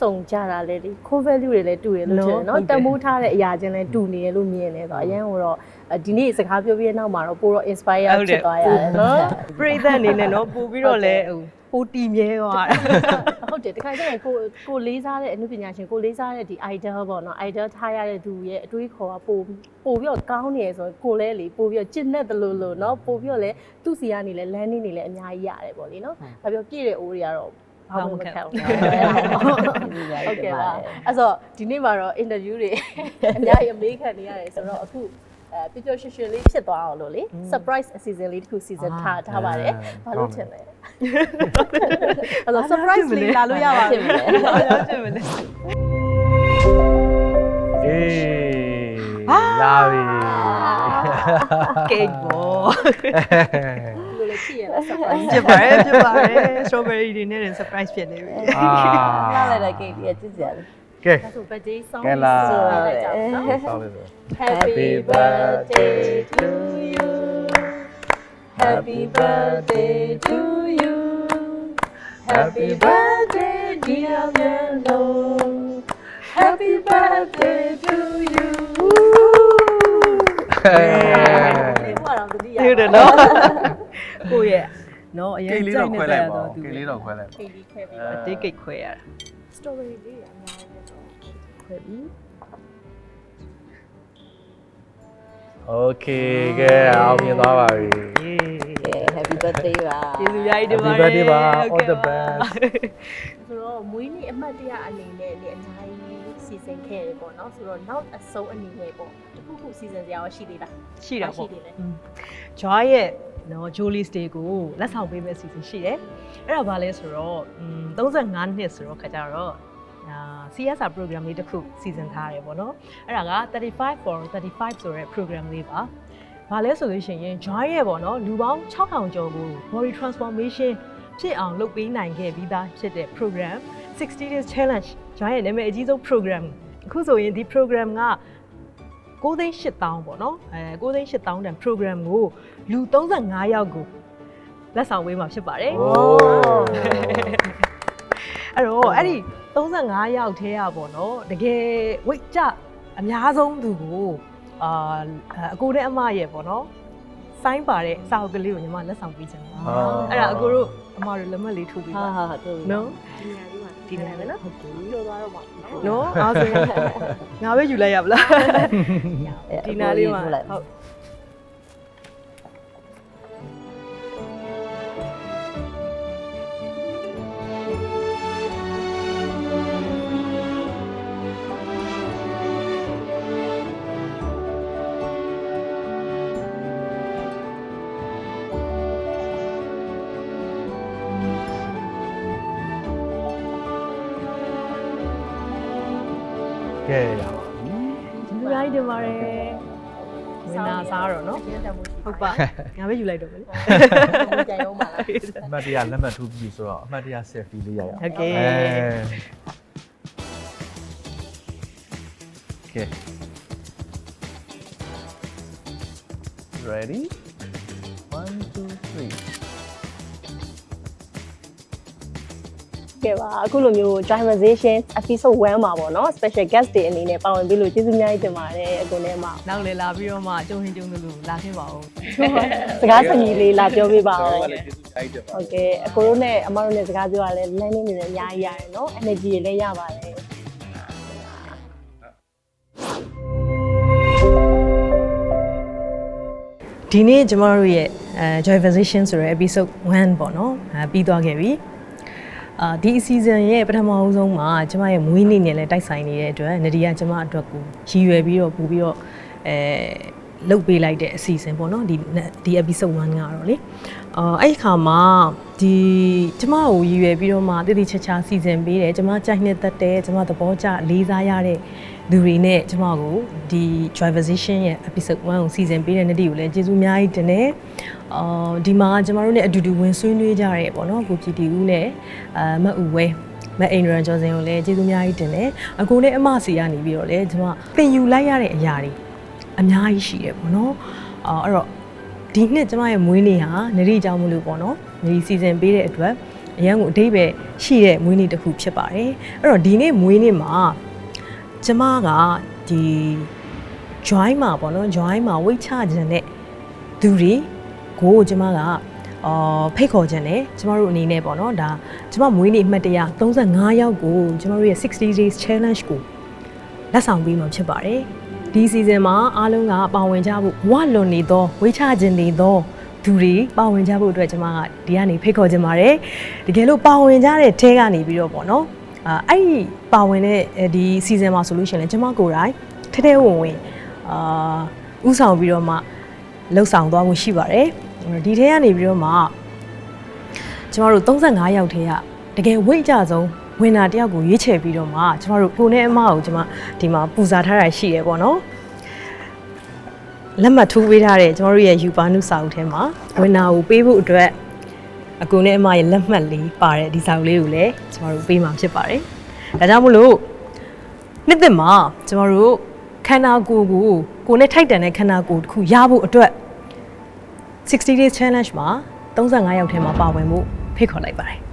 စုံကြတာလေဒီ core value တွေလည်းတူရလို့ထင်တယ်နော်တမိုးထားတဲ့အရာချင်းလည်းတူနေရလို့မြင်နေတော့အရင်ကတော့ဒီနေ့စကားပြောပြီးတဲ့နောက်မှာတော့ပိုတော့ inspire ဖြစ်သွားရတယ်နော်ပြိသက်အနေနဲ့နော်ပို့ပြီးတော့လည်းပိုတီမြဲသွားတာဟုတ်တယ်တခါကျရင်ကိုလေးစားတဲ့အမှုပညာရှင်ကိုလေးစားတဲ့ဒီ idol ပေါ့နော် idol ထားရတဲ့သူရဲ့အတွေးခေါ်ကပို့ပြီးတော့ကောင်းနေရဆိုရင်ကိုလည်းလေပို့ပြီးတော့ကျင့်တတ်တယ်လို့နော်ပို့ပြီးတော့လည်းသူ့စီကနေလည်းလမ်းနေလည်းအများကြီးရတယ်ပေါ့လေနော်ဒါပြောပြည့်တဲ့အိုးတွေကတော့ဘာမှမခံဘူးဟုတ်ကဲ့ပါအဲ့တော့ဒီနေ့မှာတော့ interview တွေအများကြီးအမေးခံနေရတယ်ဆိုတော့အခုပျော်ရွှင်ရွှင်လေးဖြစ်သွားအောင်လို့လေ surprise season လေးတစ်ခု season ထားပါတယ်ဘာလို့ထင်လဲအဲ့တော့ surprise လေးလာလို့ရပါဖြစ်မယ်ဖြစ်မယ်အေးလာပြီကိတ်ဘောလို့လည်းဖြစ်ရလား surprise ဖြစ်ပါတယ် strawberry တွေနဲ့ surprise ဖြစ်နေပြီလာလိုက်တဲ့ကိတ်ကြီးကြည့်ကြတယ်ကဲဒါဆို birthday song ကဲလာဆိုလိုက်ကြအောင်နော် ဆောင်းလေးဆို Happy birthday to you Happy birthday to you Happy birthday dear Melo Happy birthday to you ဟုတ်တယ်နော်ကိုရဲ့နော်အရင်ကြိုက်နေတဲ့တော့သူကိတ်လေးတော့ခွဲလိုက်ကိတ်လေးခွဲပြီးအတေးကိတ်ခွဲရတာ strawberry လေးအများကြီးတော့ခွဲပြီး Okay ကဲအောင်မြင်သွားပါပြီ Happy birthday ပါကျေးဇူးများကြီးတင်ပါ Happy birthday ပါ all the best ဆိုတော့မွေးနေ့အမှတ်တရအနေနဲ့နေအများကြီးစီစဉ်ခဲ့တယ်ပေါ့နော်ဆိုတော့နောက်အဆုံးအနေနဲ့ပေါ့တခုစီစဉ်စရာရှိသေးလားရှိတာပေါ့ Joy ရဲ့နော် Jolie Stay ကိုလက်ဆောင်ပေးမဲ့အစီအစဉ်ရှိတယ်အဲ့ဒါဘာလဲဆိုတော့35နှစ်ဆိုတော့ခါကြတော့CSR program လေးတစ်ခုစီစဉ်ထားတယ်ပေါ့နော်အဲ့ဒါက35 for 35ဆိုတဲ့ program လေးပါဘာလဲဆိုလို့ရှိရင် Joy ရဲ့ပေါ့နော်လူပေါင်း6000ကျော်ကို body transformation ဖြစ်အောင်လုပ်ပေးနိုင်ခဲ့ပြီးသားဖြစ်တဲ့ program 60 days challenge Joy ရဲ့နာမည်အကြီးဆုံး program အခုဆိုရင်ဒီ program က9,800ပေါ့နော်9,800တန် program ကိုလူ35ယောက်ကိုလက်ဆောင်ပေးမှာဖြစ်ပါတယ်အဲ့တော့အဲ့ဒီ35ယောက်ထဲရပေါ့နော်တကယ်ဝိတ်ကြအများဆုံးသူကိုအကိုနဲ့အမရဲ့ပေါ့နော်စိုင်းပါတဲ့စာအုပ်ကလေးကိုညီမလက်ဆောင်ပေးချင်တာအဲ့ဒါအကိုတို့အမတို့လက်မှတ်လေးထိုးပေးပါဟုတ်နော်ဒီနေရာလေးမှာဒီနေရာပဲနော်ဟုတ်ကဲ့ပြောသွားတော့ပါနော်အားဆိုရင်ငါပဲယူလိုက်ရပါလားဒီနာလေးမှာဟုတ် ကဲရပါပြီ အများကြီးတင်ပါတယ်ဝင်နာစားတော့နော်ဟုတ်ပါငါပဲယူလိုက်တော့မယ်လေ ကြိုင်အောင်ပါလား အမှတ်တရလက်မှတ်ထိုးပြီးဆိုတော့အမှတ်တရ selfie လေးရရအောင် ဟုတ်ကဲ့ ကဲ ready 1 2 3 ကဲပါအခုလိုမျိုး Dramatization episode 1မှာပေါ့နော် special guest တွေအနေနဲ့ပါဝင်ပြီးလို့ကျေးဇူးအများကြီးတင်ပါတယ်အကိုနဲ့မှ နောက်လေလာပြီးတော့မှကျုံဟင်းကျုံလို့လာခဲ့ပါဦး စကားစညီလေးလာပြောပြပါဦး ကျေးဇူးတိုက်တယ်ပါ ဟုတ်ကဲ့အကိုတို့နဲ့အမတို့နဲ့စကားပြောရလဲလမ်းနေနေလည်းအများကြီးရတယ်နော် energy တွေလည်းရပါတယ်ဒီနေ့ကျမတို့ရဲ့Joyvization ဆိုတဲ့ episode 1ပေါ့နော်ပြီးသွားခဲ့ပြီဒီ season ရဲ့ပထမအဆုံးမှာကျမရဲ့မွေးနေ့နဲ့လည်းတိုက်ဆိုင်နေတဲ့အတွက်နဒီကကျမအတွက်ကိုရည်ရွယ်ပြီးတော့ပို့ပြီးတော့လုတ်ပေးလိုက်တဲ့အစီအစဉ်ပေါ့နော်ဒီ episode 1ကတော့လေအဲ့ဒီခါမှာဒီကျမကိုရည်ရွယ်ပြီးတော့မှတည်တည်ချာချာစီစဉ်ပေးတယ်ကျမကြိုက်နှစ်သက်တယ်ကျမသဘောကျလေးစားရတဲ့သူတွေနဲ့ကျမကိုဒီ Joyvization ရဲ့ episode 1ကိုစီစဉ်ပေးတဲ့နေ့ကိုလည်းကျေးဇူးအများကြီးတင်တယ်ဒီမှာကျမတို့နဲ့အတူတူဝင်ဆွေးနွေးကြရဲပေါ့နော်ကိုကြည်တီဦးနဲ့မအူဝဲမအိန္ဒရန်ကျော်စင်ကိုလည်းကျေးဇူးအများကြီးတင်တယ်အကိုနဲ့အမစီကနေပြီးတော့လည်းကျမသင်ယူလိုက်ရတဲ့အရာတွေအများကြီးရှိတယ်ပေါ့နော်အဲ့တော့ဒီနှစ်ကျမရဲ့မွေးနေ့ဟာနရီကြောင့်မလို့ပေါ့နော်နရီစီစဉ်ပေးတဲ့အတွက်အရန်ကိုအတိတ်ပဲရှိတဲ့မွေးနေ့တစ်ခုဖြစ်ပါတယ်အဲ့တော့ဒီနေ့မွေးနေ့မှာကျမကဒီ join မှာပေါ့နော် join မှာဝိတ်ချခြင်းနဲ့သူတွေကိုကျမကဖိတ်ခေါ်ခြင်းနဲ့ကျမတို့အနေနဲ့ပေါ့နော်ဒါကျမမွေးနေ့အမှတ်တရ35ယောက်ကိုကျမတို့ရဲ့60 days challenge ကိုလက်ဆောင်ပေးမှာဖြစ်ပါတယ်ဒီ season မှာအားလုံးကပါဝင်ကြဖို့ဝလွန်နေသောဝိတ်ချခြင်းနေသောသူတွေပါဝင်ကြဖို့အတွက်ကျမကဒီကနေဖိတ်ခေါ်ခြင်းပါတယ်တကယ်လို့ပါဝင်ကြတဲ့ထဲကနေပြီးတော့ပေါ့နော်အဲ့ဒီပါဝင်တဲ့ဒီ season မှာဆိုလို့ရှိရင်လည်းကျမကိုယ်တိုင်ထဲထဲဝင်ဝင်ဥဆောင်ပြီးတော့မှလှုပ်ဆောင်သွားဖို့ရှိပါတယ်ဒီထဲကနေပြီးတော့မှကျမတို့35ယောက်ထဲကတကယ်ဝိတ်ကြဆုံးဝင်တာတယောက်ကိုရွေးချယ်ပြီးတော့မှကျမတို့ကိုနဲ့အမကိုကျမဒီမှာပူဇာထားတာရှိရပေါ့နော်လက်မှတ်ထိုးပေးထားတဲ့ကျမတို့ရဲ့ယူပါနုစာအုပ်ထဲမှာဝင်တာကိုပေးဖို့အတွက်အကူနဲ့အမရဲ့လက်မှတ်လေးပါတဲ့ဒီစာအုပ်လေးကိုလည်းကျမတို့ပေးမှာဖြစ်ပါတယ်ဒါကြောင့်မို့လို့နှစ်သက်မှာကျမတို့ခန္ဓာကိုယ်ကိုနဲ့ထိုက်တန်တဲ့ခန္ဓာကိုယ်တစ်ခုရဖို့အတွက်60 days challenge မှာ35ယောက်ထဲမှာပါဝင်ဖို့ဖိတ်ခေါ်လိုက်ပါတယ်